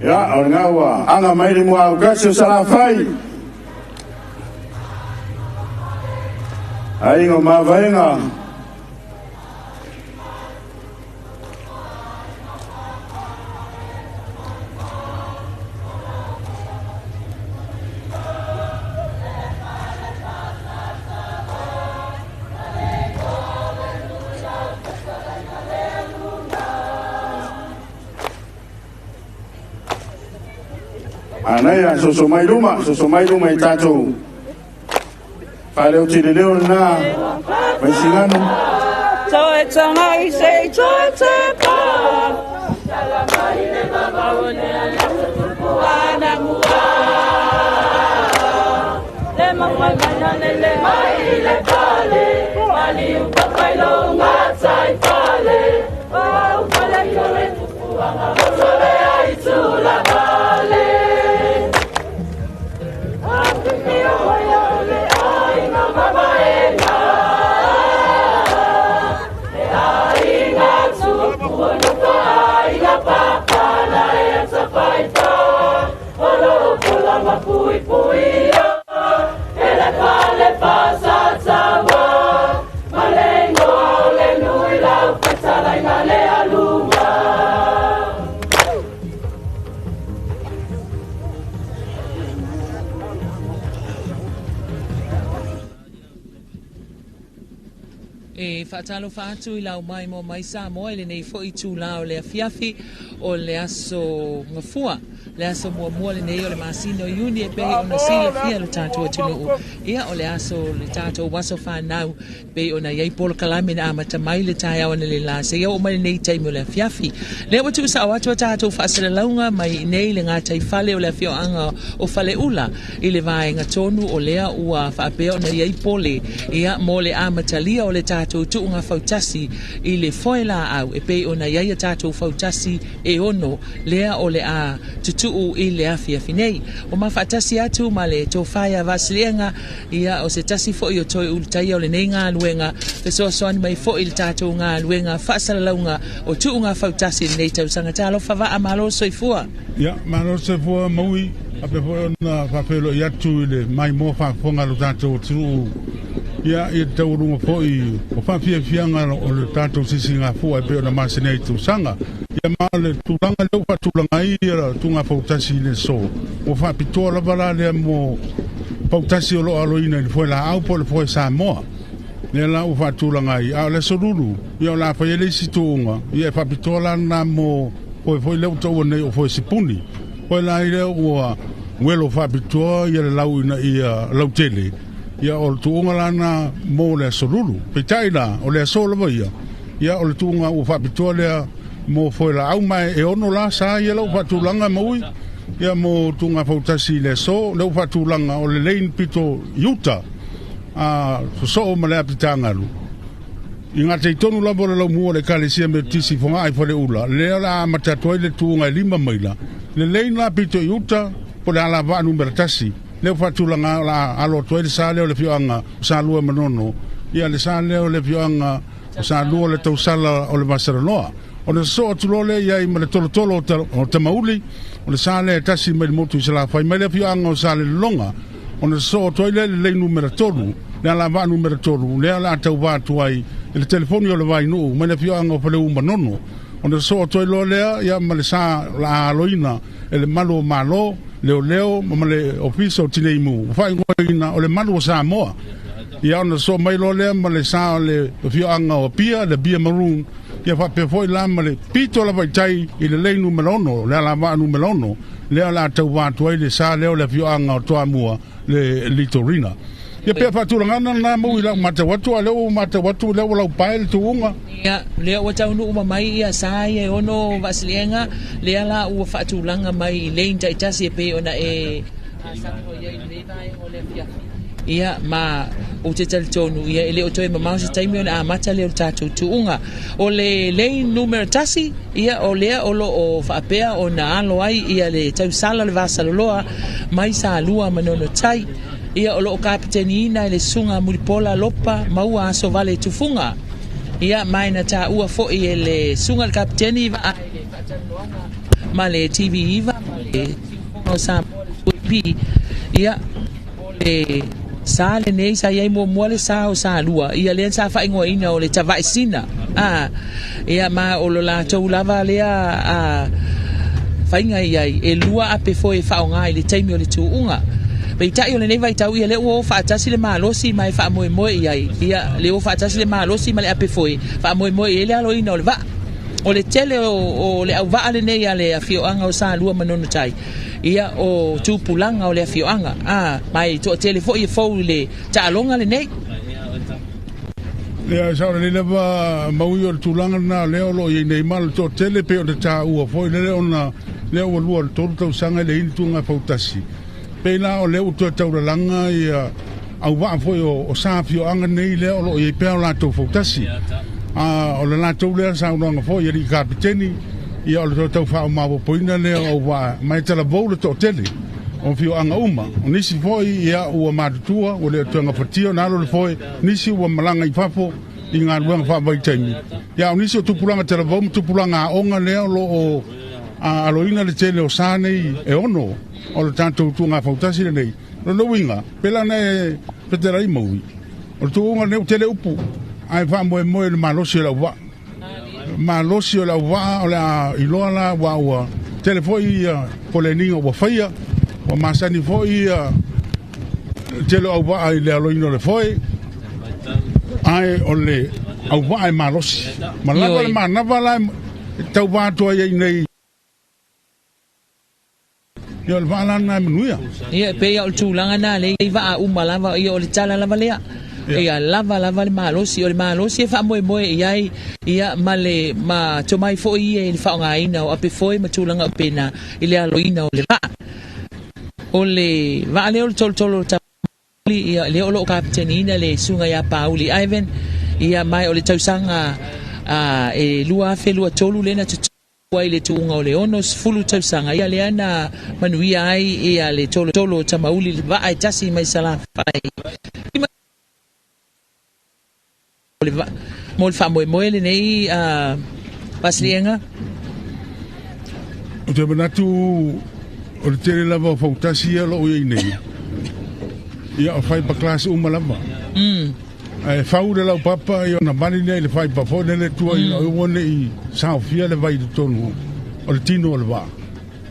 ya o ngawa anga mai le mua gasio sala fai ai ngo ma vaenga anaya so mai luma i tatou whaleo tiri leo na mai singano Toe tangai se toe te pa Salamai le mamaone Ana mua Le mamai manane le mai le pale Mali upapailo ngatai pale Upale kore tupuanga Sole aitula vale Fatalo fatu ila mai mo mai sa mo ele nei fo itu la o le afiafi o le aso ngafua le aso mo le nei o le masino uni e pe ona sila fia le tato tunu ia o le aso le tato waso fa nau pe ona yai pol kalame na mata mai le taia ona le la se o mai nei tai mo le afiafi le watu sa watu tato fa sala launga mai nei le ngata fale o le afio anga o fale ula ile vai ngatonu o lea ua fa pe ona yai pole ia mo le amata lia o le tato tu nga fautasi ile foila au e pe ona yai tato fautasi e ono lea o le a tu tutu i le afiafi nei. O mafatasi atu ma le tofaya vasilienga ia o se tasi fo i o toi ultai o le nei ngā luenga pe soani mai fo i le tātou ngā luenga whaasalaunga o tuu ngā fautasi nei tausanga talo whawa a malo soifua. Ia, malo soifua maui ape fo na whapelo i atu i le mai mo whafonga lo tātou turu ia i taurunga fo i o whawhiafianga o le tātou sisi ngā fua e peo na masinei tausanga. Ia maa le tūlanga leo whatūlanga i ia tunga fautasi le so. O whapitoa lavala lea mo fautasi o lo aloina i fwe la au po le fwe Samoa. Lea la o whatūlanga i au le soruru. Ia o la whaiele si tūunga. Ia e whapitoa la na mo fwe leo tau nei o fwe sipuni. Fwe la i leo ua welo whapitoa ia le lau ina i lau tele. Ia o le tūunga la na mo le soruru. Peitai la o le solava ia. Ia o le tūunga o whapitoa lea mo foi la au mai e ono la sa ia lau whatūlanga maui ia mo tunga fautasi le so lau whatūlanga o le lein pito Utah so o malea pitanga lu i ngā teitonu labo le lau mua le kalesia me tisi fonga ai fore ula lea la matatuai le tuunga 5 maila le lein la pito Utah po le ala vaa numera tasi leu whatūlanga la alo toi le sa leo le fioanga sa lua manono ia le sa leo le fioanga sa lua le tausala o le Masaranoa. O le so o tulole ia i male tolo o tamauli, o le sale tasi me le motu i sala fai, me le fianga o sale longa, o le so o toile le lei numera tolu, le ala va numera tolu, le ala atau vātu ai, le telefoni o le vai nuu, me le fianga o pale umanono, o le so o toilo lea, ia male sa la aloina, e le malo malo, leo, ma le ofisa o tineimu, fai ngoina o le malo o Samoa, ia ona so mai lo lea ma le sa le fianga o pia, le bia maroon, ia whape foi la ma le pito la vaitai i le lei numero ono, le ala vaa numero ono, le ala tau vātu ai le sa leo le fianga o toa mua le litorina. Ia pia whatūrangana na mui la mata watu, a leo mata watu, leo lau pae le tuunga. Ia, leo watau nu uma mai ia sa ia ono vasilienga, le ala ua whatūlanga mai i lein taitasi e pe ona e sango ia i le vai o le fiafi. Ia ma o te talitonu ia ele o toi mamau se taimi ona amata leo tātou tuunga o le lei numero tasi ia o lea o lo o whaapea o na alo ai ia le tausala le vasaloloa mai sa alua manono tai ia o lo o kapiteni ina le sunga muripola lopa maua aso vale tufunga ia mai na ta ua fo i le sunga le kapiteni va ma le TV iva ma le o sa ia le sa le nei sa ia mo le sa o sa lua ia le sa fa ingo ina o le tavaisina ia ma o lo la tau lava le fa inga ia e lua ape foi fa nga i le taimi o le tuunga pe tai o le nei vai tau ia le o fa tasi le malosi mai fa mo ia le o fa tasi le malosi mai ape foi fa mo ele alo ina o le va o le tele o le au va le nei ale afio anga o sa lua manono tai ia o tupulanga o le afioanga mai to telefo i fo le talonga le nei le sa le leva maui o tulanga na le lo i nei mal to tele pe o ta u fo le ona le o lu to sanga le intunga fautasi pe na o le to tauralanga ia au va fo o sa afioanga nei le o i pe la to fautasi o le la to le sa no fo i ri kapiteni ia o le tau whao mawa poina lea o wa mai tala voule to tele o fio anga uma o nisi foi ia ua matutua o le tuanga whatio nalo le foi nisi ua malanga i whafo i ngā ruanga whawai taimi ia o nisi o tupulanga tala voum tupulanga a onga lea lo o aloina le tele o sānei e ono o le tātou tuanga whautasi le nei lo winga pela ne peterai maui o le tuunga ne o tele upu ai wha moe le malosi la wa ma losi o la wa o la iloa la wa wa telefoi po le ningo wa faia wa masani foi telo au wa le aloino le foi ai o le au wa ma losi ma la ma na va la tau va to ai nei yo le va la na menuia ia pe o tulanga na le va u malava ia o le tala lava lea ia lava le malosi o le malosi e fa moe ia male ma tomai fo ia il fa nga ina o ape foi ma tulanga pena ile aloina o le va le o tolo ta ia le o lo kapiteni ina le sunga ia Pauli Ivan ia mai o le tausanga e lua fe lua tolu lena wai le tuunga o le ono fulu tausanga ia le ana manuia ai ia le tolo tamauli le va ai tasi mai sala fai mo le fa mo le nei paslienga o te manatu o le tere lava fautasi ia lo i nei ia o fai pa klasi umalama e fau le lau papa i ona mani nei le fai pa fo le tua i o wone i sao fia le vai tonu o le tino o le va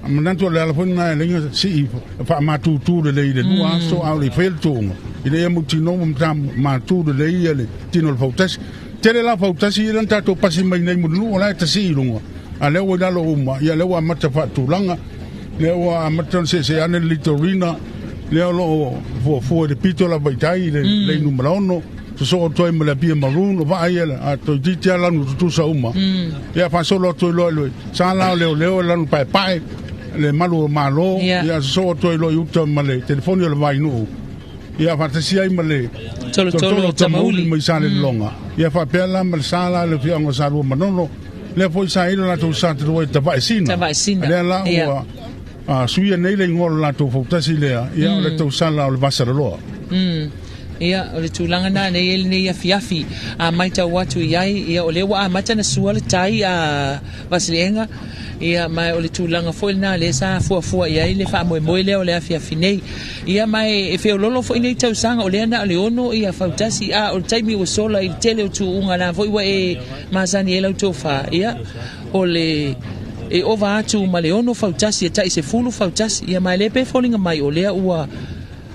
a manatu le ala fona le nga si fa matu tu le le lua so au le fel tonga i le mu tino mu tam matu le le tino le fautasi tere la fautasi i lanta to pasi mai nei mu lu ola ta si lunga a le o dalo uma ia le o mata fa tulanga le o mata se ane litorina le o fo de pitola vaitai le numero 1 so toi me la pia maroon o vai a to ditia la no tu sa uma ia fa solo to lo sa la le la no pai le malo ia so to lo yuta male telefonio le vai no ia fa sia male tolo tamauli mai sa le longa ia fa pela mal sala le fia ngo sa ru manono le foi sa ilo la to sa to ta vai sina le la o suia nei le ngol la to fotasi le ia le to sala le vasara lo ia o le tūlanga nā nei ele nei afiafi a maita watu iai ia o le wa a mata na sua le tai a vasilienga ia mai o le tūlanga foi nā le sa fua iai le wha moe leo le afiafi nei ia mai e feo lolo foi nei tausanga o le ana o le ono ia fautasi a o le taimi o sola i tele o tuunga nā foi wa e mazani e lau tofa ia o le e ova atu ma le ono fautasi e tai se fulu fautasi ia mai le pe folinga mai o lea ua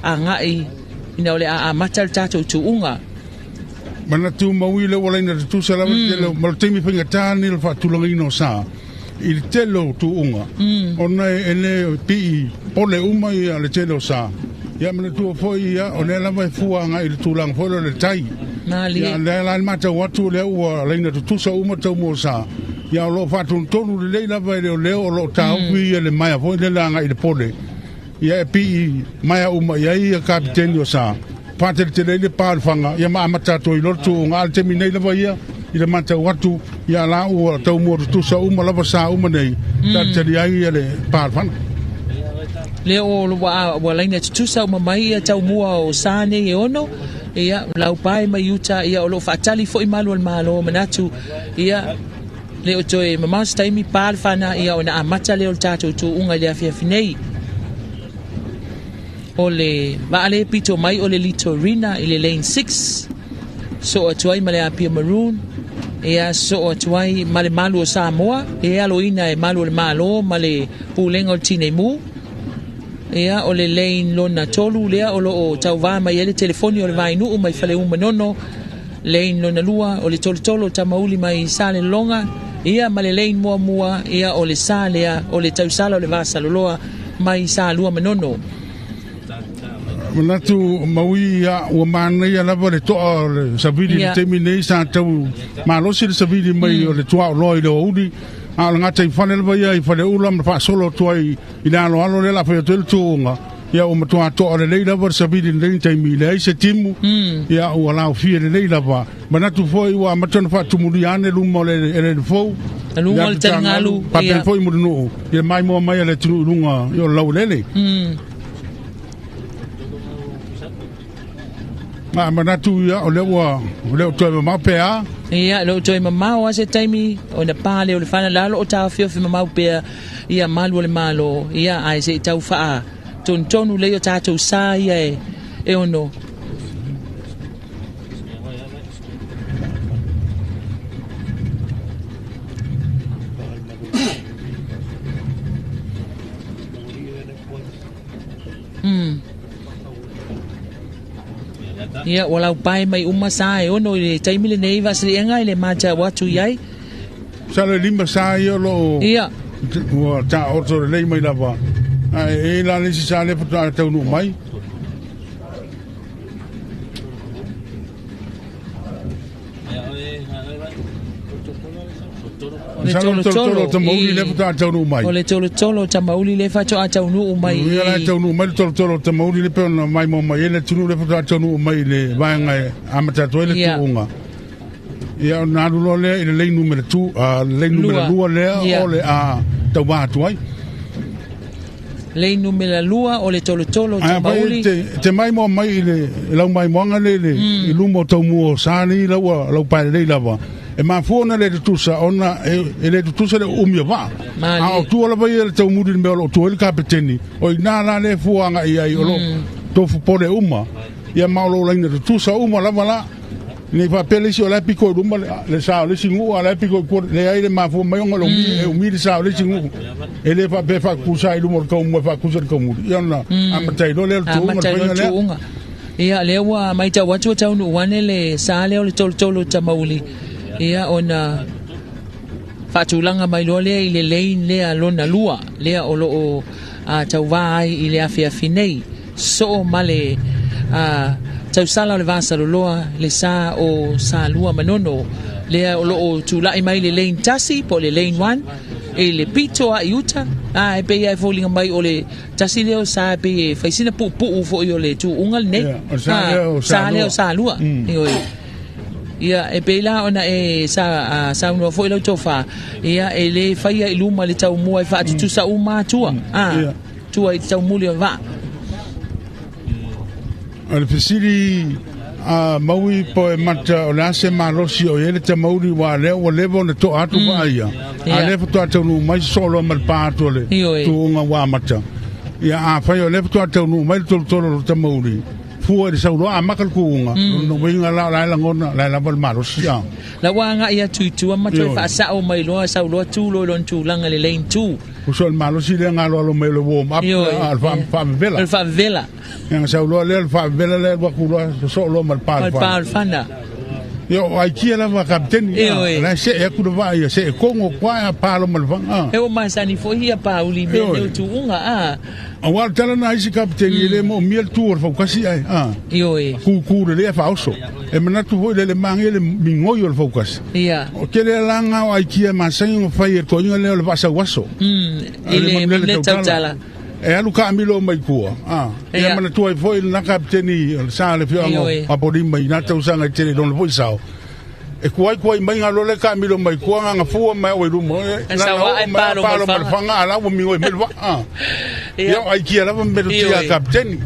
a ngai ina ole a matal tato tuunga mana tu maui le wala ina tu sala le maltemi pinga tani le fatulanga ino sa il telo tuunga ona ele pi pole uma ia le telo sa ia mana tu foi ia ona la mai fuanga il tulang foi le tai ia le la mata watu le ua le ina tu sa uma tau mo sa ia lo fatun tonu le la vai le lo tau ia le mai foi le langa il pole ia pi mai uma ia kapiteni o sa parte te le par fanga ia ma mata to i lotu ngal te minei le vai ia mata watu ia la o tau mo tu sa uma la sa uma nei ta te ia le par fanga le o wa laina tu sa uma mai ia tau mua o sane e ono ia lau pai mai uta ia o lo fatali fo i malu al malo manatu ia le o toe mama staimi par fana ia ona amata le o tato tu unga le afia finei o le vaale pito mai o le litorina i le lane 6 so atuai ma le apia maroon ea so atuai ma le malu o Samoa ea aloina e malu o le malo ma le pulenga o tinemu ea o le lane lona tolu lea o lo o tauva mai ele telefoni o le vainu mai fale umanono lane lona lua o le tolotolo tamauli mai sale longa ea ma le lane mua ea o le salea o le tausala o le vasaloloa mai sa lua manono manatu maui ia ua mana ia lava le toa o le savili le temi nei sa tau malosi le savili mai o le tua o loa i le ouli a o le ngata i fale lava ia i fale ula ma wha solo tua i le alo le la whai o tele tuonga ia o matua toa le lei lava le savili le nei taimi le aise timu ia ua lao fia le lei lava manatu foi ua matona wha tumuri ane luma o le fou lunga o le tangalu papel foi mo no ia mai mo mai le tunu lunga i o lau lele ma manatu ia o le toi mama pea ia lo toi mama o se taimi o na pale o le fana lalo o ta fio fi mama pea ia malu le malo ia ai se tau fa tonu le o tato sa ia e ono ia walau pai mai uma sa e ono le taimi le nei vasilienga le mata watu iai sa le lima sa ia lo ia ua ta orto le mai lava e la le si sa le puta tau no mai le tolo tamauli le puta tau no mai o le tolo tamauli le fa tau no mai ia la tau no mai tolo tamauli le pe mai mo mai le tunu le puta tau no mai le vanga amata to le tuunga ia na lo le le numero 2 le numero 2 le o le a tau ba tu ai le numero 2 o le tolo tamauli te mai mo mai le lau mai mo ngale le i lumo tau mo sani lau pa le lava e ma fona le tusa ona e le tusa le umia va a o tu la vai le tau muri me o tu el kapiteni o ina la le fuanga ia i o lo tofu pole uma ia ma lo laina tusa uma la mala ne fa pele si o la piko uma le sa le singu ala piko le ai le ma fu mai ngolo mi le sa le singu e le fa be fa kusa i lumo ko mo fa kusa ko mu ia na amatai lo le tu ia le wa mai ta watu tau no wane le sa le o le tolo tamauli ia ona fatulanga mai lo le ile lein le alona lua le o lo o tau vai ile afiafinei so male tau sala le vasa loa le sa o sa lua manono le o lo o tulai mai le lein tasi po le lein 1 e le pito a iuta e pe ai folinga mai o le tasi leo sa pe faisina pu fo yo le tu ungal ne sa leo sa lua ia e pe la ona e sa uno fo lo tofa ia e le faia iluma le tau mua e fa tu sa uma tua tua i tau muli va al fisiri maui po e mata o la se malosi o ele te mauri wa le o levo na to atu wa ia a le to atu no mai solo mal pa to le tu nga wa mata ia a fa yo le to atu no mai to te mauri fu e sa lo a makal ku nga no winga la ngona la bal malosi ya la wanga ia tu ma to fa sa o mai lo sa lo tu lo tu langa le lane 2 Usol malo si le ngalo lo me lo warm up al fa vela yang sa lo le fa vela le wa ku lo so lo mal pa fanda yo ai ki la va captain la se e ku va ia se ko ngo kwa pa lo mal va e o ma sani fo hia pa uli me tu unga a wa tala na isi captain le mo miel tour fa kasi ai ku le fa oso e mana tu vo le mangele mingoyo le focus o ke le langa ai ki ma sango fa ir ko le le va sa waso ile le tala e alu ka milo mai kua e mana tu ai foi na kapteni sa le fiango a podi mai na tau sanga tele don voi sao e kuai mai ngalo le ka milo mai kua nga fu mai o ru mo na ai palo mal fanga ala o mi o melwa yo ai ki ala me tu kapteni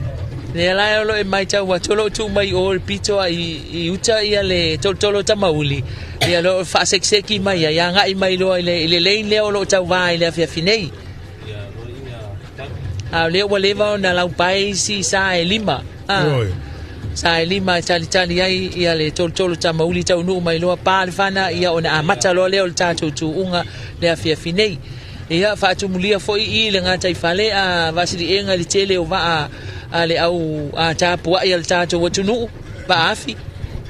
le la lo e mai tau tolo tu mai o pito i uta ia le tolo tamauli ia lo fa sekseki mai ia nga i mai lo le lein le lo tau vai le afiafinei le walewa na lau pai si sa e lima sa e lima tali ai ia le tolo tamauli tau nu mai loa pa le fana ia ona amata lo leo le tatu tu unga le afiafinei ia fa tumulia foi i le ngata i fale a vasiri enga le tele o va a le au a tapu ia le tatu watunu va afi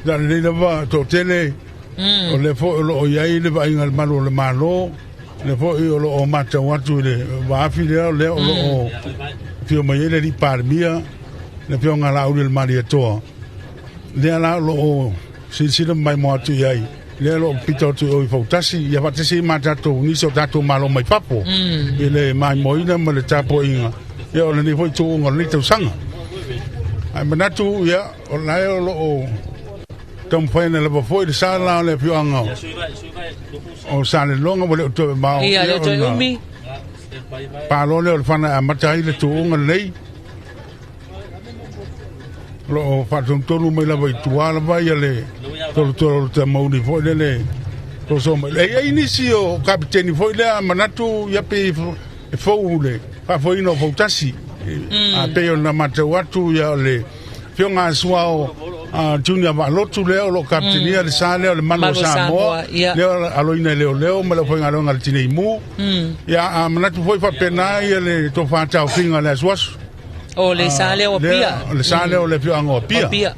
dan le va to tele o le fo o ia le va ingal malo le malo le fo i o mata watu le va afi le o fio mai le di parmia le fio ngala o le maria to le ala lo sila mai mo tu ai le lo pito tu o fotasi ia va tesi mata to ni so tato malo mai papo le mai mo ina ma le tapo inga ia o le foi tu ngol ni tu sanga ai manatu ia o lai o tom foi na le foi de sala le fio anga o sale longa mo le to ma ia le to umi pa lo le fana matai le tu ngol nei lo fa tonu me la vai tuala vai le to te mo ni foi le to so e inicio capitani foi le manatu ia pe fo le fa foi no fotasi a pe ona mata watu ya le fionga suao junior va lotu le lo capitani le sale le mano samo le aloina le me lo foi ngalo ngal tini mu ya manatu foi fa pena ia le to fa tau finga le suas o le sale o pia le sale o le fionga o pia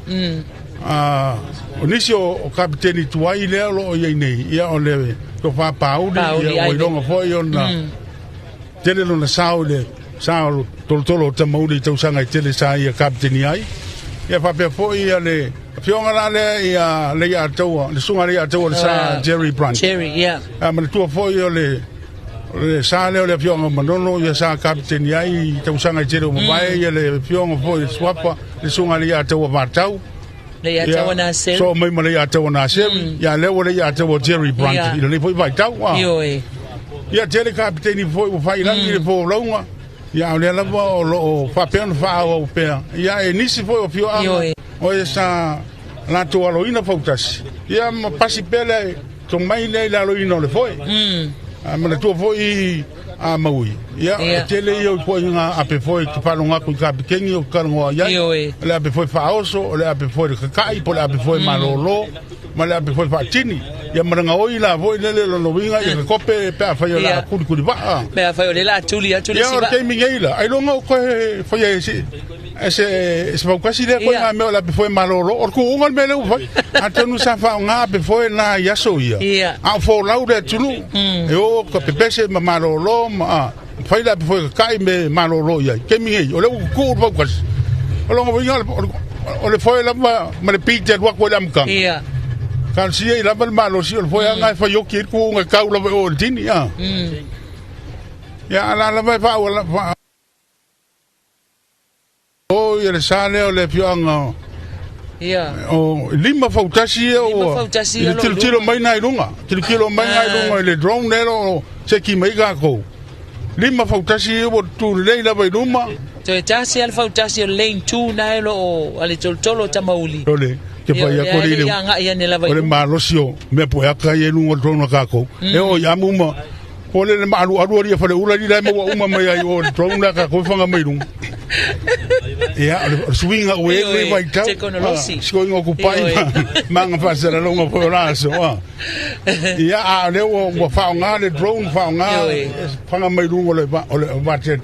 o nisi o kapiteni tuai lea lo ia nei ia o le to fa paudi ia o longa foi ona tele no sao tolo tamauli tau sanga tele sa ia kapiteni ai ia fa pe foi ia le fionga la le ia le ia tau le sunga le ia tau le sa Jerry Branch ia ma tu foi o le sa le le fionga manono ia sa kapiteni ai tau sanga tele mo vai ia le fionga foi swapa le sunga le ia tau va tau le ia tawana sel so mai male ia tawana sel ia le wale ia tawa Jerry Brandt ile foi vai tau ia tele kapiteni foi o fai langi le fo longa ia le la o fa pen fa o pe ia e nisi foi o fio o esa la to aloina fautas ia ma pasi pele to mai le la aloina le foi ma le to foi a maui ia tele io foi nga ape foi to fa longa ku kapiteni o karongo ia le ape foi fa oso le ape foi kai po le ape foi malolo ma le ape foi fa tini ia maranga oi la voi le lo winga ia kope pe fa yo la kuri ba pe fa yo le la tuli siba ia ke mi ngeila ai lo ngo ko fa ye si ese va quasi le ko nga me la pe foi malolo or ku ngo me le foi atenu sa fa nga pe foi na ya so ia a fo laude tulu e o ko pe pese ma malolo ma fa la pe foi kai me malolo ia ke mi ngai o le ku va quasi o lo ngo winga o le foi la ma le pizza wa ko lam kan ia kan sia ila mal malo si foi nga fa yo ki ku nga ka la o tini ya ya la vai fa o ia sale o le pianga ia o lima fautasi o tiro mai nai lunga tiro mai nai lunga le drone nero se ki mai ga ko lima fautasi o tu le la vai luma to tasi al fautasi o lane 2 nai lo ale tolo tamauli ke pa ya ko le o le malo sio me po ya ka ye lungo drone ka ko e o ya muma ko le malu aru fa le ula di la mo uma mai ai o drone ka ko fanga mai lunga ia swinga o ele vai tau sco ngo ku pai manga fa sera longa po raso ia a le o fa nga le drone fa nga fanga mai lungo le va te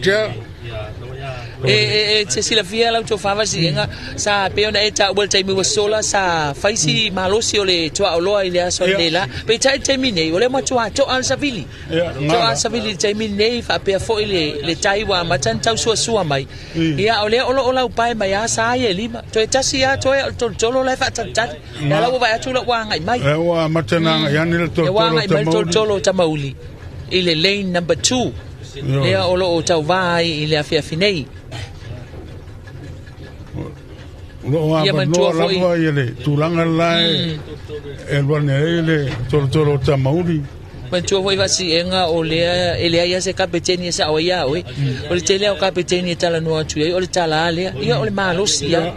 se sila fia la to fava singa sa pe ona eta wel time was sola sa faisi malosi ole to olo ile aso lela pe time nei ole mo to al savili to al savili time nei fa pe fo ile le taiwa matan tau so mai ia ole ola pai mai asa ye lima to tasi ya to lo la fa tat ya la wa tu la wa ngai mai wa matana ya ni to tamauli ile lane number 2 lea olo o tau vai ile afiafinei ia mantua foi ile tulanga lai elwane ile tolo tamauli mantua foi vasi enga o lea ele ia se kapiteni sa o ia o le tele o kapiteni tala no atu o le tala ale ia o le malosi ia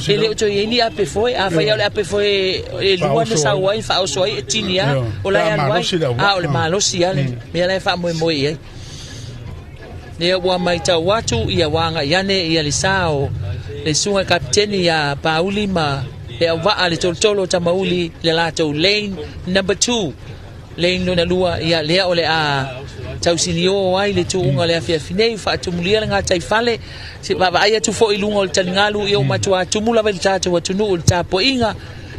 ele to ini ape foi a vai ole ape foi e lua ne sa wai fa o soi tinia o la ia wai a o le malosi ale me la fa mo ia ne wa mai ta watu ia wanga yane ia lisao le sunga kapteni ya Pauli ma e wa ale tolo tamauli le lato lane number 2 lane lona lua ia le ole a tausinio wai le tu unga le afia finei fa tumulia nga tai fale si baba ai tu fo ilunga o tangalu ia matua tumula vel tatu watunu o tapo inga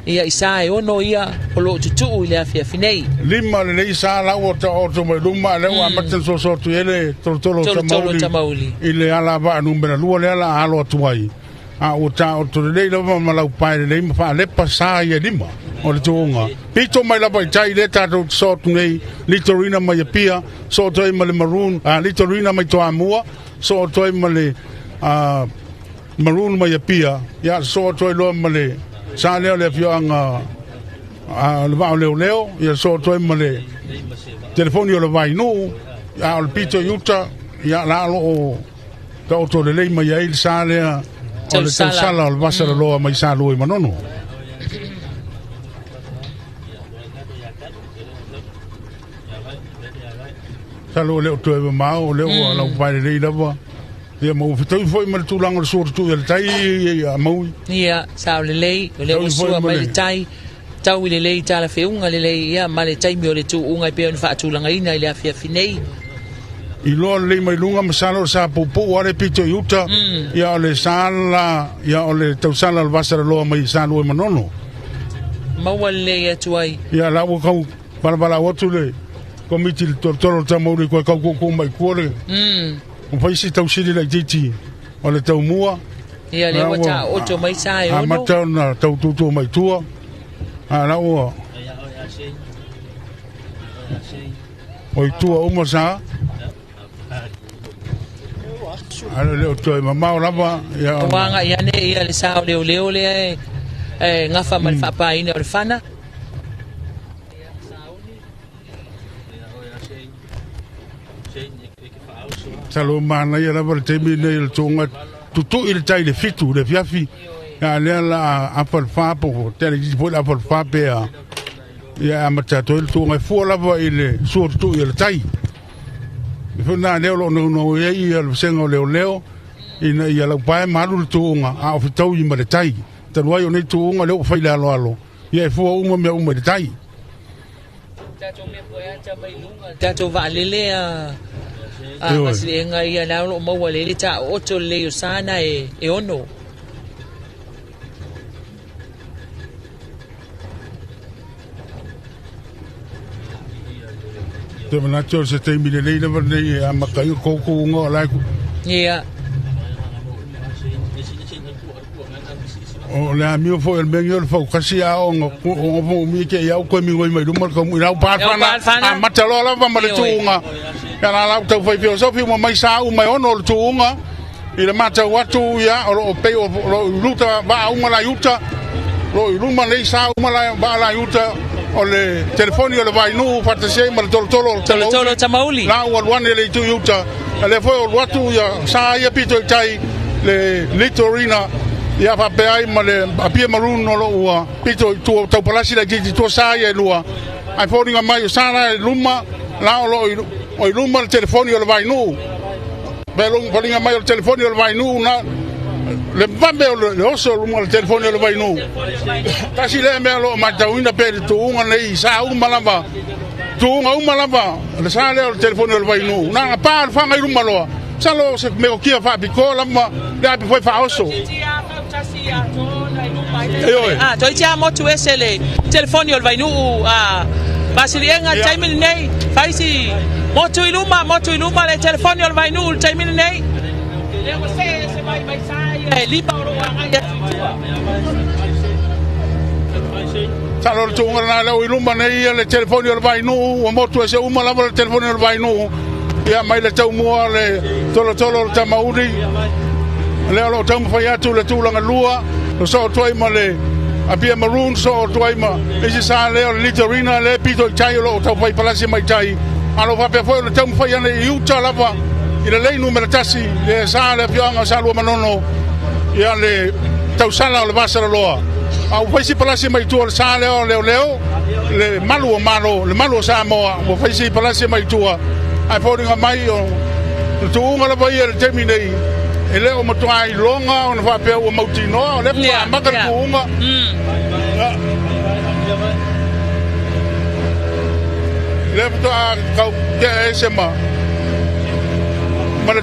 ia isae ono ia olo tutu ile afia finei lima le isa la o to mo luma le wa matan so tu ele tolo tamauli ile ala va numero lu le ala alo tuai a o to le lo ma la pai le fa le pasa ia lima o le tunga pito mai la pai tai le tato so tu nei litorina mai pia so to mai maroon litorina mai to amua so to mai maroon mai pia ya so to lo mai sa leo le fianga le va leo ia so to male telefoni o le vai no a o pito yuta ia la lo to le mai ia il sa le o le sala o va lo mai sa lo manono sa lo le to e ma o le o la vai le lava ia mo fitu foi mal tu lang so tu el tai mo ia sa le o so mai tai tau le lei tala feunga le lei ia male tai mi o le tu unga pe on fa tu langa ina ile afia finei i lo le mai lunga masalo sa popo ore pito yuta ia le sala ia ole tau sala al vasara lo mai salo manono mawale ya tuai ia la wo kau bala wotu le komiti toro tamori ko kau mai kore o paisi tau siri la titi o le tau mua ia le wata oto mai sai ono mata na tau tutu mai tua la o oi tua o masa ale le oto mama o lava ia wanga ia ne ia le sao le ngafa ma le whaapaina o le whana. Talo mana ia lava le teimi nei le tonga tutu i le tai le fitu le fiafi ia lea la apalfa po tele jisi po le apalfa pe ia amatato le tonga fua lava i le sua tutu i le tai i funa leo lo no ia le senga o leo ina ia lau pae malu le tonga a ofitau i ma le tai tanuai o nei tonga leo fai le alo ia e fua uma mea uma le tai Tato vaalele masilenga ia la lo mau le ta oto le sana e ono te mana cho se te mi le le nei a makai ko ngo la ia o le amigo fo el medio el fo casi a o mi ke ya ko mi ngoi mai dum ko mi na pa fana ma telo la va ma le tunga kana la tau fai filosofi mo mai sa u mai ono le tunga i le mata watu ya o pe o luta va uma la yuta lo luma le sa uma la va la yuta o le telefoni o le vai nu fata sei ma tolo tamauli la o wan le tu yuta le fo o watu ya sa ya pito tai le litorina ia fa pe ai ma le apia marun no lo ua pito tu tau palasi la jiji tu sa ia lua ai foringa mai sana luma la o luma le telefoni o le vai nu belong foringa mai o telefoni o le vai nu na le vambe o le oso luma le telefoni o le vai nu kasi le me lo ma tauina pe tu unga nei sa uma lava tu uma lava le sa le o telefoni o le vai nu na pa fa ngai luma lo salo se me o kia fa bikola ma le foi fa oso toi tia mo tu esele telefoni o vai nu basilienga taimini nei faisi mo tu iluma le telefoni o vai nu taimini nei le o se mai sai liba o anga salo tu ngana le iluma nei le telefoni o vai nu o mo tu ese uma la le telefoni o vai nu ia mai le tau mua le tolo tamauri le alo tau mawhai atu le tūlanga lua lo so tuai ma le apia maroon so tuai ma isi sa leo le litorina le pito i tai lo tau whai palasi mai tai alo whapea fwoi le tau mawhai ane i uta lava i le leinu me le tasi le sa le pianga sa lua manono ia le tau sala o le vasara loa au whaisi palasi mai tua le sa leo le malu o malo le malu o sa moa o whaisi palasi mai tua ai fōringa mai o tu unga la vai le temi nei e leo matuai longa o na whapea o mautinoa o le pa makar tu unga le pa kau ke esema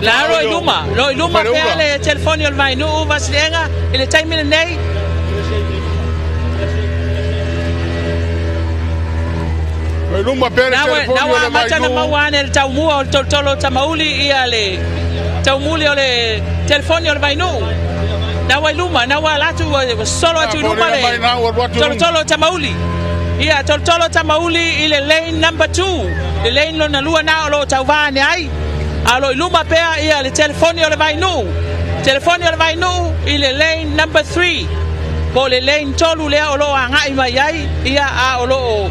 la lo iluma pe le telefoni o vai no vaslenga ele temi nei luma pere na matana mawane el taumua o tolo tamauli ia le taumuli o le telefoni o vai no na wa luma na wa latu solo atu luma le tolo tamauli ia tolo tamauli ile lane number 2 le lane lo na lua na lo tauvane ai alo luma pea ia le telefoni o vai no telefoni o vai no ile lane number 3 po le lane tolu le o lo anga i mai ai ia a o lo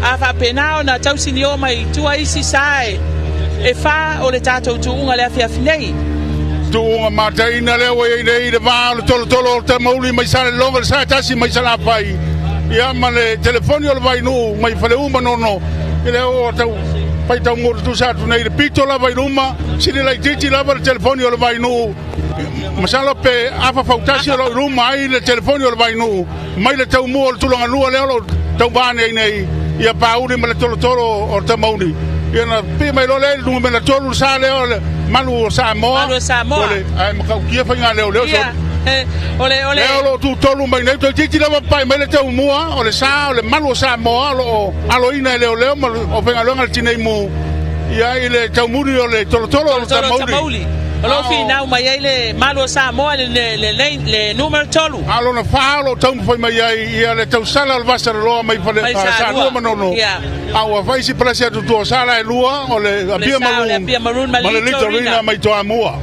afa penao na tausini o mai tua isi sae e fa o le tatou tuunga le afiafinei tuunga mataina lewa i le vaa le tolo te mauli mai sale longa le sa tasi mai sala pai ia ma le telefoni o le vai nu mai fale uma nono i le o tau pai tau ngoro tu sa tu nei le pito la vai numa sini lai titi lava le telefoni o le vai nu masala pe afa fautasi o le ruma ai le telefoni o le vai nu mai le tau mua o le tulanga lua leo lo tau vane nei ia pauni ma le tolo o te mauni ia na pe mai lo le lunga me le tolo sa leo le malu sa moa ole ai ma kau kia fainga leo ole leo tu tolo mai nei to titi lava pai mai le tau mua ole sa ole malu sa moa lo alo ina leo ma o fainga longa tinei mu ia ile tau muri ole tolo o te mauni lo fina mai ele malo sa mo le numero tolu alo na falo tau foi mai ia le tau sala al vasar lo mai fale sa lo manono au vai si presi atu to sala e lua o le apia maroon ma le litorina mai to amua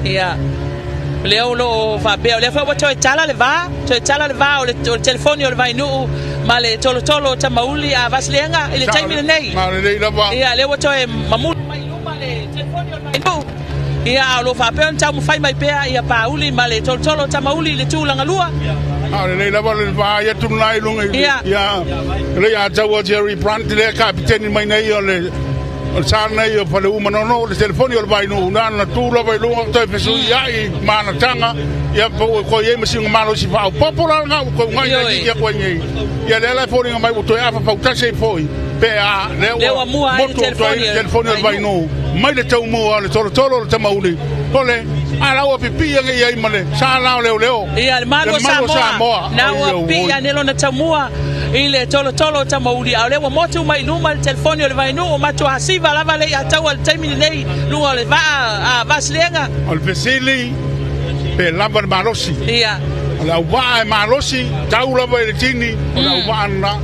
le lo fa pe le fa to tala le va o le telefoni o le vai nu ma le tolo ta mauli a vaslenga ile taimi nei ia le to mamu mai lu ma le telefoni o le nu ia lo fa pe ta mu fai mai pe ia pauli ma le tolo ta mauli le tulanga lua le la le va ia tu nai lunga ia le ia tawa Jerry Brandt le kapiteni mai nei o le sana io fa le umano no le telefoni o vai no na tu lo vai lunga to fesu ia i mana tanga ia ko ye masi ngalo si fa popular nga ko ngai ia ko ngai ia le la foni mai to ia fa ta sei foi pe a le wa telefoni o vai no mai le tau mo le tolo le tamauli ole ala o pipi ia male sala leo ia le malo Samoa na o pia nelo na tamua ile tolo tamauli ale wa motu mai numa le telefoni o le vai no ma to hasiva lava le atau al taimi nei lunga le va a vaslenga al vesili pe lava le marosi ia la wa marosi tau lava le tini la wa na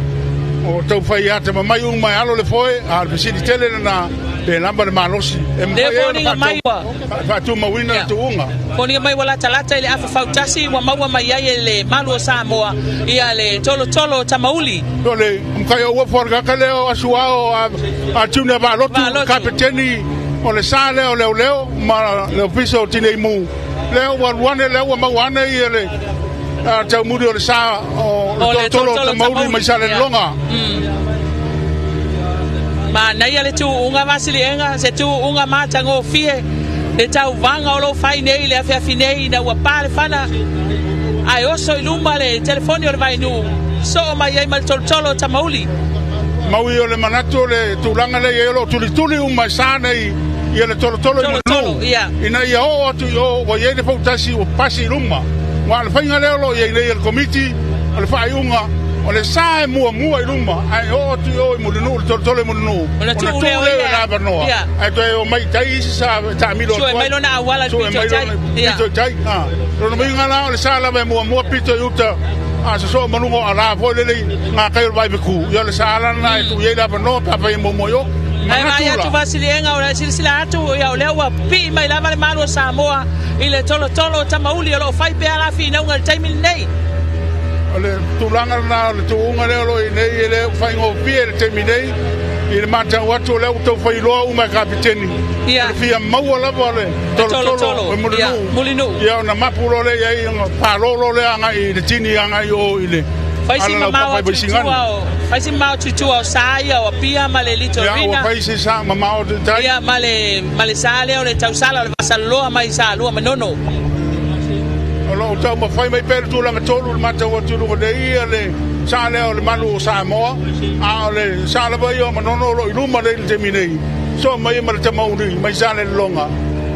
o tau fai ate mai mai alo le foi al vesili tele na pe lamba le malosi e mai fa tu mawina tu unga koni mai wala talata ile afa fautasi wa maua mai ai le malu Samoa ia le tolo tamauli ole mkayo wo forga kale o asuao a tuna va lotu kapiteni ole sale ole leo ma le ofiso tine mu leo wane leo ma wane ile ta muri ole sa o tolo tamauli mai sale longa ma nei ale tu unga vasilienga se tu unga mata ngo fie e tau vanga o lo fai nei le afi nei na wa pale fana ai oso iluma le telefoni o vai nu so mai ai mal tolo tamauli maui o le manatu le tulanga le yelo tuli uma sana i le tolo ia ina ia o tu yo o ye le fautasi o pasi luma wa le fainga le lo ye le committee o le fai unga o le sa mua i luma ai o tu o mo no tolo mo no o le tu le na banoa ai to o mai tai sa ta mi lo so mai lo na wala pito tai no mai ngala o le sa la mua pito yuta a so manungo ala vo le nga kai vai ku yo le sa la na tu ye la banoa pa pa mo yo ai tu vasilienga o le silsila atu ya o le wa pi mai la vale malo Samoa ile tolo tamauli lo fai pe ala fi na un time nei ole tulanga na le tuunga le lo nei le fai ngo pie le terminei il mata watu le to fai lo uma kapiteni ia fia mau la vole tolo mulinu ia na mapulo le ia pa lo le anga i le tini anga yo ile fai si mau tutu o saia o pia male lito vina ia fai si sa mau de tai ia male sale o le tau sala le vasalo mai sa lua manono lo tau ma fai mai per tu la tolu mata o tu lo dei le sale o le malu Samoa a le sale ba yo manono lo iluma le terminei so mai ma te mauri mai sale longa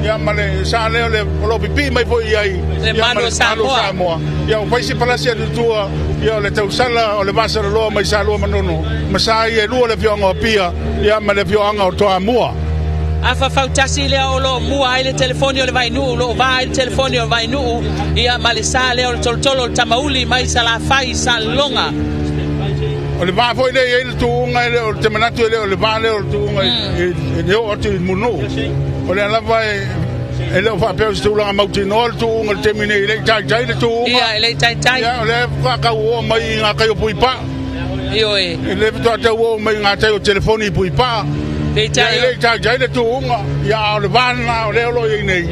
ya male sale le lo pipi mai foi ai le malu Samoa ya fai si palasia du tua ya le tau sala o le vasa lo mai salo manono ma sai e lu le fionga pia ya ma le fionga o to amua afa fautasi le o lo mua ile telefoni o le vai nu lo vai il telefoni o vai nu ia malisale o tolo tamauli mai sala fai salonga o le va foi le il tuunga le o te manatu le o le va le o tuunga e o atu munu o le ala vai e le fa pe stu la mauti no tuunga te mine le tai le tuunga ia le tai ia le fa ka o mai nga ka yo puipa io e le to te o mai nga tai o telefoni puipa le tai le tuunga ia le vana o le lo nei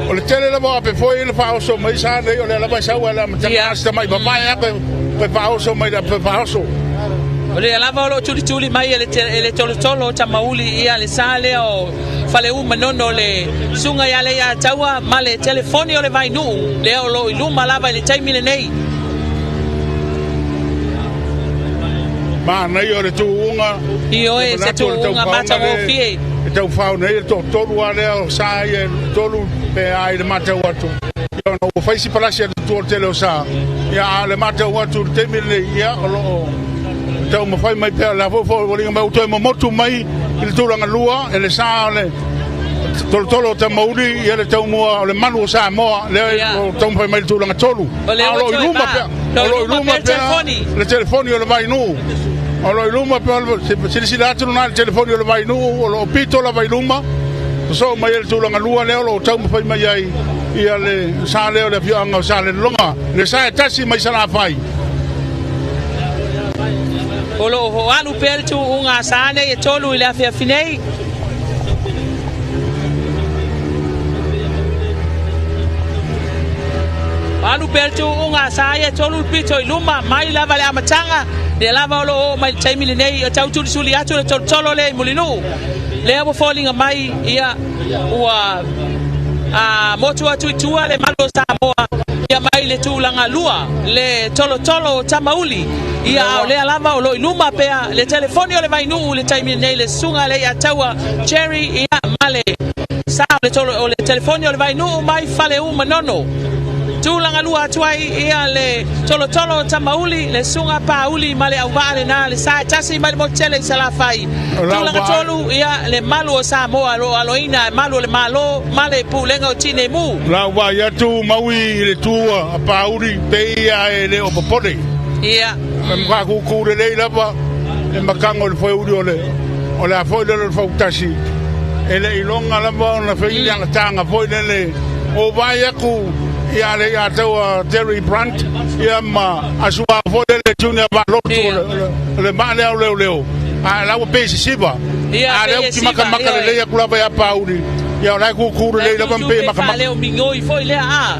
o le tele la va pe foi le fa so mai sa le o le la va sa wala ma sta mai ba ya pe fa so mai da pe fa so o le la va lo tuli mai le tolo tamauli ia le sale o fale u manono le sunga ya le ya tawa male telefoni o le vai nu le o lo iluma lava le taimi le nei ma nei o le tuunga io e se tuunga mata o fie tau fau nei to tolu ale o sai tolu pe ai le mata watu yo no fai si palasia tu tele o sa ya le mata watu te mile ya lo tau mo fai mai pe la fo volinga mai to mo motu mai il tulanga lua ele sa le tolo te mauri ya le tau mo le manu sa mo le tau fai mai tulanga tolu lo iluma pe le telefoni o le vai nu o lo iluma pe se si la tu na telefoni o le vai nu o lo pito la vai luma so mai le tulanga lua leo lo tau fai mai ai ia le sa leo le fianga sa le longa le sa tasi mai sala fai Olo ho anu pel tu unga sane e tolu ile afia finei. Anu pel tu unga sae tolu pito iluma mai lava le amatanga de lava olo mai taimili nei tau tu suli atu le tolo le mulinu. Le abo falling mai ia ua motu atu tua le malo Samoa ia mai le tulanga lua le tolo tamauli ia le alava o lo iluma pea le telefoni o le vainu le taimi nei le sunga le ataua cherry ia male sa le telefoni o le vainu mai fale manono tulanga lua tuai ia le tolo tamauli le sunga pauli male au vale na le sa tasi mai motele sala fai tulanga tolu ia le malu o Samoa lo aloina malu le malo male pulenga o tine mu la wa ya tu maui le tua pauli pe ia le o popole ia mka ku le lava e makango le foi uri o le foi le fautasi ele ilonga lava ona fei nga tanga foi le o vai ku ia le atua Terry Brandt ia ma asua foi le junior ba lotu le mane au leo a la pe siba a le ki maka le ia kula ba pauli ia la ku le lava pe maka le mingoi foi le a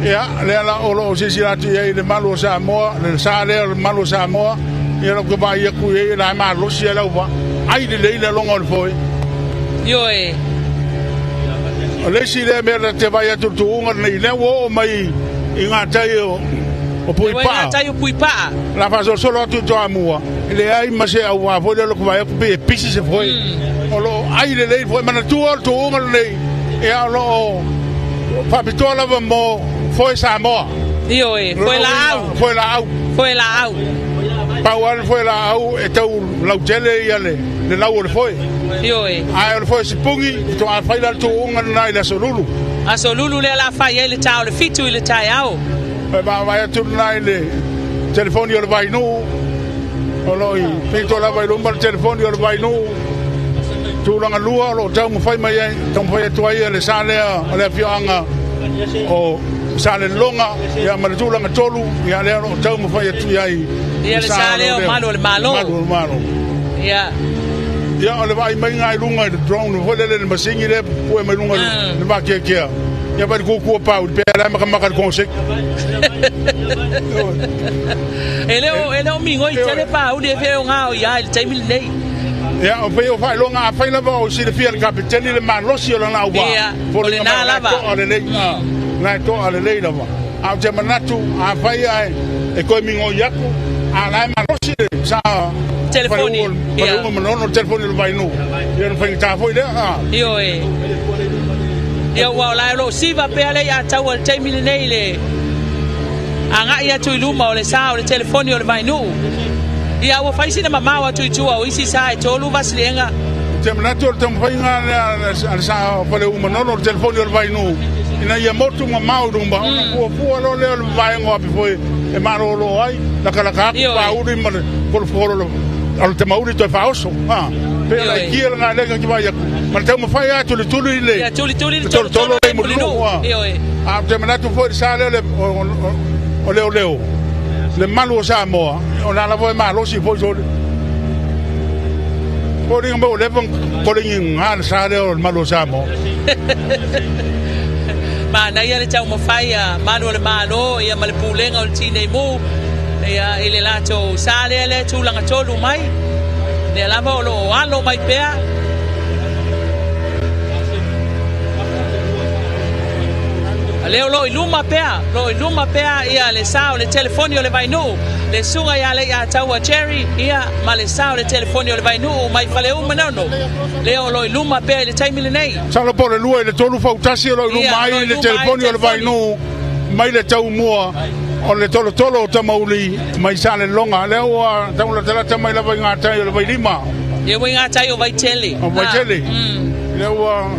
ia le ala olo sisi atu ia le malo Samoa le sa le malo Samoa ia lo ba ia ku ia la malo si ala uva ai le longo le foi yo e le si le me te vai atu tu unga nei le wo mai inga tai o pui pa la fa solo tu to amua le ai ma se au va le lo vai ku pe pisi se foi olo ai le foi mana tu unga nei ia lo fa pitola va mo foi Samoa. Io foi la au. Paual foi la au e tau lautele ia le lau le foi. Io ai le foi sipungi to a fai la tu unga nai la solulu. A solulu le la fai le tau le fitu le tai au. Ba vai tu nai le telefoni o le vai nu. Oloi pito la vai lumba telefoni o le vai nu. Tu langa lua lo tau mo fai mai tau fai tu ai le sale le fianga o sale longa ia maletulanga tolu ia le tau mo fai tu ai ia le sale o malo ia le vai mai ngai lunga de drone vo le masingi le po mai lunga le va ke ia ba ku pa pe la maka konsek ele o mingo i tele pa u de fe nga ia il taimil nei ia o fe o fai longa fai la o si le fiel kapiteni le man losi la na wa po le na lava na to ale le lava a te manatu a fai ai e ko mingo yaku a la man losi sa telefoni ia no telefoni le vai no ia fai ta foi le io ia wa la lo si va pe ale ya tau al taimil nei le anga ia tu iluma o le sa o le telefoni o le vai no ia wa fai sina mama wa tu o isi sa e tolu vaslenga te manatu te fai nga sa pole uma no telefoni o le vai no ina ia motu mama o rumba fu lo le vai ngo api foi e maro lo ai la kala ka pa uri ma por foro al te mauri to fa oso pe la kiel nga le ki vai ma te mo fai atu le tulu ile ya tulu le mulino a te manatu foi sa le o leo le malo Samoa o la voi malo si foi so por ing le por ing han sa le malo Samoa ma na ia le tau mawhaia manu le malo ia male pulenga o le tine mu ia ile lato sale le tulanga tolu mai ne lava o lo alo mai pea leo lo iluma pea ia le sao le telefoni o le vainu le sunga ia le ia taua cherry ia ma le sao le telefoni o le vainu mai fale manono leo lo iluma pea le taimile nei salo por le lua le tolu fautasi lo iluma ai le telefoni o le vainu mai le tau mua o le tolo tamauli mai sale longa leo tau la tala mai la vai ngata o le vai lima ia vai ngata o vai tele leo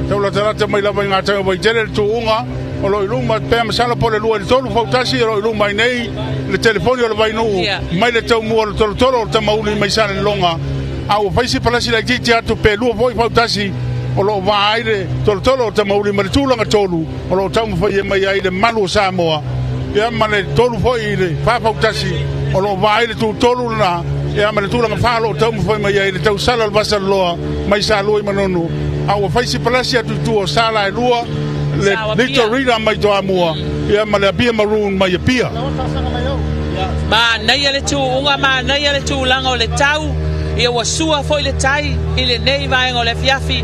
tau la tala mai la vai ngata o vai tele tu unga o lo iluma pe masala po le lua le tolu fautasi o iluma nei le telefoni o le vainu mai le tau mua le tolo ta mauli mai sala longa au faisi palasi la titi atu pe lua foi fautasi o lo vai le tolo ta mauli mai tulanga tolu o lo tau foi mai ai le malu Samoa ia male tolu foi le fa fautasi o lo vai le tolu na ia male tulanga fa lo tau foi mai ai le tau sala le basal loa mai sa loi manonu au faisi palasi atu tu sala e lua le little reader mai to amua ia male pia maroon mai pia ma nei le tu unga ma nei le tu langa o le tau ia wasua foi le tai ile nei vai o le fiafi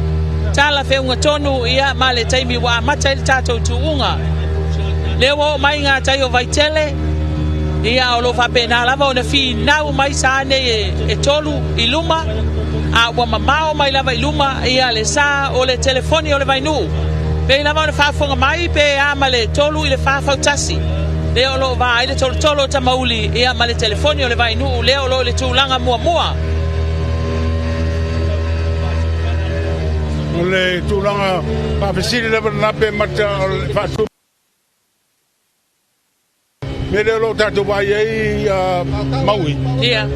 tala fe unga tonu ia ma le taimi wa mata le tato tu unga le wo mai nga tai o vaitele ia o lo fa pena lava o na fi nau mai sa ne e tolu iluma a wa mamao mai lava iluma ia le sa o le telefoni o le vainu pe lava o fa fonga mai pe ama le tolu ile fa fautasi le o lo va ile tolo ta mauli ia ma le telefoni o le vainu le o lo le tulanga mua le tulanga pa fesili le na pe mata fa su me le lo tato vai ai maui ia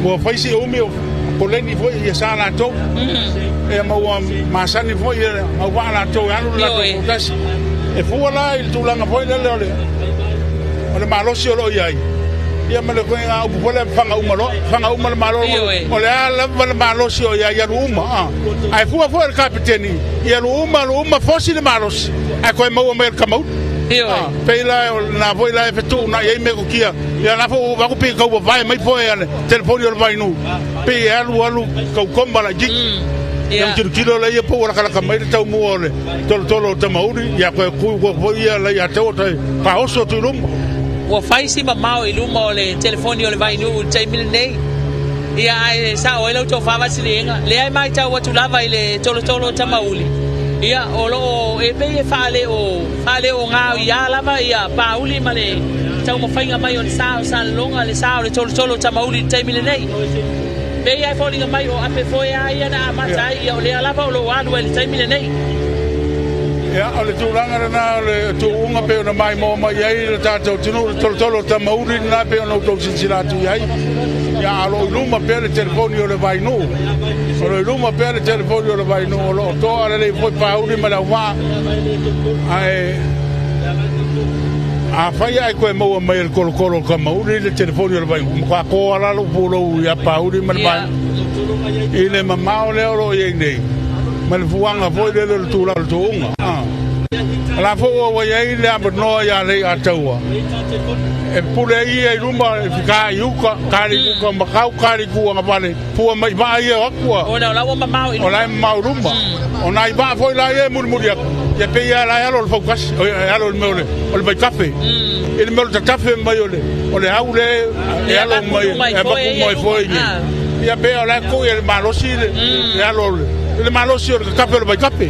mo faisi o meu poleni foi ia sala to e mau masani foi mau wala to anu la to tasi e fuala il tulanga foi le ole malosi o lo iai ia male ko nga u pole fanga uma malo ole ala malosi o ia uma ai fu el kapiteni ia uma fosi le malosi ai ko mau me kamau peila na voi la efetu na ia me ko kia ia na fo va ko pe ko vai mai foi ale telefoni o vai nu pe alu ko kombala jik yang kilo la ia po ora kala kamai tau mo ole tolo ta mauri ia ko ko ia la ia tau tai pa oso tu lum wa faisi mamao iluma o le telefoni o le vai nu tai mil nei ia ai sa o lo to fa vasilenga le ai mai tau watu lava ile tolo ta mauli ia o lo e pe e fale o nga ia lava ia pauli male tau mo fainga mai on sa longa le sa o le tolo ta mauli tai mil nei pe ia folinga mai o ape foi ia na mata ia o le lava o lo alu le tai mil nei ia ole tulanga na le tu unga pe na mai mo mai ai le tato tunu tolo ta mauri na pe no to sinsilatu ai ia alo luma pe le telefoni o le vai no o le luma pe le telefoni o le vai no lo to ale le foi pauri ma la wa ai a fai ai ko mo mai el kolo ka mauri le telefoni o le vai ko ko ala lo pulo ia pauri ma vai ile mamao le ro ye nei mal fuanga foi le tula tunga la fo wa ye le abno ya le atawa e pule ia rumba fika yuka kali ku makau kali ku ngapale fu mai ba ia akwa ona la wa mamau ona mau rumba ona iba foi la ye murmuria ya pe ya la lo focus ya lo mole o le café ele mole ta café mai ole haule ya lo mai e ba ku mai foi ya pe la ku ya malosi ya lo le malosi o café o café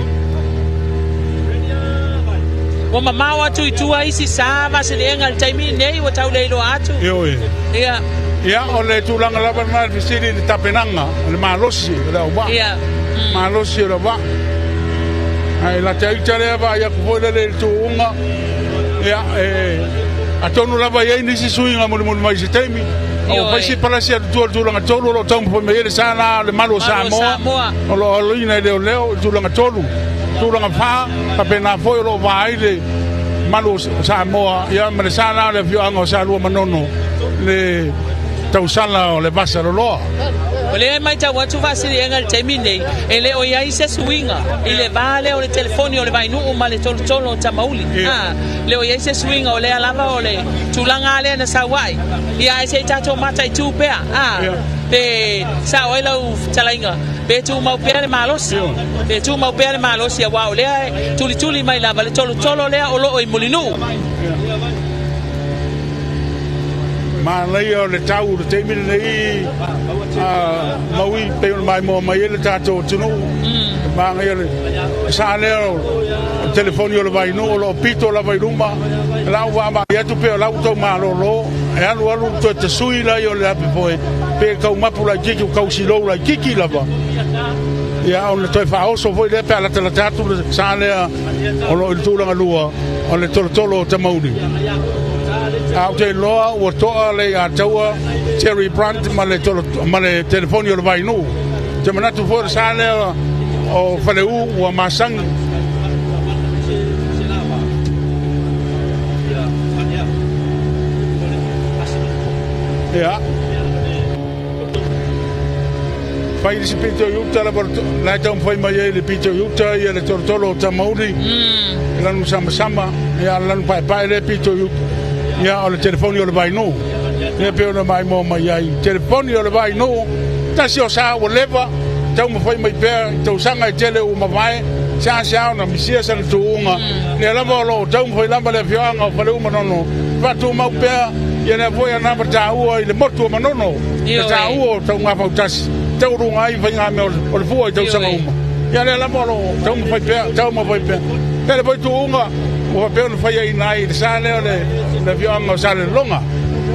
o mamawa tu isi sama se le ngal taimi nei o tau leilo atu ia o le tulanga la bana fisiri de tapenanga le malosi la ba malosi la ba ai la tai tare ba ya ko le tuunga ia atonu la ba ye ni si suinga mo mai se taimi o paisi palasi tu tulanga tolu lo tampo me ele sana le malo Samoa o lo ina leo tulanga tolu tulanga fa kapena foi lo vai le malo Samoa ia me sana le fianga sa lu manono le tausala o le basa lo o le mai ta watu fasiri engal temine ele o ia se swinga ile vale o le telefoni o le vai no male tolo ta mauli le o ia se swinga o le alava o le tulanga le na sawai ia se tato mata tu pe pe sa o lo talainga pe tu mau pe le malos pe tu mau pe le malos ia wa o le tuli mai lava le tolo le o lo o molinu ma lei o le tau le te mire nei maui pe mai mo mai le tato tunu ma ngai le sa le o telefoni o le vai no lo pito la vai rumba la wa ma ya tu pe la auto ma lo e alu to te sui la yo le ape foi pe ka uma pula kiki ka usilo la kiki la va Ia o le toi whaoso foi le pe ala tala tatu le sa lea o lo il tūlanga lua o le tolo o Tamauri. Au te loa ua toa le a taua Terry Brandt ma le telefoni o le vainu. Te manatu foi sa lea o whaleu ua masangi. Ia. Fai si pito yuta la tau fai mai le pito yuta ia le tolo Tamauri. Lanu sama ia lanu pai le pito yuta. Ia o le telefoni o le vainu. Ia pe ona mai mo mai ai. Telefoni o le vainu. Tasi o sa o leva. Tau mo fai mai pe tau sanga i tele o mavai. Sa na misia sa le tuunga. Le lava lo tau mo fai lamba le fianga o fale uma nono. Fatu mau pe ia na foi ana pa ua i le motu manono. Ta ua tau ngafa utasi. Tau runga i whainga me o le fua i tau sanga uma. Ia le lama lo, tau mo whai pēr. Te le poitu unga, o pēr no whai ai nai, le sa leo le vioanga o sa le longa.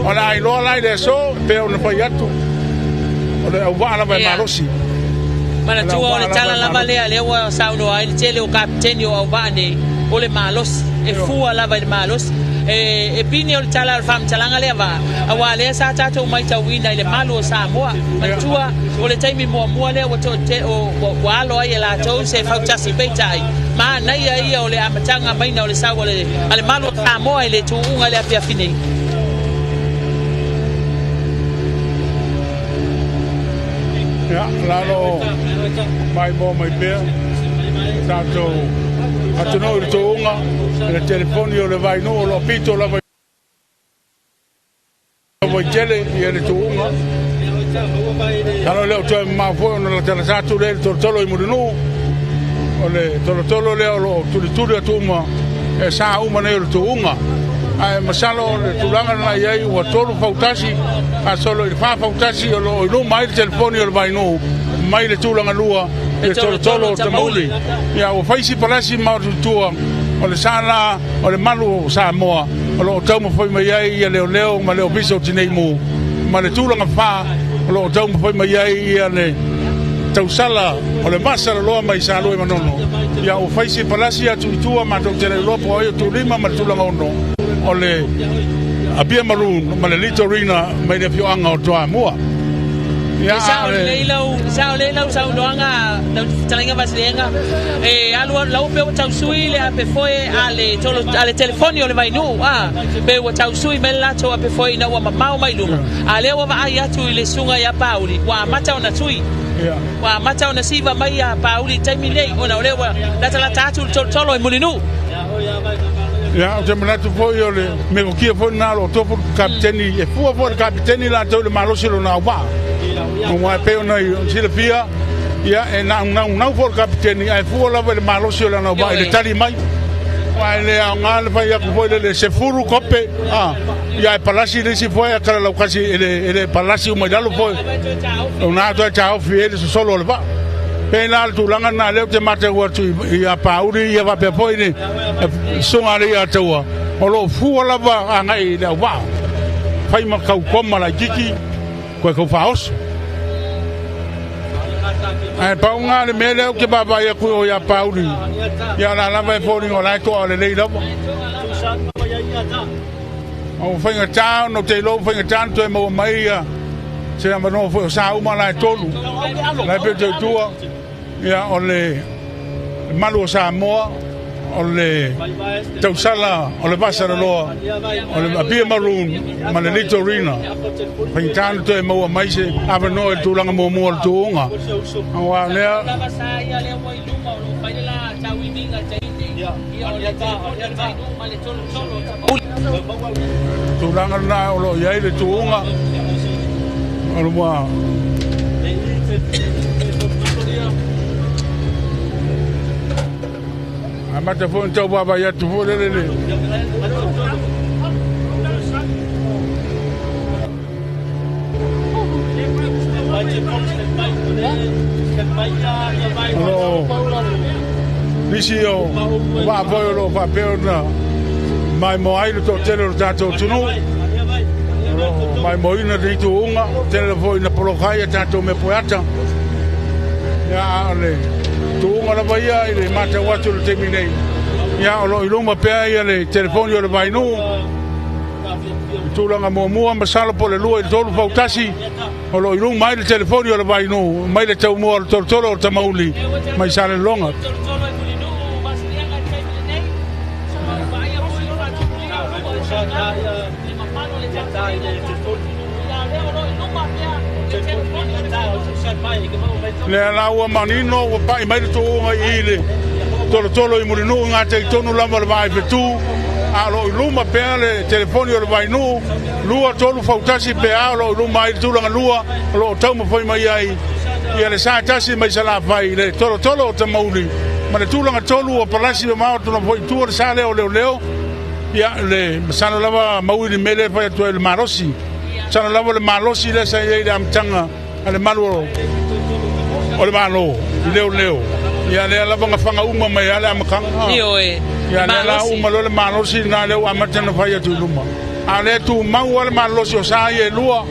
O le ai loa lai le so, pēr no whai atu. O le au wāna vai marosi. Mana tua o le tala lava lea lewa sauno ai, le tele o kapiteni o au vane, o le malos, e fua lava i le malos. E pini o le tala o le whamtalanga lea wa. Awa lea sa tatou mai tauina i le malu o Samoa. Matua o le taimi mua lea o alo ai e la tau se whautasi peita ai. Ma nei ai o le amatanga maina o le sau ale malu o Samoa i le tuunga le Faafiafinei. Ia, lalo mai mo mai pēr. Tatou atunau le tuunga. Le telefoni o le vainu o lo pito la vai tele i le tuunga. Tano leo toi mafo ona la tala satu le tolo i murinu. O le tolo leo lo tuli atuma e sa uma nei le tuunga. Ai masalo le tulanga na iai ua tolu fautasi a solo i fautasi o lo inu mai le telefoni o le vainu mai le tulanga lua e tolo Tamauli. Ia o faisi palasi ma tua o le sala o le malu Samoa o lo tau mo foi mai ai ia leo ma leo biso tinei mu ma le tulanga fa o lo tau mo foi mai ai ia le tau sala o le masa lo mai sa lo manono ia o faisi palasi atu tua ma tau tere lo po ai tu lima ma tulanga ono o le abia maroon ma le litorina mai le fioanga o toa mua. Sao leilau sau doanga talinga vasilenga e alu lau pe tau sui le ape foi ale telefoni o le vainu pe o tau sui mela to ape foi na wa mau mai lunga ale wa ai atu le sunga ya Pauli wa mata ona sui wa mata ona siva mai ya Pauli taimi nei ona ole wa la tatu tolo e mulinu. Ja, te manatu foi o le me ko kia foi na lo tofu kapiteni e fua foi kapiteni la to le malosi lo na wa. Uma pe ona sila pia ia e na foi kapiteni e fua la le malosi lo na wa le tali mai. Wa le ngal fa ia ko foi le se furu kope ia e palasi le si foi akala la kasi ele palasi uma dalo foi. Ona to tao fiel solo le va. Pena tu langa na leo te mate wa tu ia Pauli ia va pe foi ni songa ria tua o lo fu la va ngai le wa fai ma kau koma la kiki ko faos ai pa unga le mele ke baba ia ku ia Pauli ia la vai foi ngo la to le lo o fai nga ta no te lo fai nga tanto e mo mai se ma no fo sa uma la tolu la pe te tua ia o le malu Samoa o le tausala o le basa loa o le abia maroon ma le litorina paintana to e maua mai se ava no e tulanga mo mo le tuunga wa lea tulanga na o lo iai le tuunga o lo mua amata fo ntau baba ya tu fo le Visio va poi lo fa per mai mai lo tele dato tunu mai moi na di tu unga tele foi na polokai tanto me poata Ya ole. Tu ngala baya ile mata watu le terminei. Ya olo iluma pe ia le telefoni o le vainu. Tu langa mo masala po le lua i tolu fautasi. Olo iluma mai le telefoni o le vainu, mai le tau mo tolo o tamauli. Mai sale longa. Le alaua manino wa pai mai le toonga i le tolo i mulinu ngā te tonu lama le vai petu a lo iluma pea le telefoni o le vainu lua tolu fautasi pea lo iluma ai le tulanga lua lo tau mawhai mai ai ia le sa tasi mai sala fai le tolo o tamauli ma le tulanga tolu o palasi o mao tuna fwoi tua le sa leo leo ia le sana lava maui ni mele fai atua le marosi sana lava le marosi le sa iei le amtanga ale malu o le malo i leo ia le lava ngafanga uma mai ale amakanga Io e ia le la uma lo le marosi na leo amatana fai atu luma ale tu mau ale marosi o sa ie lua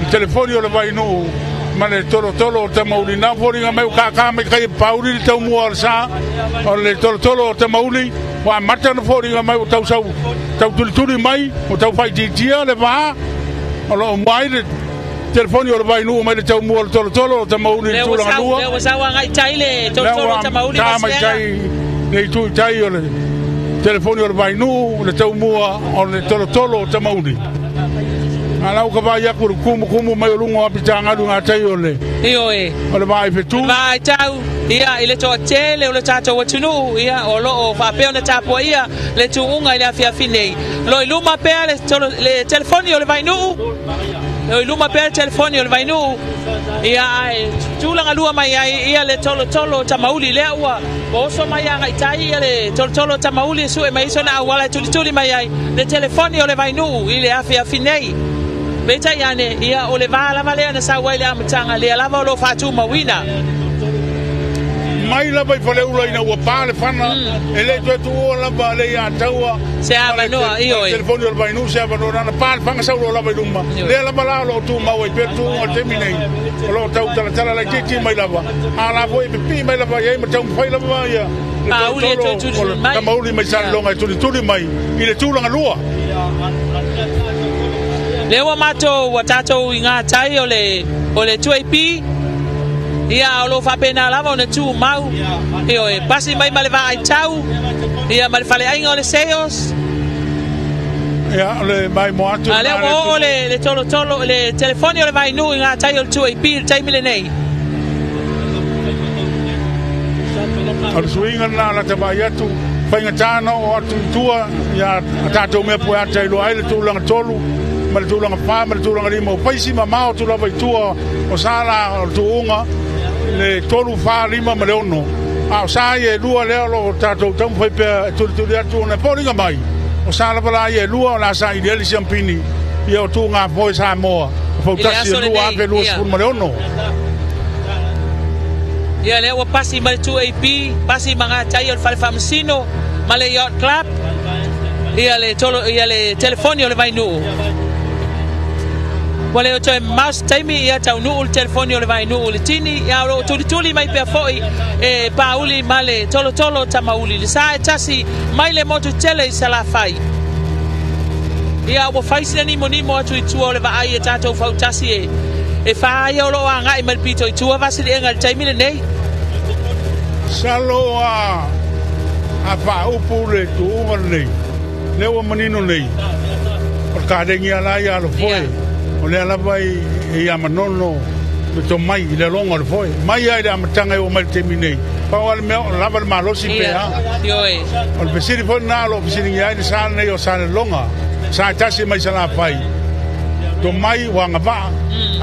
i telefoni o le vainu ma le tolo o tamauli na fori nga mai ka mai kai pauli le tau mua o sa o le tolo o tamauli wa matana fori nga mai o tau sau tau tuli mai o tau fai titia le va o lo mai le telefoni o le vainu mai le tau mua le tolo o tamauli le tula lua le wasawa ngai tai le tolo o tamauli ka mai tai le tu tai o le telefoni o le vainu le tau mua o le tolo o tamauli ala o ka vai aku kumu mai lungo apitanga lunga tai ole io e ole vai fetu vai tau ia ile to tele ole tato watunu ia o lo o fa pe ona tapo ia le tuunga ile afia finei lo iluma pe le telefoni ole vai nu lo iluma pe telefoni ole vai nu ia ai tulanga lua mai ia le tolo tamauli le ua o so mai anga itai ia le tolo tamauli su e mai so na wala tuli mai ai le telefoni ole vai nu ile afia finei Beta yane ia ole vala vale na sa wale amtanga le lava lo fatu mawina mai la vai fale ulo ina wa pale fana ele tu la vale ya taua se ava no io il telefono del vai nu se ava no na pale fanga sa ulo la vai lumba le la bala lo tu ma wai per tu o terminei lo tau tala la titi mai lava ala voi pi mai lava ye ma tau fai lava ya Pauli tu mai Mauli mai sa longa tu mai ile tu langa lua Lewa mato watato inga tai ole tuepi ia olo fa pena lava ona tu mau io e pasi mai male vai tau ia male fale ai ole seos ia ole mai moatu ale ole le tolo le telefoni ole vai nu inga tai ole tuepi tai milenei al swinga na la tabayatu fainga tano o atu tua ia tato me po ata ilo ai le tulanga tolu ma tu langa pa ma tu langa limo paisi ma mau tu lava tua o sala o tuunga le tolu fa lima ma leono a sa ye lua le lo tato tam foi pe tu le tu na poringa mai o sala bala ye lua la sa ideali champini ia o tunga foi sa mo fo tasi lua pe lua sul ma leono ia le o pasi ma tu ap pasi manga tai o fal famsino ma le yacht club ia le telefoni o le vai nu Wale o toe mas taimi ia tau nuu le telefoni o le vai nuu le tini ia o tuli mai pia foi e pauli male tolo tamauli le sa e tasi mai le motu tele i salafai ia o faisina ni monimo atu i tua o le vaai e tatou fautasi e whaai o lo a ngai malpito i tua vasili enga le taimi le nei salo a wha upu le tuunga nei lewa manino nei o kadengi ala ia lo foi o le ala vai e ama nono me to mai le longa le foi mai ai da matanga o mai terminei pa o me lava le malosi pe ha yo e o le pesiri foi na lo pesiri ai de sana nei o sana longa sa tasi mai sala pai to mai wanga va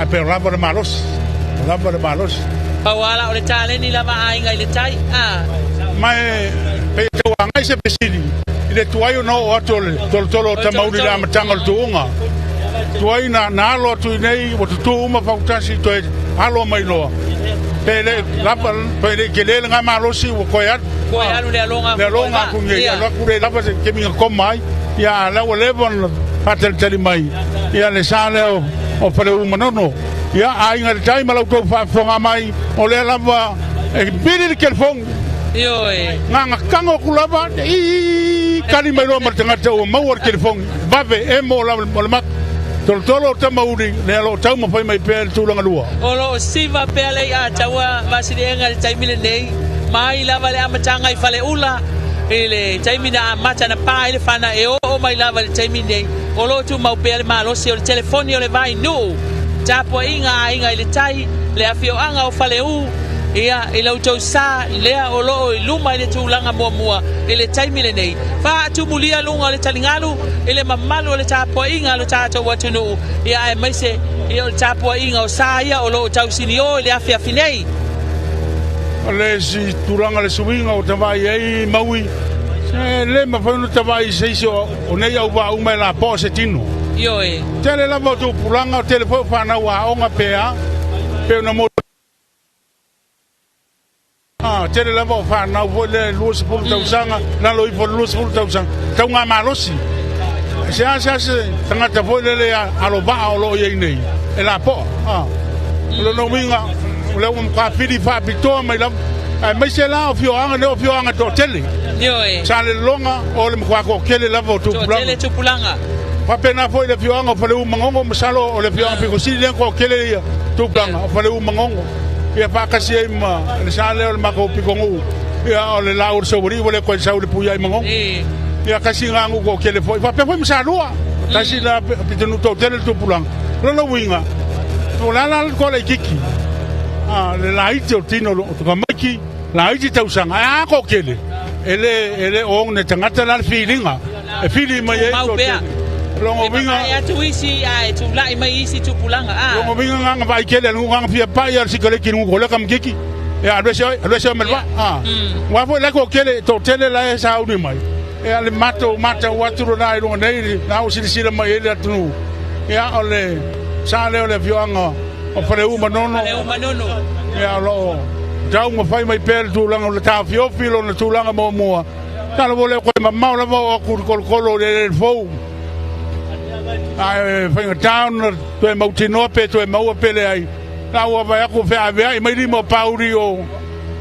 a pe lava le malosi pa wala o le tale ni lava ai ngai le tai mai pe to wanga se pesiri ile tuayo no o tolo tamauli la matanga le tuunga tuai na alo tu nei o tu uma fautasi to alo mai lo pele lapa pele kele nga malosi o koyat le longa ku nge lo ku le lapa ke mi ko mai ya la o levon patel tali mai ya le sale o pele uma no ia ainga le tai malau tau whaafonga mai o le lava e piri ke fong Yo nga kango kulava I kani mai roa martangata o mauar ke fong vave e mo la mak tolo ta mauri le lo tau mo fai mai pe tulanga lua o lo siva pe le a tawa vasirenga le taimile nei mai lava le amatanga I fale ula ele taimina mata na pa ele fana e o mai lava le taimine o lo tu mau pe le malo se o le telefoni o le vai no tapo inga ile tai le afio anga o fale u ia I lautou sa lea o loo I luma I le tūlanga mua I le taimile nei fa tumulia lunga o le talingalu I le mamalu o le tāpua inga o le tātou atunuu ia e maise I o le tāpua inga o sa ia o loo tausini o le afiafi nei le si turanga le suinga o tawai ei maui le mawhanu tawai seiso o nei au wa umai la po se tino Yo tele la motu pulanga o telefo whana wa onga pea peo na mo tele la mo whana o le luas pulu tausanga na loi po luas pulu tausanga tau ngā malosi se tangata po le alo ba o lo ye nei e la po lo no winga le um ka fili fa pitoa mai la mai se la o fioanga ne o fioanga to tele sa le longa o le mkwa ko kele la vo tu pulanga pa pena foi le fioanga fa le um mangongo masalo o le fioanga pe ko si le ko kele tu planga fa le um mangongo ia pa kasi ma le sa le o mako pikongu ia o le laur so bori o le ko sa o le puya mangongo ia kasi ngangu ko kele foi fa pe foi msalua kasi la pitonu to tele tu pulanga lo winga o la ko le kiki le laiti o tino o kamaki laiti tausanga ko kele ele o ne tangata la feelinga e feeling mai e longo winga ya tu isi ai tu lai mai isi tu pulanga longo winga nga vai kele nga pia pa ya sikale ki ngo le kam kiki e alwese melwa wa fo la ko kele to tele la sa uni mai e ale mata waturo na I longo nei na o sila mai ele atu ya ole sa le ole fioanga o fare uma nono ya lo jau mo fai mai per tu langa le ta fio filo na tu langa mo tala vole ko mamma la vo ku kolo le fo ai fai town to mo tino pe to mo pele ai la wa va ku fa ave mai mo pauri o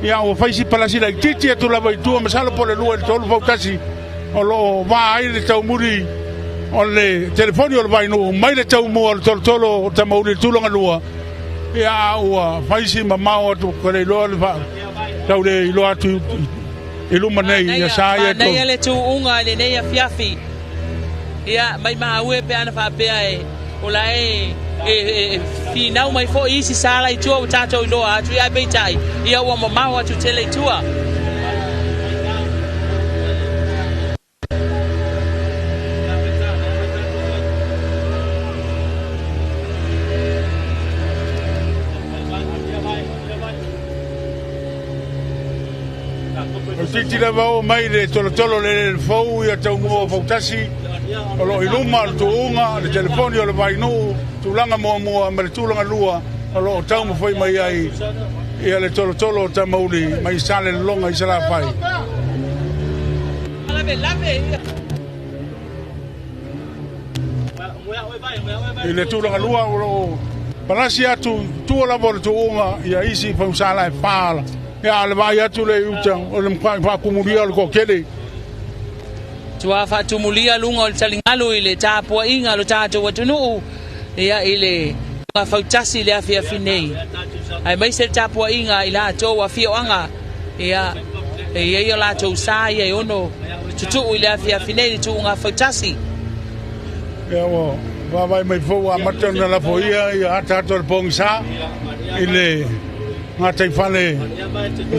ya o fai si pala si la titi tu la vai tu ma salo por le lu el tolo fo tasi o lo va ai le tau muri o le telefoni o vai no mai le tau mo o tolo ta mo le tu langa lua ia ua faisi mamao tu kore lo le fa tau le lo atu iluma nei ia sa ia to nei le tu unga le nei fiafi ia mai maue pe ana fa pe ai o la fi nau mai fo isi sala I tu o tato lo atu ia beitai ia o mamao atu tele tua titi la vao mai le tolo le fou ia tau mo fautasi o lo iluma tu unga le telefoni o le vai no tu langa mo ma le tu langa lua o lo tau mo foi mai ai ia le tolo ta mauli mai sale longa I sala fai le tu langa lua o lo palasi atu tu la vol tu unga ia isi fa sala fala ya le vai atu le utang o le mfa kumulia ko kele tua fa tumulia lunga o talingalo ile tapua inga lo tato watunu ia ile nga fautasi le afia finei ai mai se tapua inga ila to wa fio anga ia ia la to sa ia ono tutu ile afia finei tu nga fautasi ya wo va vai mai fo a matana la foia ia tato pongsa ile nga tai fale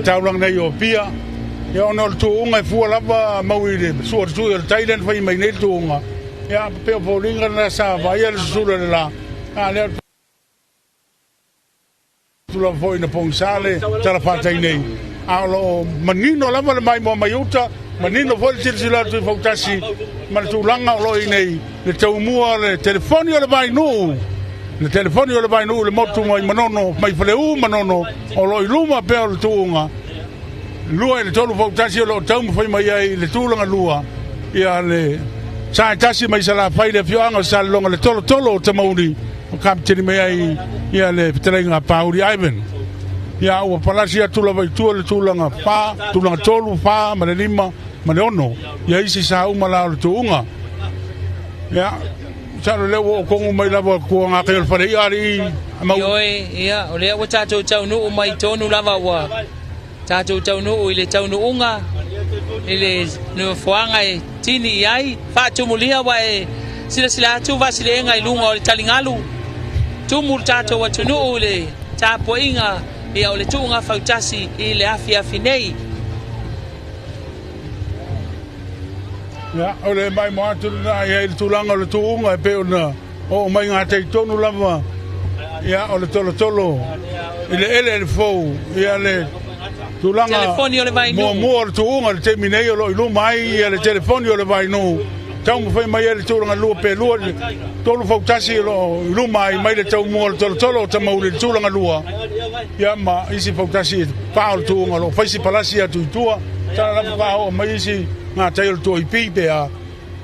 taulang nei o pia ya ono tu unga fu lava mauile so tu el Thailand fai mai nei tu unga ya pe polinga na sa vai el sura la ale tu la foi na ponsale tala fata nei alo manino lava mai mo maiuta manino foi sila tu fautasi mal tu langa lo nei le tau mua le telefoni o le vai no le telefoni o le vai no le motu mai manono mai fleu manono o lo iluma pe o tu unga lua le tolu fautasi o lo tau mo foi mai ai le tulanga lua ia le sa tasi mai sala fai le fioanga sa longa le tolo te mauni kapteni mai ia le pitalenga Pauli Ivan ia o palasia tula vai tu le tulanga pa tulanga tolu pa ma le lima ma le ono ia isi sa uma la le tuunga ia sa le o kongu mai lava ko nga ke fare ari Yoi ia o le o tatou taunu mai tonu lava wa tatou taunu ile taunu unga ile no fuanga e tini ai fa tumulia wa e sila tu vasile nga ilunga o le talingalu tumur tatou wa tunu le tapo inga ia o le tuunga fautasi i le afiafi nei. Ia, o le mai mo atu na ia i le tulanga o le tuunga e pe ona o mai ngā tei tonu lava ia o le tolo i le ele fou ia le tulanga telefoni o le vai nu mo le tuunga le temi nei o lo ilu mai ia le telefoni o le vai nu tau mo fai mai le tulanga lua pe lua tolu fautasi lo ilu mai le tau mo le tolo tamau le tulanga lua ia ma isi fautasi pa o le tuunga lo faisi palasi atu itua tala la pa o mai isi ngā tail to ipi pe a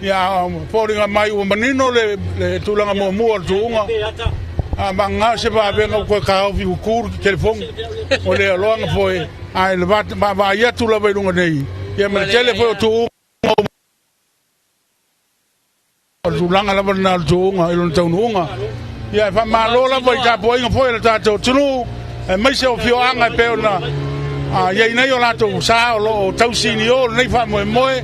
ia fōringa mai o manino le tulanga mo le tuunga a manga se va venga ko ka o fi kur telefon o le longa foi ai le va ia tu la vai lunga nei ia me telefon tu o tulanga la va tuunga i lon taununga ia fa malo la vai ka poinga foi le tato tunu e mai se o fio anga pe ona ia nei o lato sa o tausini o nei fa moe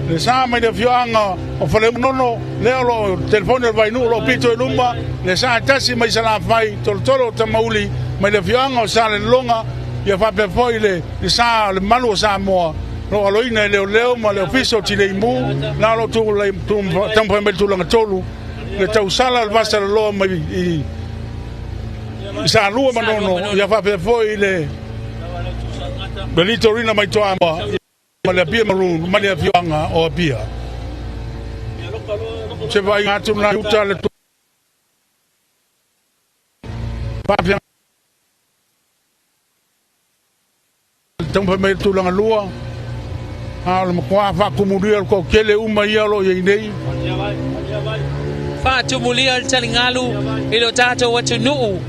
le sa mai de fianga o fale nono le o telefone vai nu lo pito lumba le sa tasi mai sala fai tolo tamauli mai de fianga o sa le longa ia fa pe foi le sa le malu sa mo lo lo ina le ma le ofiso ti le mu na lo tu le tampo mai tu langa tolu le tau sala le vasa lo mai sa lua manono ia fa pe foi le Benito Rina mai toa ma le pia marun ma le fianga o pia se vai ngatu na uta le Faafiaga tampa me tu langa lua al mo kwa fa kumuria ko kele uma ia lo ye nei fa tumulia talingalu ilo tato watu nuu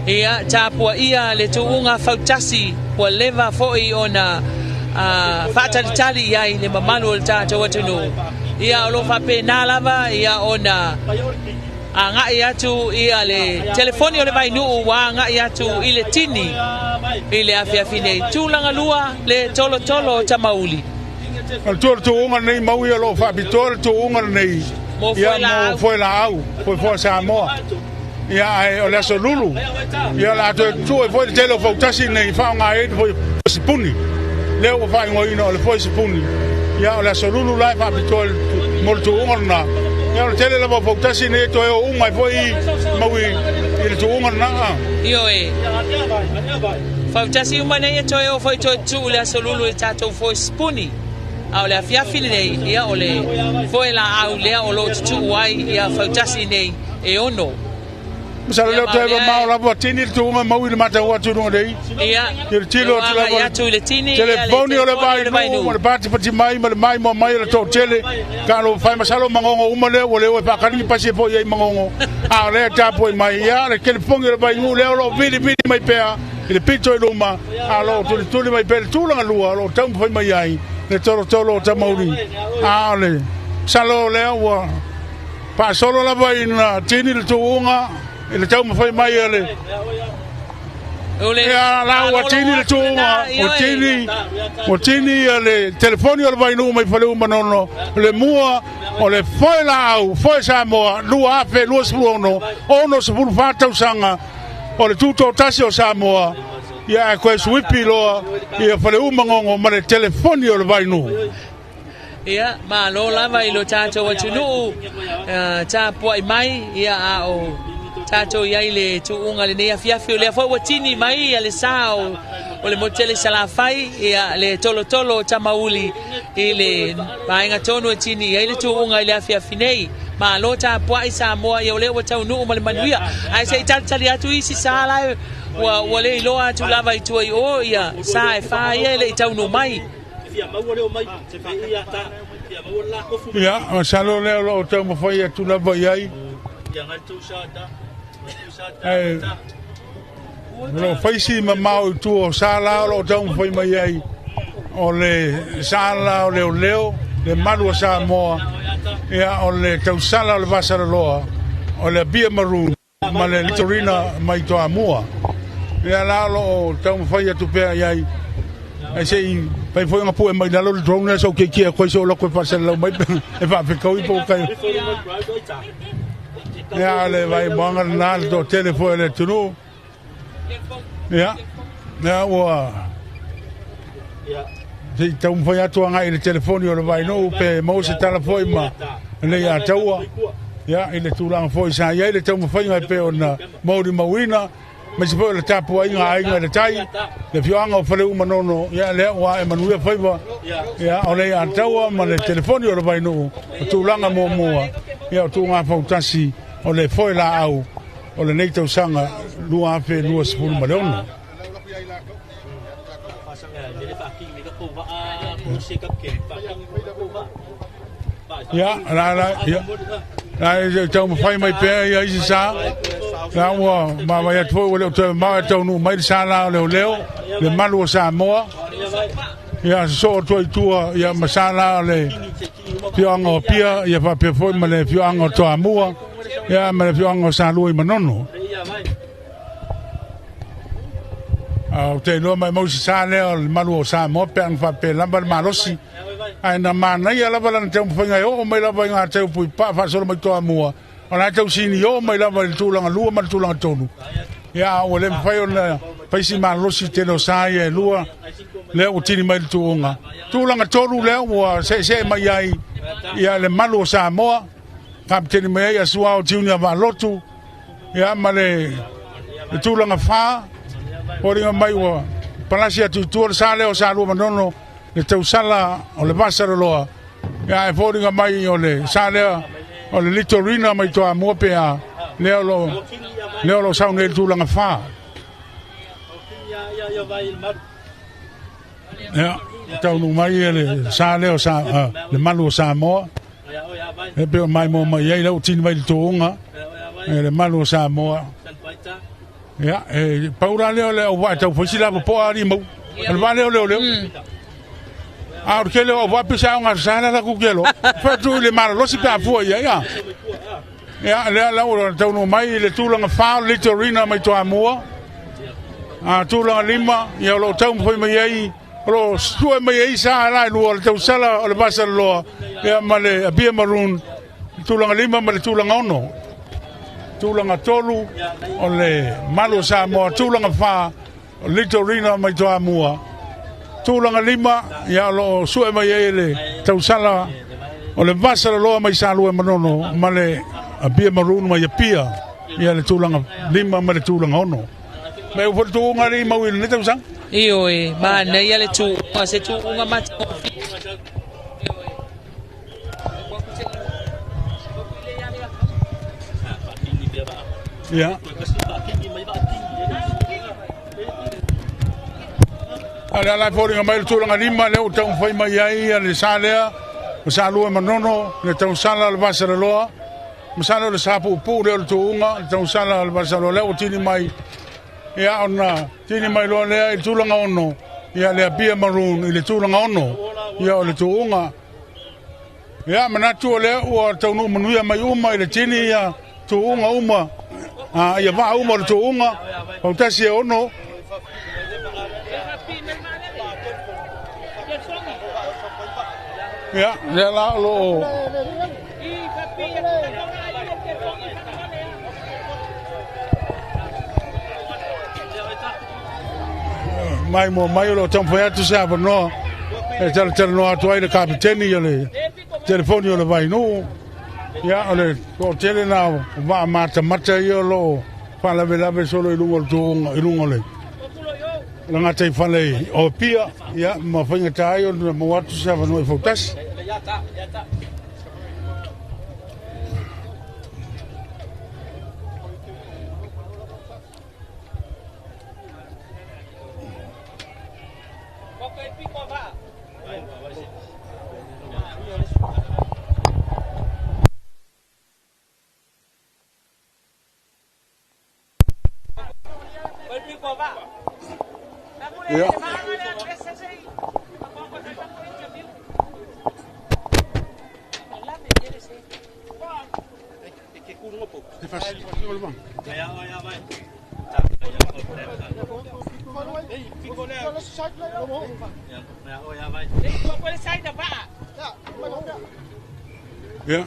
ia tapua ia le tuunga fautasi wa leva foi ona fatalitali ia le mamanu le tato watunu ia lo fa pena lava ia ona anga ia tu ia le telefoni o le vai nu wa anga ia tu ile tini ile afiafi nei tulanga lua le tolo tamauli al tuunga nei mau ia lo fa bitol tuunga nei ia mo foi la au foi sa mo ia o le so lulu ia la tu foi tele fautasi nei fa nga e foi spuni le o fa ngoi no le foi spuni ia o le so lulu la fa bitol molto ngorna ia o tele la fautasi nei to o mai foi maui il tu ngorna io e fautasi uma nei to o foi to tu le so lulu tato foi spuni au le afiafi nei ia o le foi la au le o lo tu wai ia fautasi nei e ono Misal le tebe mau la botini tu ma mau le mata wa tu no dei. Ia. Il tilo tu la ia tu le tini. Telefoni o le vai no, le pati pati mai mo mai le to tele. Kalo fai masalo mangongo uma le o le o pa kani pasi po ye mangongo. A le ta po mai ia le telefoni le vai no le o vidi mai pea. Le pito e luma. A lo tu mai pe tu la lua lo tam foi mai ai. Le tolo ta mauri. A le salo le o pa solo la vai na tini le tuunga. Ele tau mo foi mai ele. Ia la watini le tunga, watini ele telefoni o vai no mai fale uma nono, le mua o le foi la au, foi sa mo, lua afe, lua spuono, ono sepulu fata usanga, o le tuto tasi o Samoa, ia koe swipi loa, ia fale uma ngongo, ma le telefoni o vai no. Ia, ma lo lava ilo tato watunu, tapua mai, ia a o tato ia le tuunga le nei fiafi o le foi watini mai le sao o le motele sala fai ia le tolo tamauli ile mainga tonu watini ia le tuunga le fiafi nei ma lo ta pua isa mo ia le watau nu ma le manuia ai sei tali atu isi sala wa le lo atu lava itu o ia sa fa ia le tau nu mai ia salo le lo tau mo foi atu lava ia lo faisi ma mau tu sala lo tau foi mai ai o le sala o le leo le malu sa mo ia o le tau sala o le vasara loa o le bia maroon ma le litorina mai to amua ia la lo tau foi atu pe ai ai sei pai foi nga pu mai la lo drone so ke ke ko so lo ko fa lo mai e va pe ko i po kai ia le vai bonga na do telefone tunu ia wa se tau foi atu nga i telefone o le vai no pe mo se telefone ma le ia taua ia ile tulang foi sa ia ile tau foi nga pe ona mo di mawina ma se foi le tapu ai nga le tai le fioanga o fale umanono ia le wa e manuia foi wa ia o le ia taua ma le telefone o le vai no tulanga mo mo ia tu nga fautasi o le foi la au o le nei tau sanga lua fe lua sepulu maleona ya la tau fai mai pe ia isi sa la wa ma vai tu o le ma tau no mai sa la le le malu sa mo ya so to tua ya masala le fionga pia ya fa pe foi ma le fionga to amua ya ma le fionga sa lui manono au te no mai mo sa le o malu sa mo pe an fa pe lamba malosi ai na mana ia la bala te foi ngai o mai la vai nga te pui pa fa so mai to amua ona te sini o mai la vai tu langa lua ma tu langa tonu ya o le fai ona paisi malosi te no sa ia lua le o tini mai tuunga tulanga tolu le o se mai ai ia le malu sa mo kapteni mai ia sua o tiunia va lotu ia male tulanga fa ori mai o palasia tu sa le o sa lu manono le tau sala o le vasara loa ia e fori mai o le sa le o le litorina mai to amo pe a le lo sa ne tulanga fa ya tau no mai le sa le o sa le malu sa mo e pe mai mo mai ia o tin vai tounga le malu sa mo ya e paura le o va tau foi sila po ari mo le va le a o ke le o va pisa nga sa la ku ke lo fa tu le malu lo si pa fu ya le la o tau no mai le tulanga fa litorina mai to amo a tulanga lima ia lo tau foi mai ai lo sue mai isa la lu o tau sala o le basa lo ya male bia maroon tulanga lima male tulanga ono tulanga tolu o le malu sa mo tulanga fa litorina mai to amua tulanga lima ya lo sue mai ele tau sala o le basa lo mai sa lu manono male bia maroon mai pia ya le tulanga lima male tulanga ono me o tu ngari mau ni tau sang io ma nei ale tu se tu una mattina ya ala la fori mai tu nga lima le tau foi mai ai ale salea o salu manono le tau sala al vasara loa masalo le sapu pu le tu nga tau sala al vasara le o tini mai ia ona tini mai lo le tulanga ono ia le bia maroon ile tulanga ono ia le tuunga ia manatu le o tonu manuia mai uma ile tini ia tuunga uma ia va uma le tuunga o tasi ono ia le la lo mai mo mai lo tam foi atu sa no e tel no atu ai le kapiteni le telefoni o le vai no ya ole ko tele na va mata io lo fa la vela solo il lungo le la ngata fale o pia ya ma fa ngata io mo atu sa no e fotas Ia. Yeah.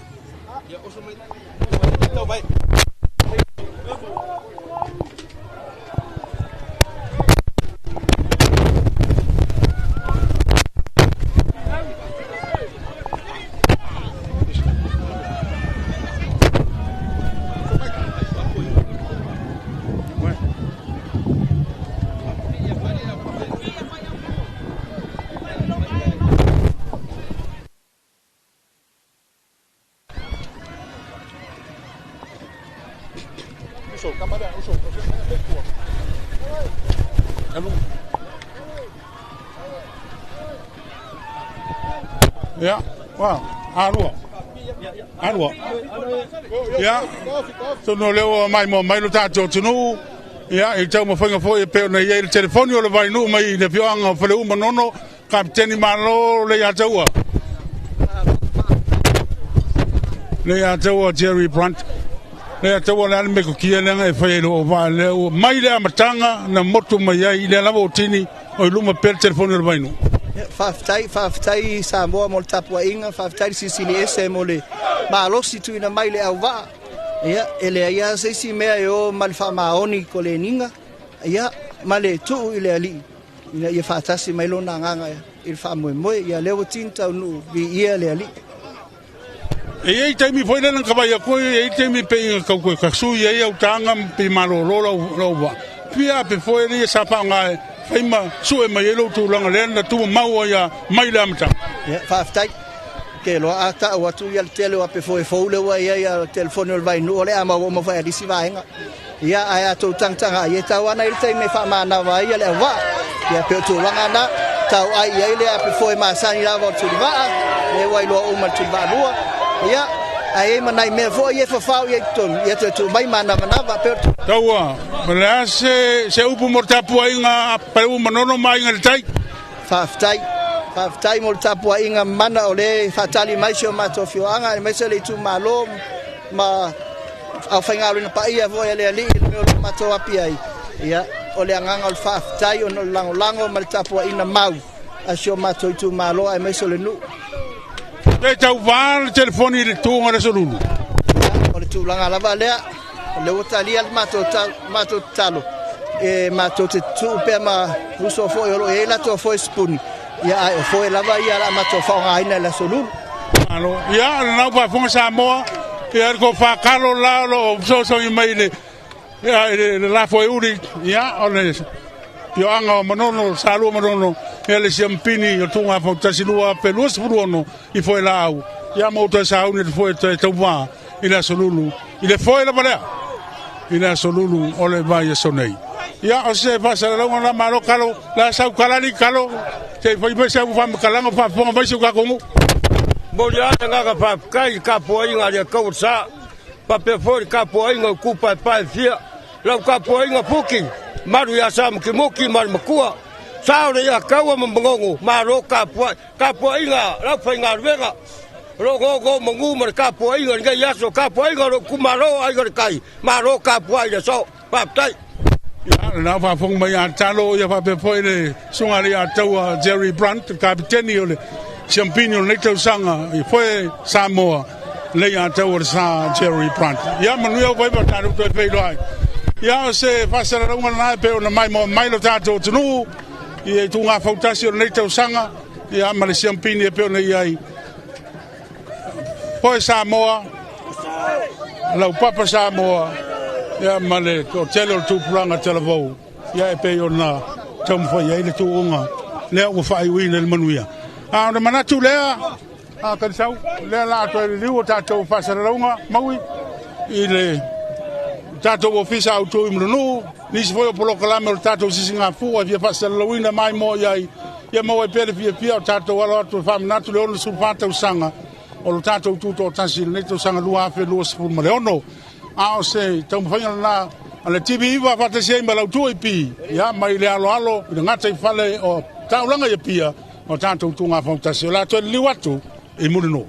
Yeah, wow, arua. Yeah, so no leo mai lo tato tunu. Yeah, e tau mawhanga fo e peo na ia i telefoni o le vai nu mai le pioanga o whale uma nono kapteni malo le ia taua. Le ia taua Jerry Brunt. Le ia taua le ale meko kia lenga e whae lo o vai leo. Mai le amatanga na motu mai ai le lava o tini o i luma pele telefoni o le vai nu. Faafitai Samoa mo le tapuaʻiga faafitai le sisili ese mo le malosi tuina mai le auva'a ia e lea ia seisi mea e o ma le faamaoni ko le eniga ia ma le tu'u i le ali'i ina ia faatasi mai lona agaga i le faamoemoe ia lea ua tini taunuu vi'ia le ali'i e ai taimi foi le kawai a koe e ai taimi pe kau koe kasui e au tanga pe malolo lau wa pia pe foi le sa pa nga faima sue mai lo tu langa le na tu mau ya mai la mata ya faftai ke lo ata o tu ya tele o pe foi fo le wa ya telefone o vai no le ama o mo fa di si va nga ya ai to tanga ye ta wana il taimi fa ma na va ya le va ya pe tu langa na tau ai ye le pe foi ma sani la va tu va le wa lo o ma tu va lua ia ai manai me fo ye fa fau ye ton ye tu mai mana va per taua mala se upu mortapu ainga pau manono mai ngal tai faftai mortapu ainga mana ole fatali mai sho matofio anga me se le tu malo ma au fainga na pa ia vo ele ali me lo mato api ai ia ole anga faftai on lango mortapu ainga mau asho mato tu malo ai me se le nu le tau val telefoni le tunga le solulu o le tulanga lava lea le utalia mato talo e mato te tu pe ma uso fo yo e la to fo spuni ya o fo lava ya la mato fo nga la solulu alo ya na pa fo sa mo e ko fa kalo la lo so i mai le ya la fo uri ya o le yo anga manono salu manono ele siampini o tunga fo tasilua pelus furono I foi la au ya mo to sa uni foi to va ila solulu ile foi la bale ila solulu ole vai sonei ya o se pasa la ngona malo kalo la sa kalani kalo se foi pe sa fam kalanga fa fo vai su ka kongu mo ya nga ka fa kai ka po inga le ka sa pa pe foi ka po inga ku pa fia la ka po inga puki maru ya sam ki moki mar makua sao le ya ka wa mbongo maro ka po inga la fa inga vega ro go mongu mar ka po inga nga ya so ka po inga ro ku maro ai ga kai maro ka po ai so pa tai ya na fa fong mai a talo ya fa pe foi le sunga le a tau Jerry Brunt kapiteni ole championio le tau sanga I foi Samoa le a tau sa Jerry Brunt ya manu ya vai ba tanu to pe lo ai ya se fa sa la ngana pe ona mai lo tato tunu I tu nga fautasi le tau sanga ya ma le championio pe ona ai foi Samoa lau papa Samoa ya male to telo tu planga televo ya pe ona tom foi ya le tu unga le o fai wi le manuia a na manatu le a kan sau le la to le o tato fa sa longa maui ile tato ofisa auto imno ni se foi polo kalame o tato sisinga fu via fa sa lowina mai mo ya mo e pele via tato wala to fam natu le ono su fata usanga o lo tato tu to tasi le to sanga lua fe lo sfu male ono a se tau whainga na Ale TV iwa fata sei malau tu pi ya mai le alo i ngata I fale o taulanga ia pia o tanto tunga fontasio la to liwatu e murino